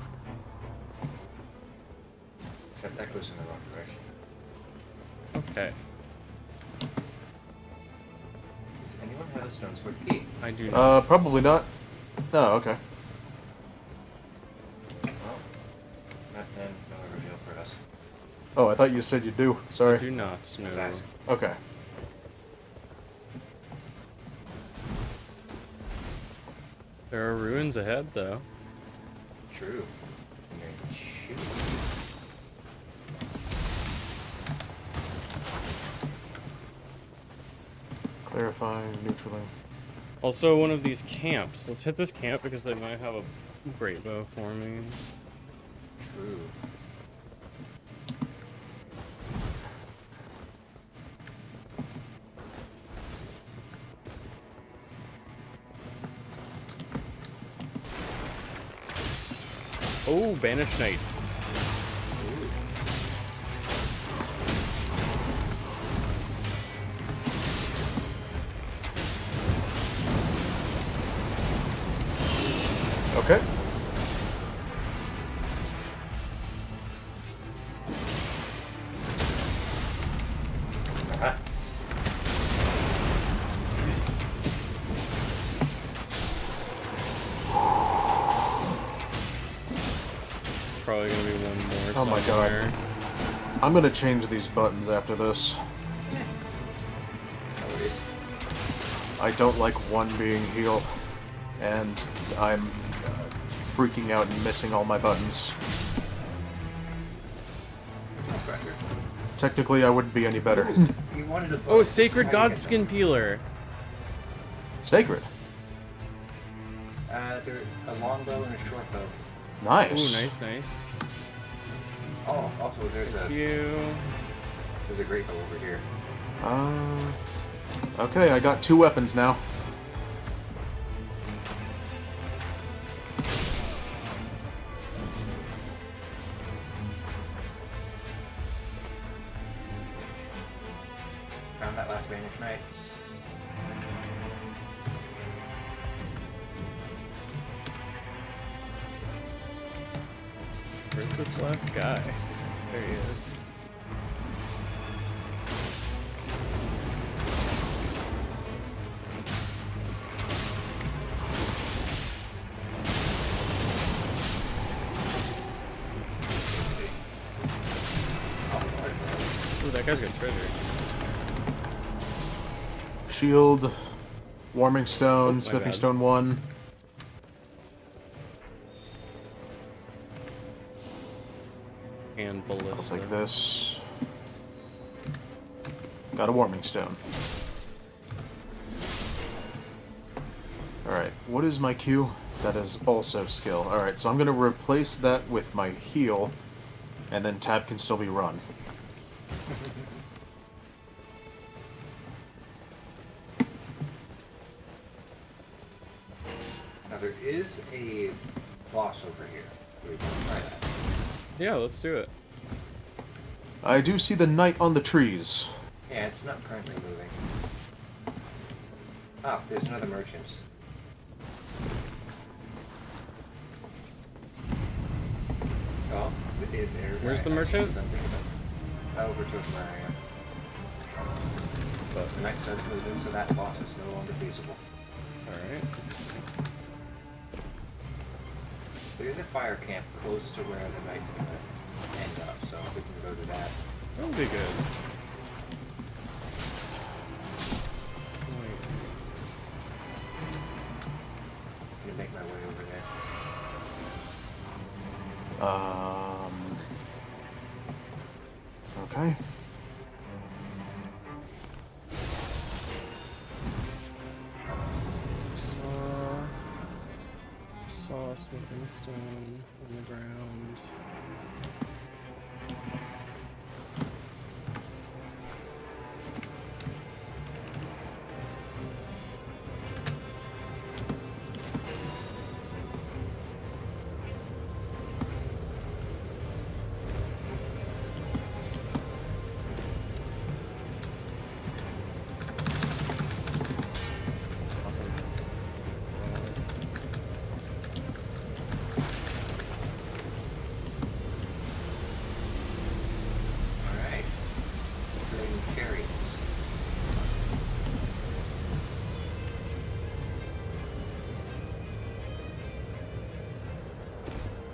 Except that goes in the wrong direction. Okay. Does anyone have a stone sword key? I do not. Probably not. Oh, okay. Well, then no reveal for us. Oh, I thought you said you do. Sorry. I do not, no. Okay. There are ruins ahead, though. True. And then shoot. Clarifying, neutraling. Also, one of these camps. Let's hit this camp because they might have a great bow for me. True. Oh, Banished Knights. Okay. Probably gonna be one more. Oh my god. I'm gonna change these buttons after this. I don't like one being heal, and I'm freaking out and missing all my buttons. Technically, I wouldn't be any better. Oh, Sacred Godskin Peeler. Sacred. They're a long bow and a short bow. Nice. Ooh, nice, nice. Oh, also there's Thank you. There's a great bow over here. Okay, I got 2 weapons now. Found that last Banished Knight. Where's this last guy? There he is. Ooh, that guy's got treasure. Shield, Warming Stone, my Smithing bad. Stone 1. And I'll ballista. take this. Got a Warming Stone. Alright, what is my Q? That is also skill. Alright, so I'm going to replace that with my heal, and then tab can still be run. Now there is a boss over here. We can try that. Yeah, let's do it. I do see the knight on the trees. Yeah, it's not currently moving. Oh, there's another merchant. Oh, we did there. Where's the merchant? Over to where I am. But the knight started moving, so that boss is no longer feasible. Alright. There is a fire camp close to where the knight's gonna end up, so we can go to that. That'll be good. I'm gonna make my way over there. Okay. Saw Smithing Stone on the ground. Awesome.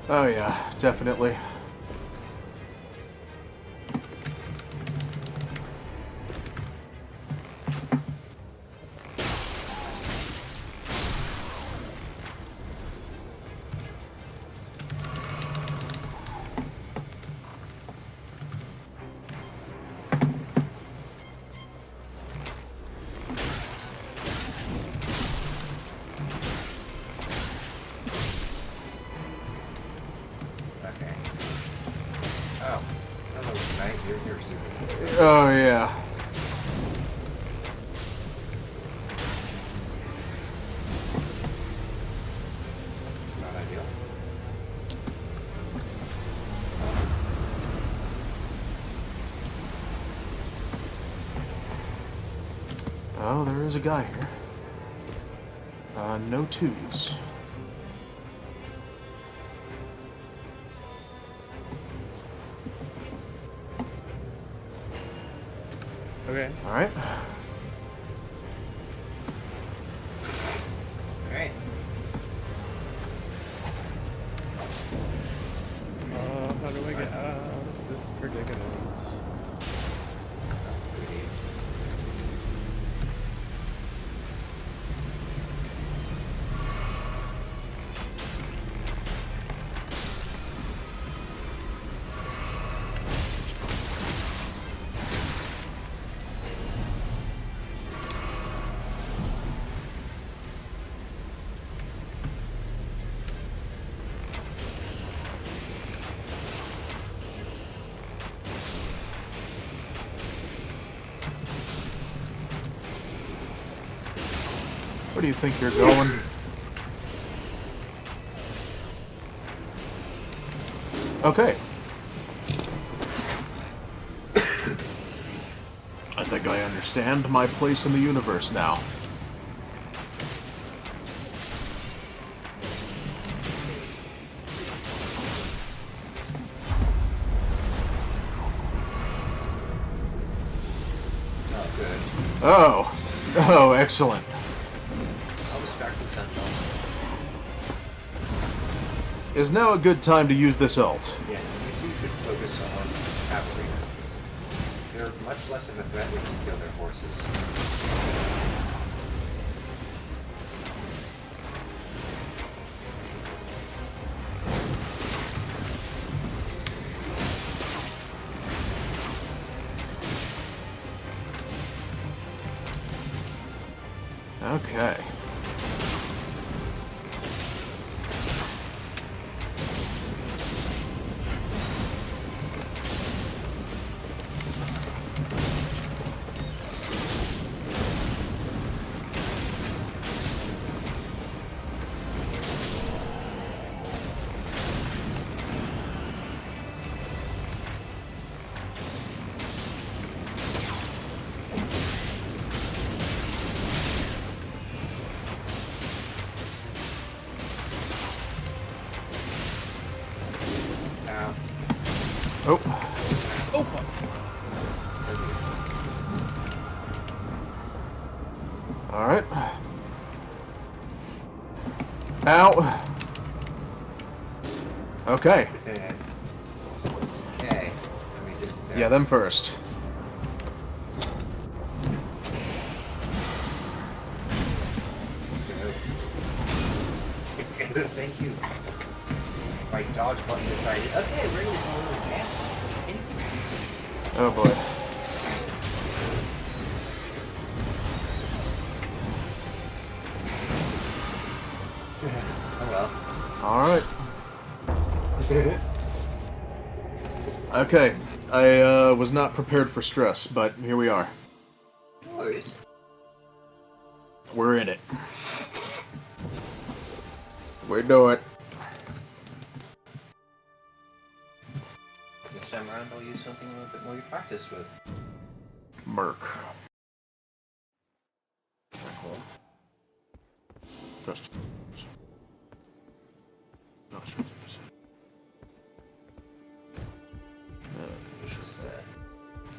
Oh yeah, definitely. Oh, yeah. It's not ideal. Oh, there is a guy here. No twos. Okay. Alright. Alright. How do I get out of this predicament? Where do you think you're going? Okay. I think I understand my place in the universe now. Oh, good. Oh. Oh, excellent. I'll distract the sentinel. Is now a good time to use this ult? Yeah, you two should focus on cavalry. They're much less of a threat when you kill their horses. Okay. Oh. Oh, fuck. Alright. Ow. Okay. Okay. Let me just... Yeah, them first. Thank you. My dodge button decided, okay, we're going to do a little dance. Oh boy. Oh well. Alright. Okay. I was not prepared for stress, but here we are. No worries. We're in it. We do it. This time around, I'll use something a little bit more you practice with. Merc. Cool. Just. Not sure.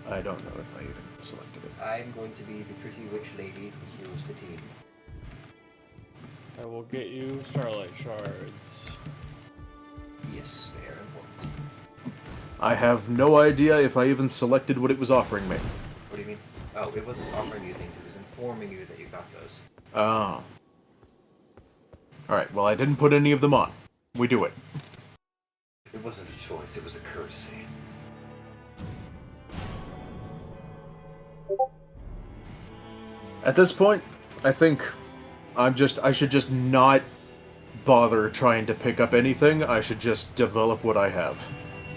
I don't know if I even selected it. I'm going to be the pretty witch lady who heals the team. I will get you Starlight Shards. Yes, they are important. I have no idea if I even selected what it was offering me. What do you mean? Oh, it wasn't offering you things, it was informing you that you got those. Oh. Alright, well I didn't put any of them on. We do it. It wasn't a choice, it was a courtesy. At this point, I think I should just not bother trying to pick up anything. I should just develop what I have.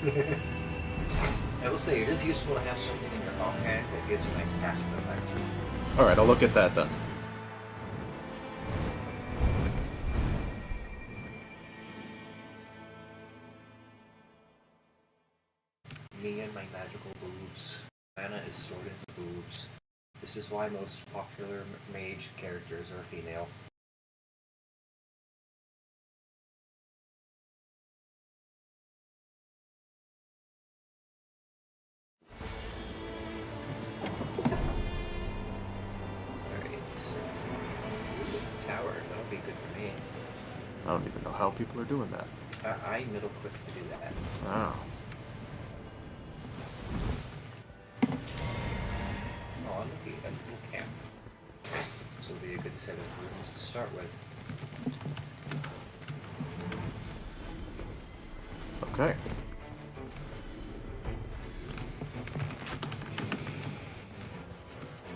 I will say, it is useful to have something in your offhand that gives a nice passive effect. Alright, I'll look at that then. Me and my magical boobs. Mana is stored in the boobs. This is why most popular mage characters are female. Tower, that'll be good for me. I don't even know how people are doing that. I middle click to do that. Oh. Oh, I'm looking at a little camp. This will be a good set of rooms to start with. Okay.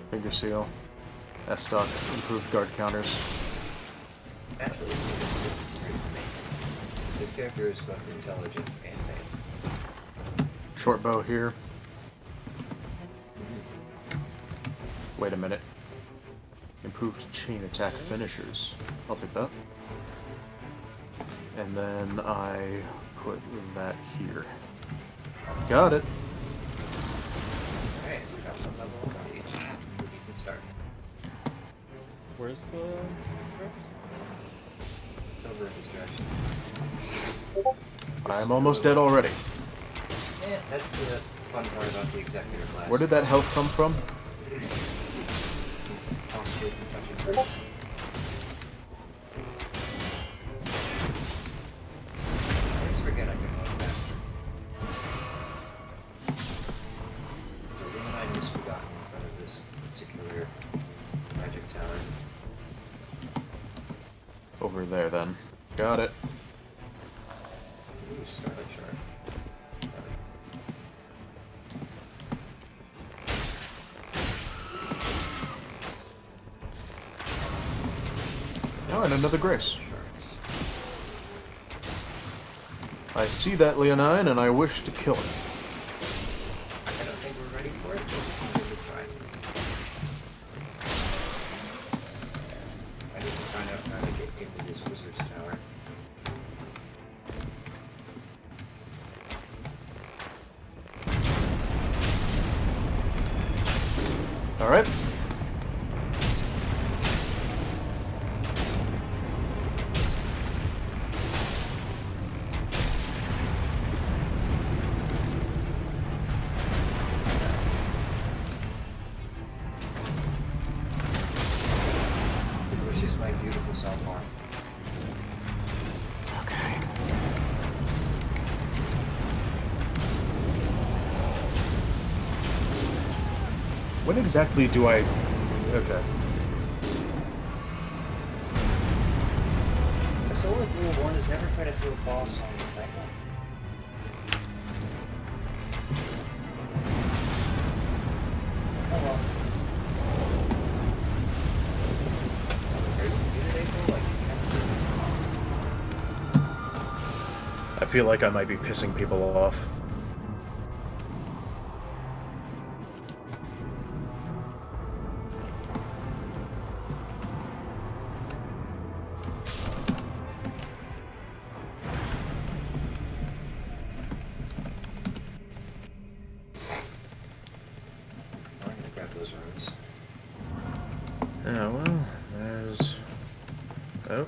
Finger seal. S-stock, improved guard counters. Actually, it's great for me. This character is both intelligence and faith. Short bow here. Wait a minute. Improved chain attack finishers. I'll take that. And then I put that here. Got it. Alright, we got some level of body. We can start. Where's the It's over in this direction. I'm almost dead already. Yeah, that's the fun part about the executor class. Where did that health come from? Possibly from touching bricks. I always forget I can move faster. So Luminite was forgotten in front of this particular magic tower. Over there, then. Got it. Ooh, Starlight Shard. Oh, and another grace. Shards. I see that, Leonine, and I wish to kill it. I don't think we're ready for it, but we can give it a try. I need to find out how to get into this wizard's tower. Alright. Which is my beautiful self-harm. Okay. When exactly do I... Okay. A solo rule 1 is never try to feel a boss on the night one. Oh well. Are you good at April? Like, I feel like I might be pissing people off. I'm gonna grab those runes. Yeah, well, there's... Oh.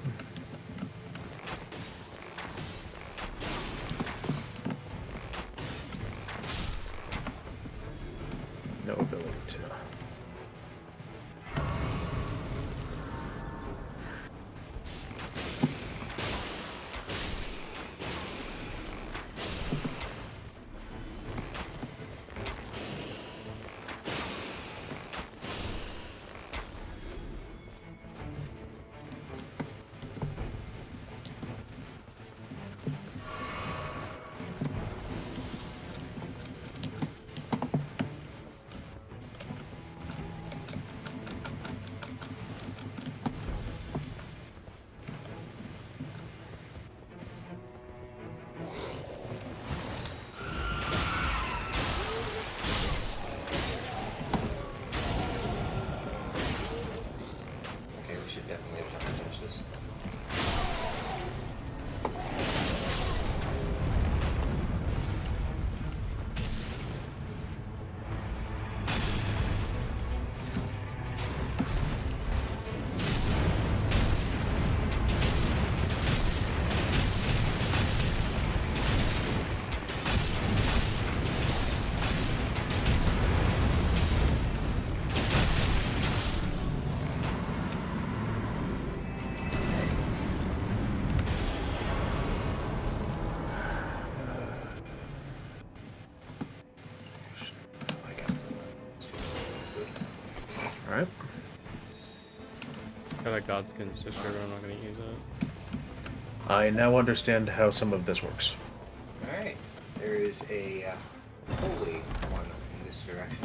No ability to. Alright. Got a Godskin sister, but I'm not gonna use it. I now understand how some of this works. Alright. There is a holy one in this direction.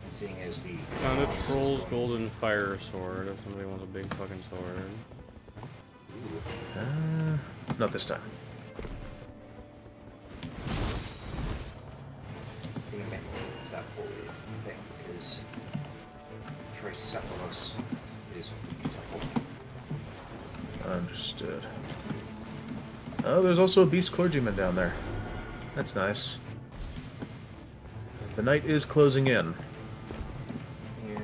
Seeing as the Found a Troll's Golden Fire Sword, if somebody wants a big fucking sword. Not this time. I'm gonna make that holy thing because Tricephalus is holy. Understood. Oh, there's also a beast clergyman down there. That's nice. The night is closing in. Yeah.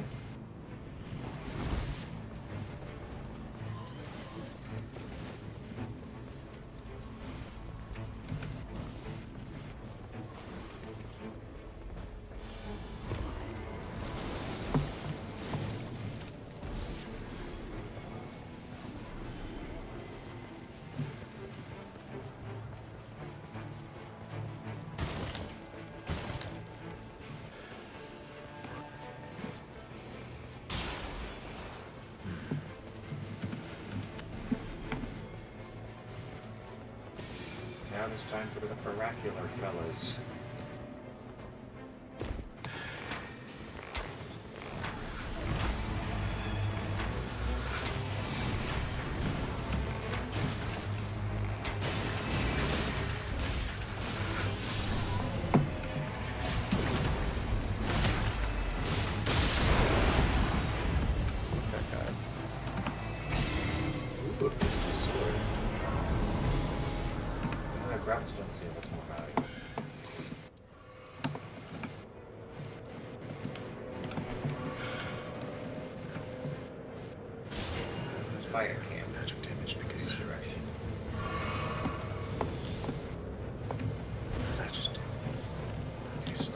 Now it's time for the oracular fellas. Ooh, this is sword. Grab this one, see if it's more valuable. Fire cam. Magic damage because this direction. I just did. Okay, stop.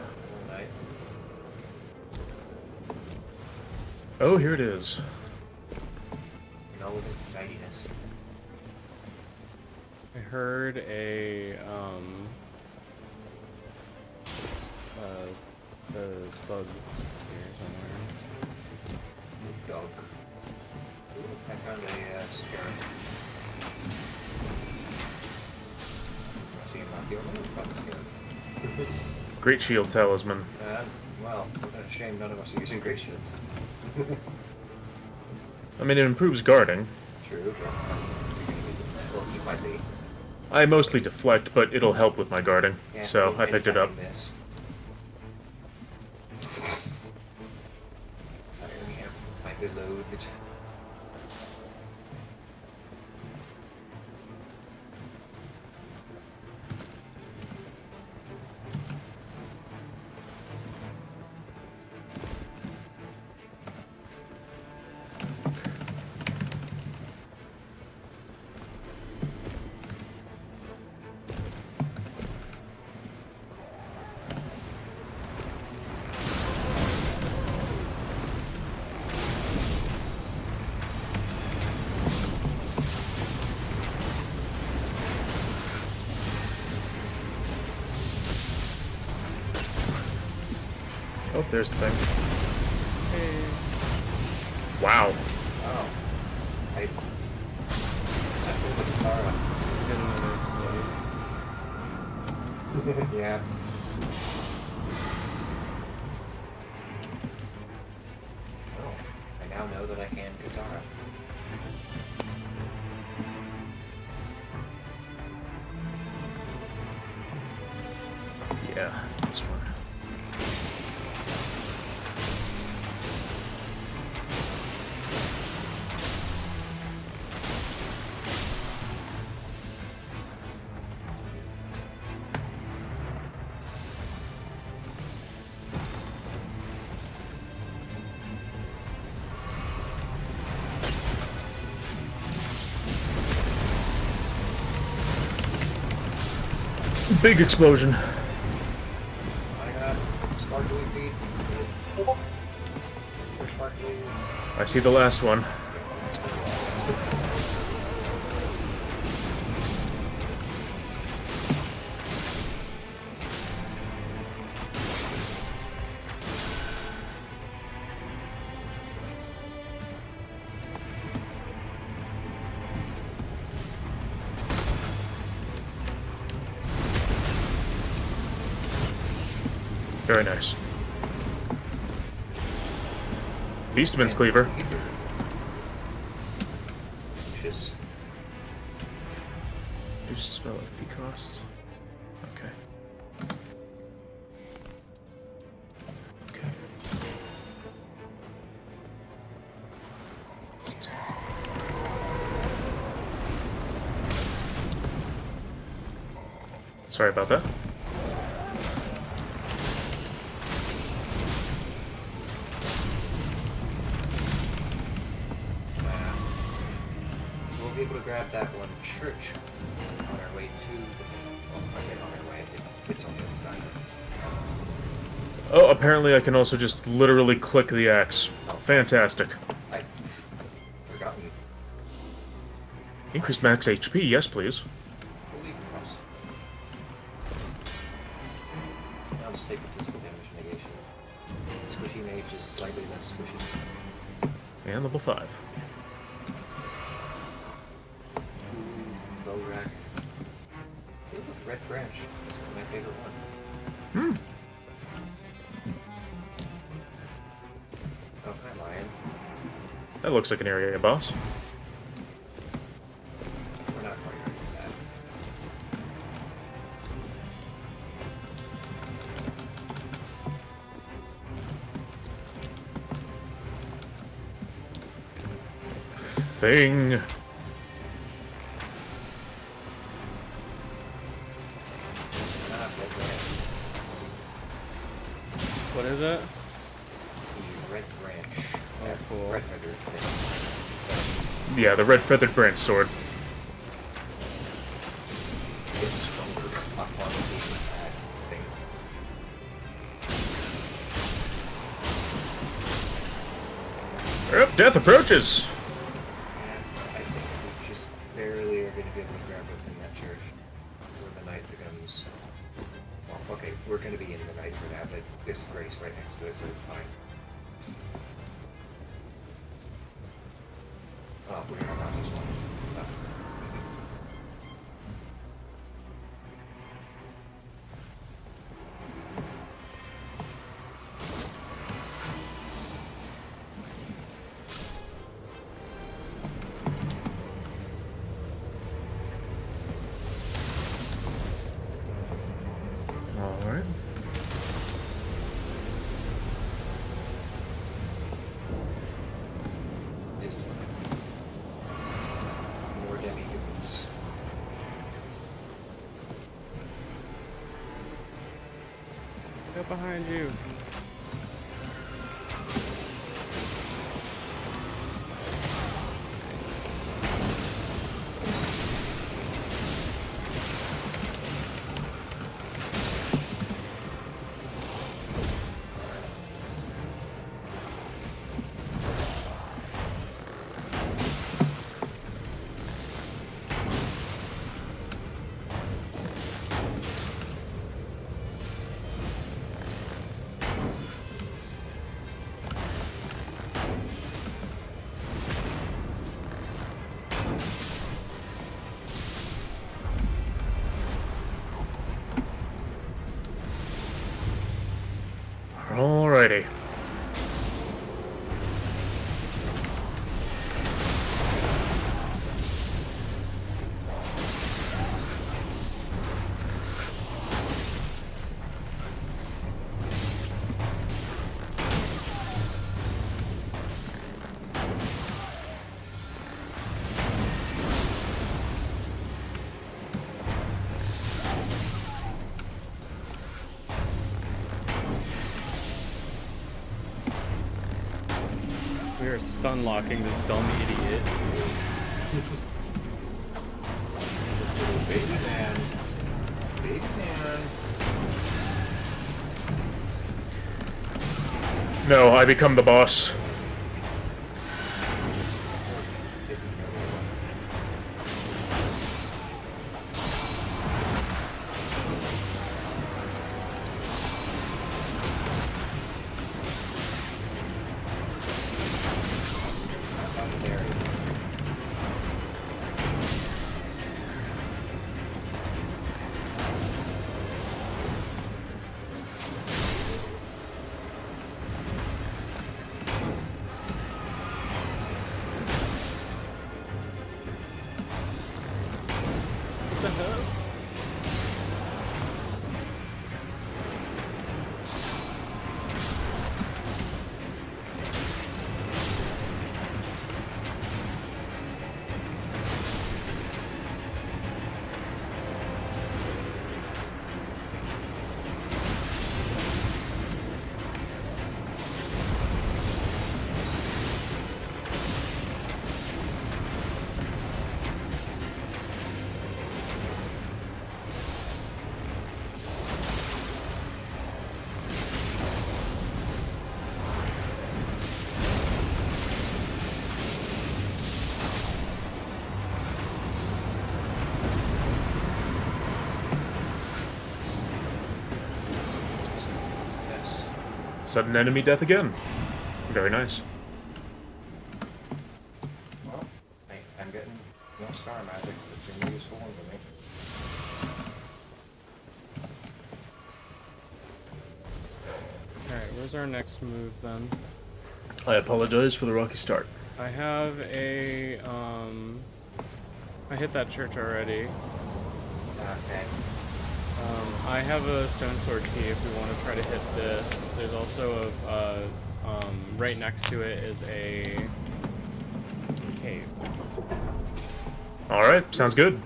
Night. Oh, here it is. In all of its mightiness. I heard the bug here somewhere. Dog. Ooh, I found a scarab. See, I'm not the only one who found the scarab. Great shield talisman. Well, what a shame none of us are using great shields. I mean, it improves guarding. True, but well, you might be. I mostly deflect, but it'll help with my guarding, Yeah, so I picked it up. This. Fire camp might be loathed. Oh, there's the thing. Wow. Oh. I pulled the guitar up. Yeah. Oh, I now know that I can guitar. Yeah, this one. Big explosion. I got sparkly feet. Sparkly. I see the last one. Very nice. Beastman's Cleaver. Just reduce spell FP costs. Okay. Okay. Sorry about that. We'll be able to grab that one church on our way to the... Well, I say on our way, it's on the other side. Oh, apparently I can also just literally click the X. Fantastic. I've forgotten. Increased max HP, yes please. I'll just take the physical damage negation. Squishy mage is slightly less squishy. And level 5. Bow rack. Ooh, red branch. That's my favorite one. Oh, hi, Lion. That looks like an area boss. We're not quite ready for that. Thing. What is it? The red branch. Oh, cool. Red feather thing. Yeah, the red feathered branch sword. It's stronger up on the thing. Yep, death approaches! I think we just barely are going to be able to grab what's in that church before the night becomes... Well, okay, we're going to be in the night for that, but there's Grace right next to it, so it's fine. Oh, we're not on this one. Oh. Alright. This time. More demi-humans. Go behind you. Alrighty. We are stun locking this dumb idiot. This little baby man. Baby man. No, I become the boss. Sudden enemy death again. Very nice. Well, I'm getting more star magic. That's a useful one for me. Alright, where's our next move then? I apologize for the rocky start. I have a, I hit that church already. Okay. I have a stone sword key if we want to try to hit this. There's also a, right next to it is a cave. Alright, sounds good.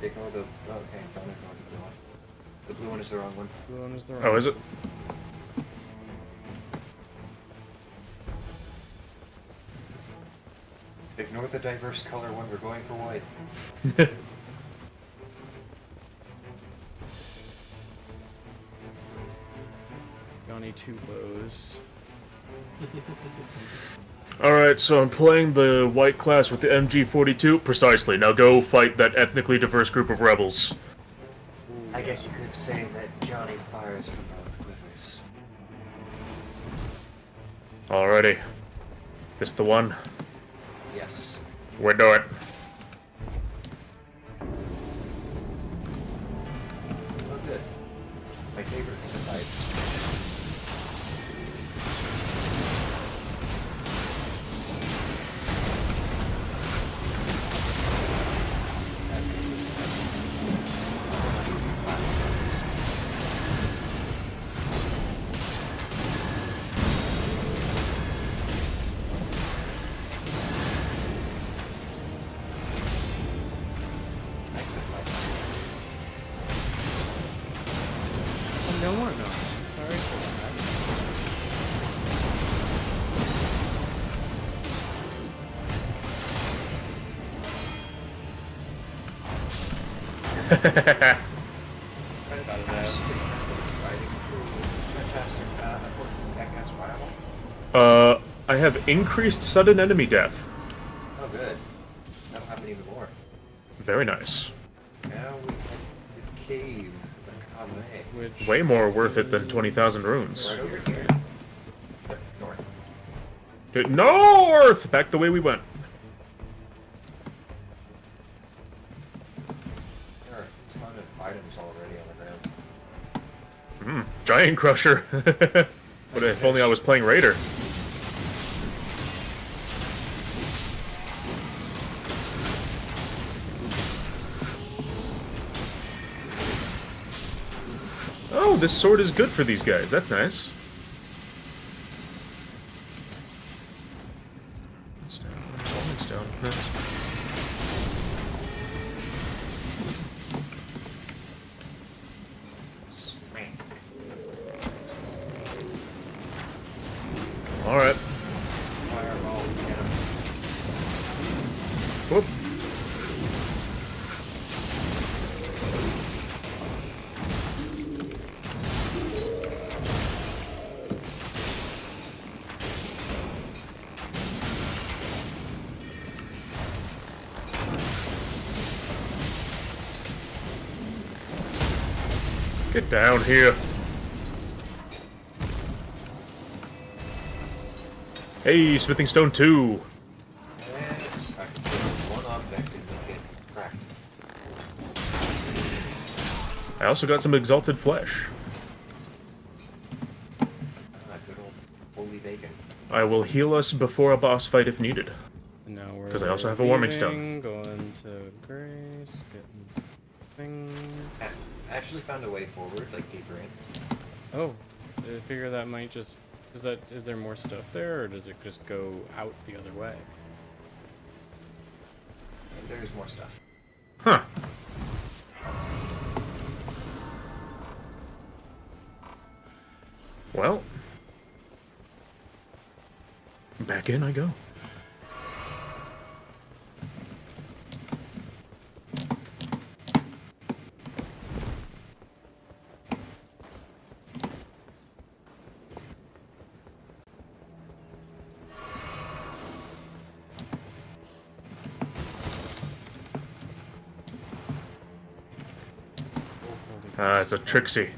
Ignore the... okay, don't ignore the blue one. The blue one is the wrong one. Blue one is the wrong Oh, is it? Ignore the diverse color one, we're going for white. Only 2 bows. Alright, so I'm playing the white class with the MG42. Precisely. Now go fight that ethnically diverse group of rebels. I guess you could say that Johnny fires from both quivers. Alrighty. This the one? Yes. We're doing it. Oh, good. My favorite is the fight. No more, no. Sorry for Hahaha. I have increased sudden enemy death. Oh, good. That'll happen even more. Very nice. Now we have the cave, the Kame. Which Way more worth it than 20,000 runes. Right over here. North. North! Back the way we went. There are a ton of items already on the ground. Giant Crusher. But if only I was playing Raider. Oh, this sword is good for these guys. That's nice. Stone. Alright. Fireball, get him. Whoop. Get down here. Hey, Smithing Stone 2. Yes, I can put one object and make it cracked. I also got some Exalted Flesh. Ah, good old holy bacon. I will heal us before a boss fight if needed. now we're Because I also have a Warming Stone. Going to Grace, getting thing. I actually found a way forward, like deeper in. Oh, I figure that might just... Is there more stuff there, or does it just go out the other way? And there's more stuff. Huh. Well. Back in I go. It's a Trixie.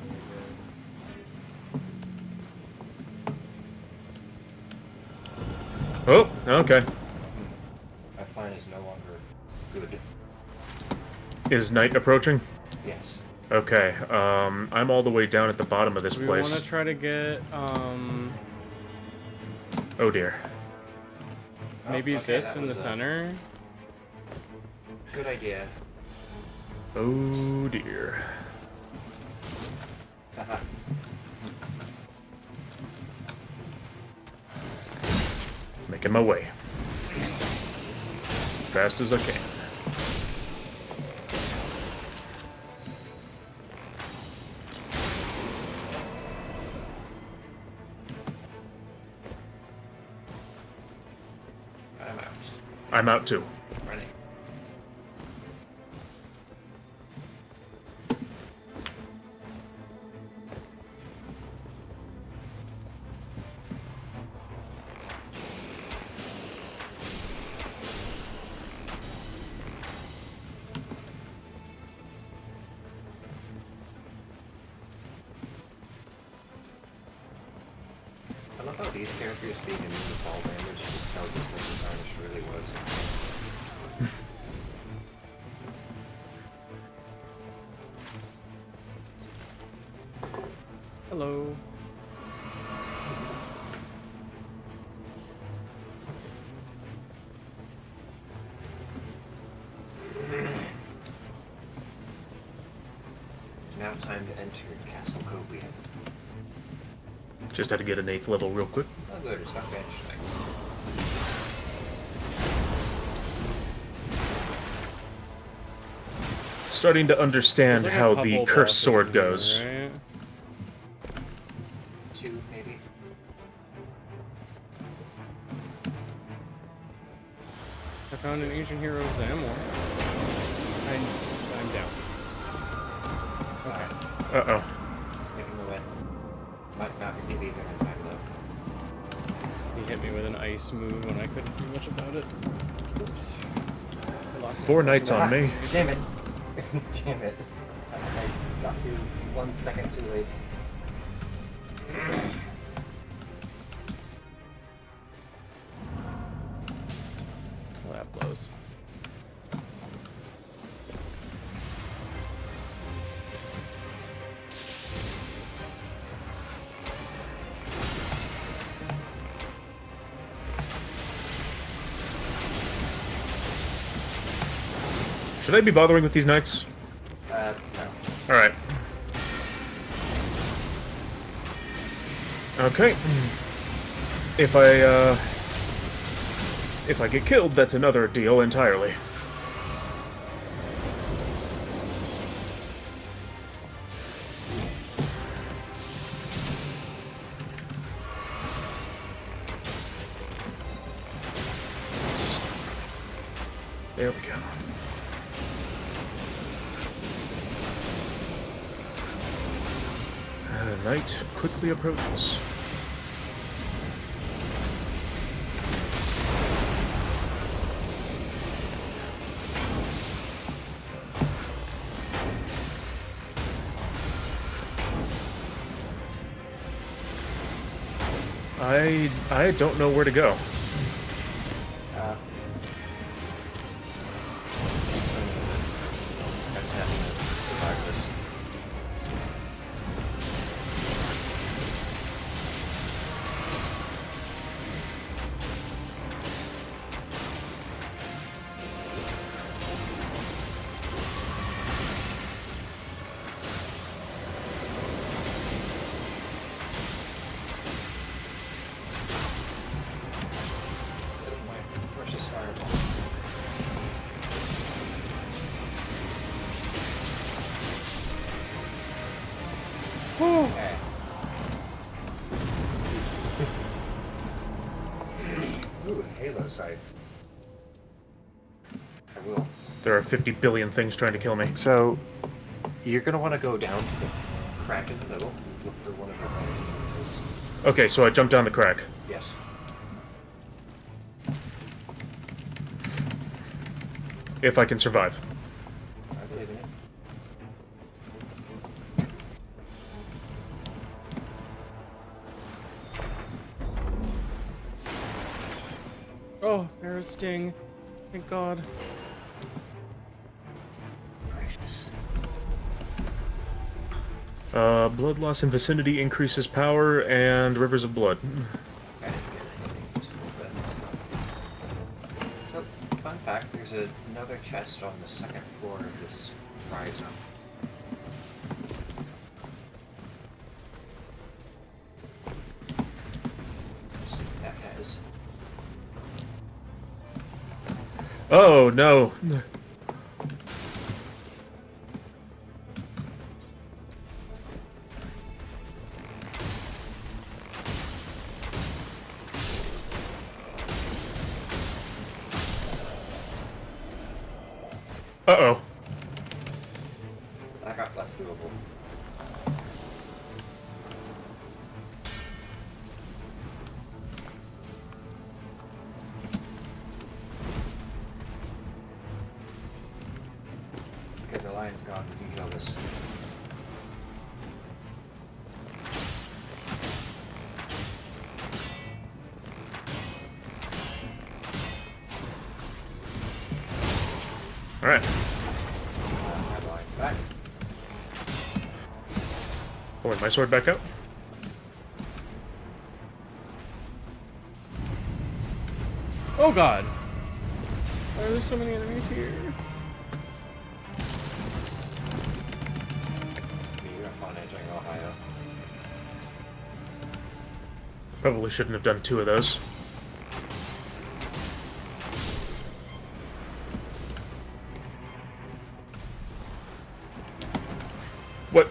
Oh, okay. My plan is no longer good. Is night approaching? Yes. Okay, I'm all the way down at the bottom of this We place. want to try to get, Oh dear. maybe okay, this that in the was center? Good idea. Oh dear. Haha. Making my way. Fast as I can. I'm out. I'm out too. Running. I love how these characters being immune to fall damage just tells us that the Tarnish really was. Hello. Now time to enter Castle Cobia. Just had to get an 8th level real quick. Oh good, it's not banished knights. Starting to understand There's like a how the couple cursed bosses sword in here, goes. right? 2, maybe? I found an ancient hero of Zamor. I'm down. Okay. Uh-oh. Maybe we went. Might not be there in time though. He hit me with an ice move when I couldn't do much about it. Oops. I locked 4 myself knights in. on me. Damn it. Damn it. I got you 1 second too late. Well, that blows. Should I be bothering with these knights? No. Alright. Okay. If I get killed, that's another deal entirely. There we go. Night quickly approaches. I don't know where to go. Okay. Ooh, Halo Scythe. I will. There are 50 billion things trying to kill me. So, you're gonna want to go down to the crack in the middle and look for one of your entrances. Okay, so I jump down the crack. Yes. If I can survive. I believe in it. Oh, arrow sting. Thank God. Blood loss in vicinity increases power, and rivers of blood. So, fun fact, there's another chest on the second floor of this prize room. See what that has. Oh, no. Uh-oh. That's doable. Okay, the lion's gone. We can kill this. Alright. That lion's back. Pulling my sword back out. Oh God! Why are there so many enemies here? on entering Ohio. Probably shouldn't have done 2 of those. What?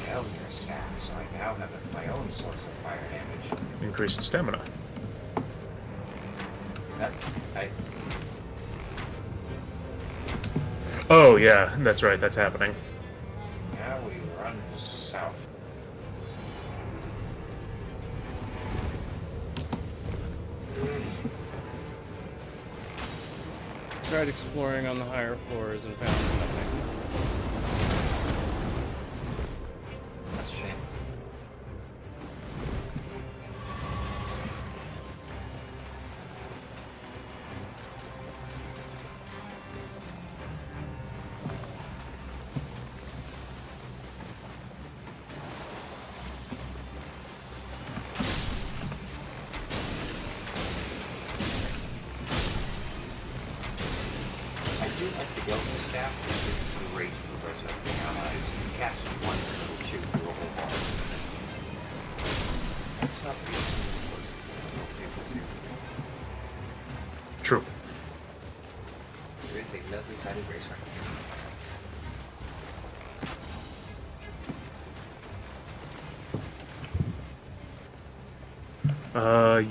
Hell, you're a staff, so I now have my own source of fire damage. Increased stamina. Oh yeah, that's right, that's happening. Now we run south. Tried exploring on the higher floors and found nothing. That's a shame. I do like the Gildan staff because it's great for resurrecting allies. You can cast it once and it'll shoot through a whole bar. That's not the reason. True. There is a lovely sided racer.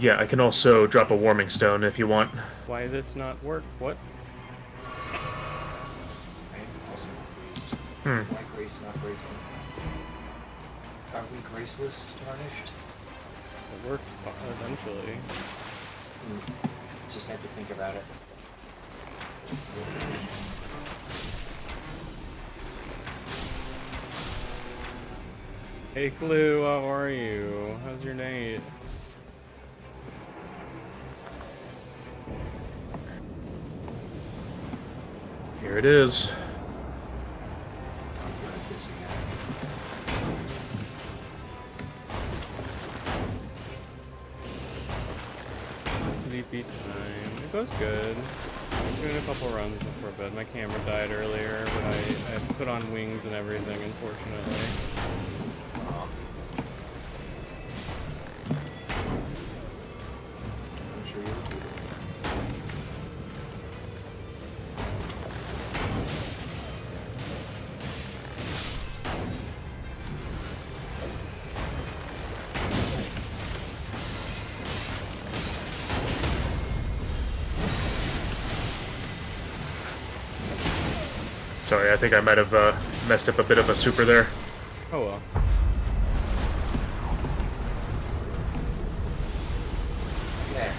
Yeah, I can also drop a warming stone if you want. Why this not work? What? Why grace not gracing? Are we graceless, tarnished? It worked eventually. Just had to think about it. Hey Clue, how are you? How's your night? Here it is. Sleepy time. It goes good. I'm doing a couple runs before bed. My camera died earlier, but I put on wings and everything, unfortunately. I'm sure you'll do it. Sorry, I think I might have messed up a bit of a super there. Oh well. Okay.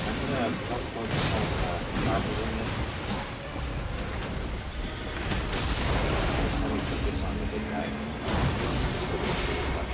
I'm gonna focus on armor unit. Let me put this on the big guy. This will be pretty much.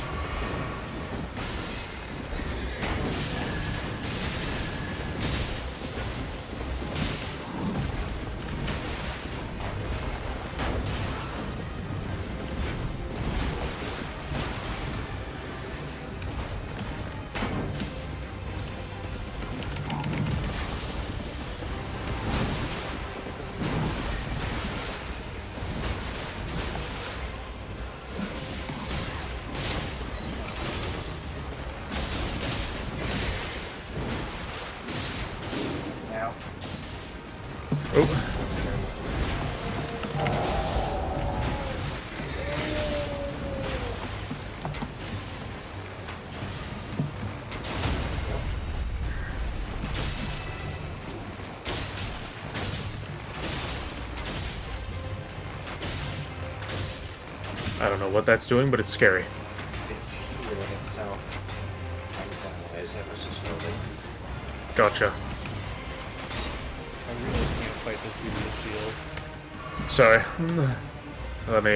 I don't know what that's doing, but it's scary. It's healing itself. As ever so slowly. Gotcha. I really can't fight this dude with a shield. Sorry. Let me,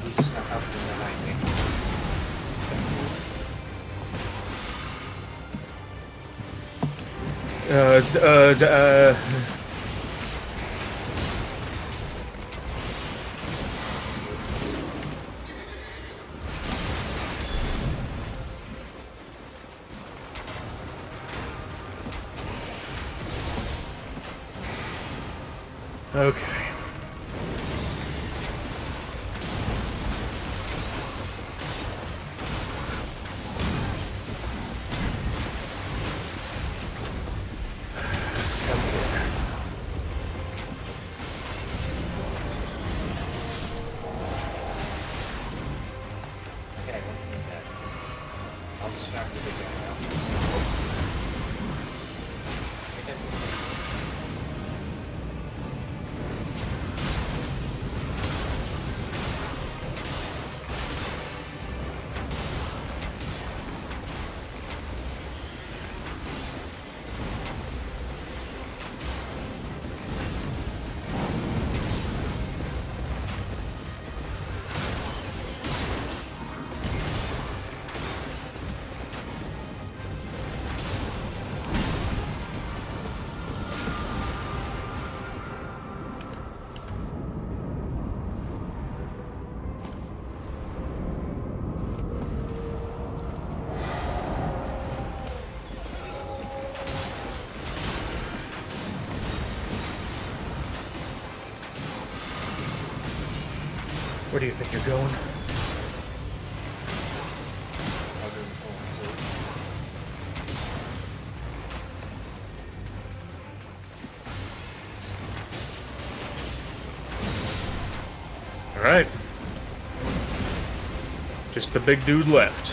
He snuck up from behind me. Okay. Where do you think you're going? Alright. Just the big dude left.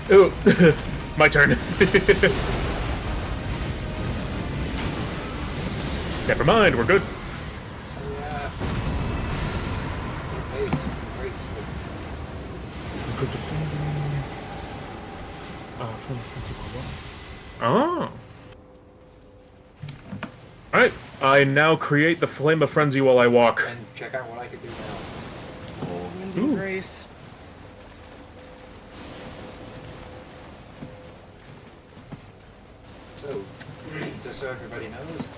Ooh, my turn. Never mind, we're good. Oh. Alright, I now create the Flame of Frenzy while I walk. And check out what I can do now. Oh, Windy Grace. So, just so everybody knows,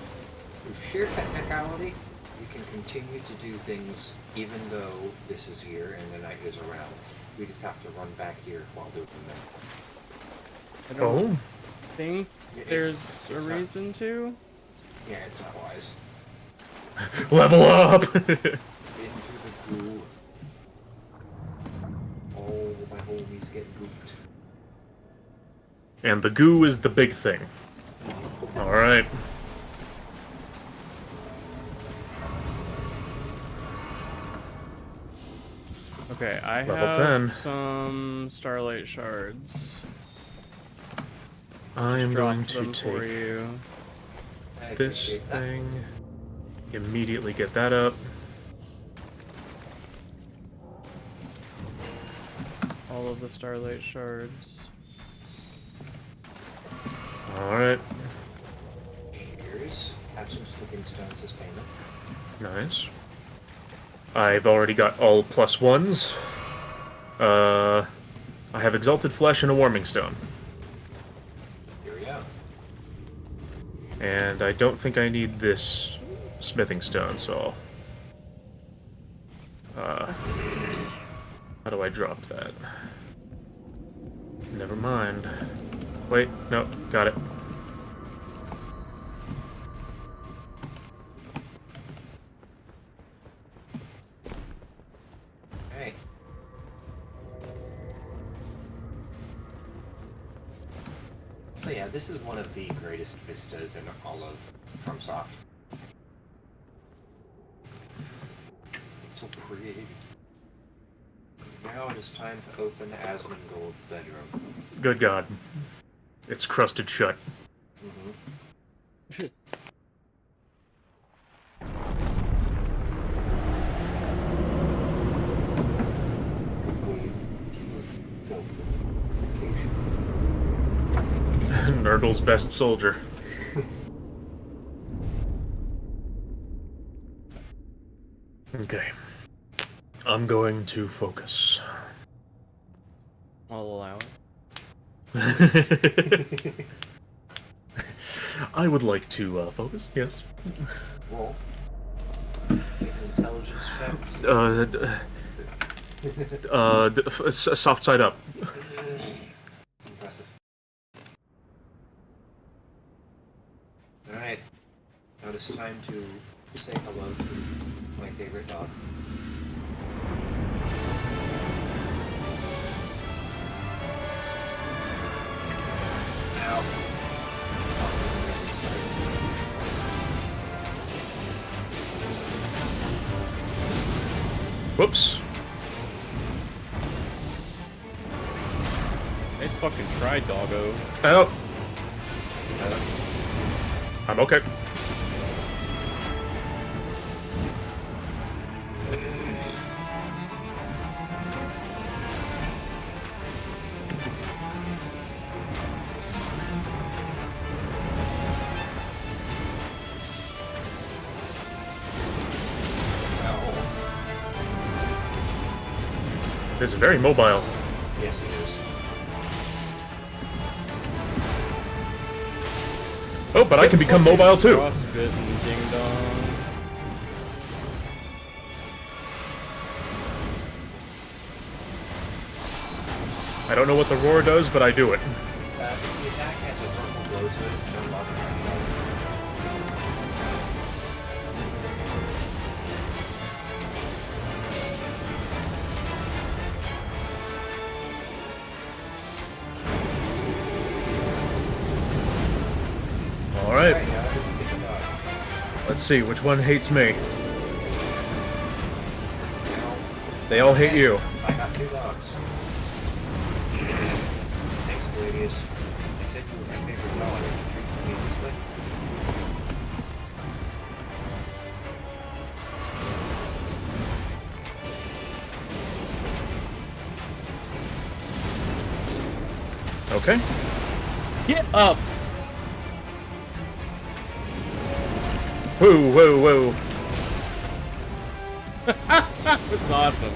with sheer technicality, we can continue to do things even though this is here and the night is around. We just have to run back here while doing them. I don't think there's a reason to. Yeah, it's not wise. Level up! Into the goo. All my homies get gooped. And the goo is the big thing. Alright. Okay, I Level have 10. some Starlight Shards. I am going to them for take you. this thing, immediately get that up. All of the Starlight Shards. Alright. Cheers. Have some smithing stones as payment. Nice. I've already got all +1s. I have Exalted Flesh and a Warming Stone. Here we go. And I don't think I need this smithing stone, so how do I drop that? Never mind. Wait, no, got it. Hey. So yeah, this is one of the greatest vistas in all of FromSoft. It's so pretty. Now it is time to open Asmongold's bedroom. Good God. It's crusted shut. Mm-hmm. Nurgle's best soldier. Okay. I'm going to focus. I'll allow it. I would like to focus, yes. Roll. Make an intelligence check. Soft side up. Impressive. Alright. Now it's time to say hello to my favorite dog. Ow. Whoops. Nice fucking try, doggo. Oh. I'm okay. It's very mobile. Yes, it is. Oh, but I can become mobile too. Frostbitten ding dong. I don't know what the roar does, but I do it. If the attack has a thermal glow to it, don't log it. Alright. Let's see, which one hates me? They all hate you. I got 2 dogs. Thanks, Gladius. I said you were my favorite dog, and you treated me this way. Okay. Get up! Whoa, whoa, whoa. That's awesome.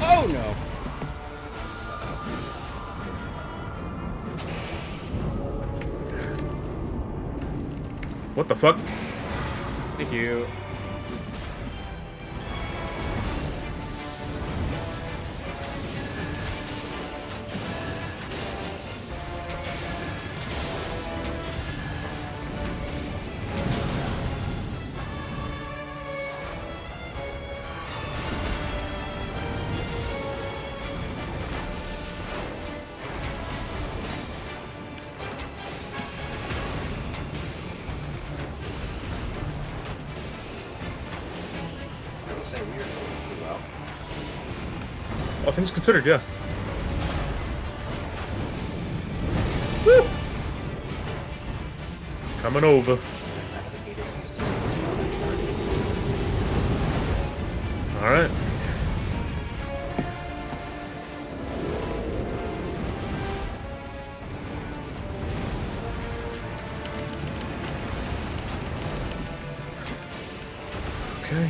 Oh no! What the fuck? Thank you. say we were doing pretty well. All things considered, yeah. Woo! Coming over. Alright. Okay.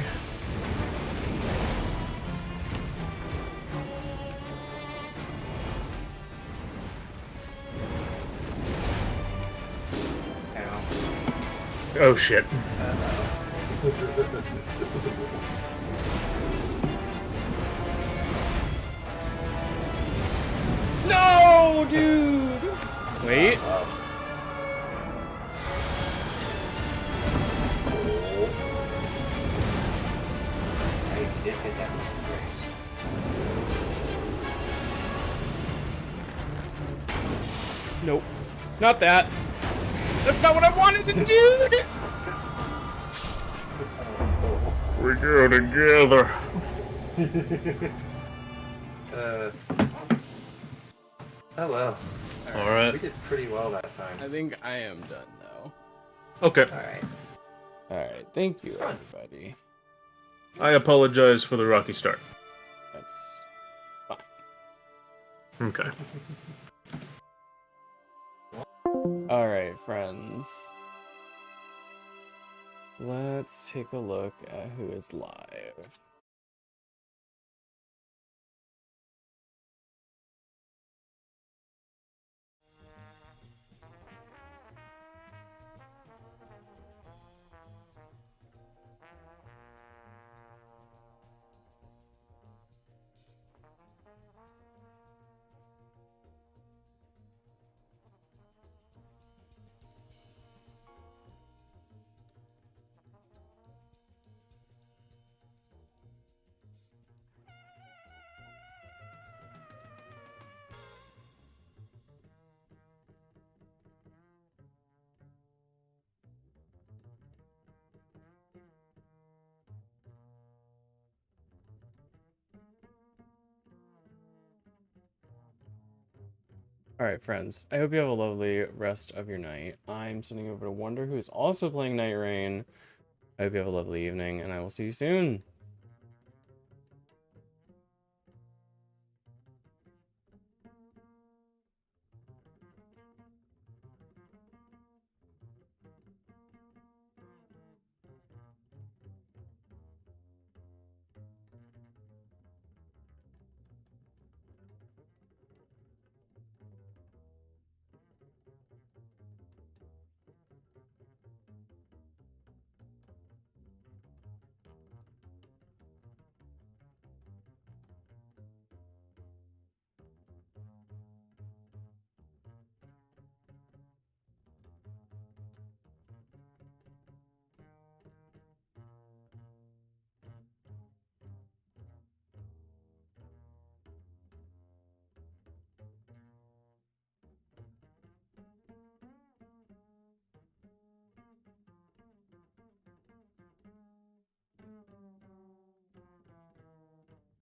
Oh shit. No, dude! Wait. I did hit that race. Nope. Not that. That's not what I wanted to do! We go together. Oh well. Alright. We did pretty well that time. I think I am done now. Okay. Alright. Alright, thank you, everybody. I apologize for the rocky start. That's fine. Okay. Alright, friends. Let's take a look at who is live. Alright, friends. I hope you have a lovely rest of your night. I'm sending over to Wonder, who is also playing Night Rain. I hope you have a lovely evening, and I will see you soon.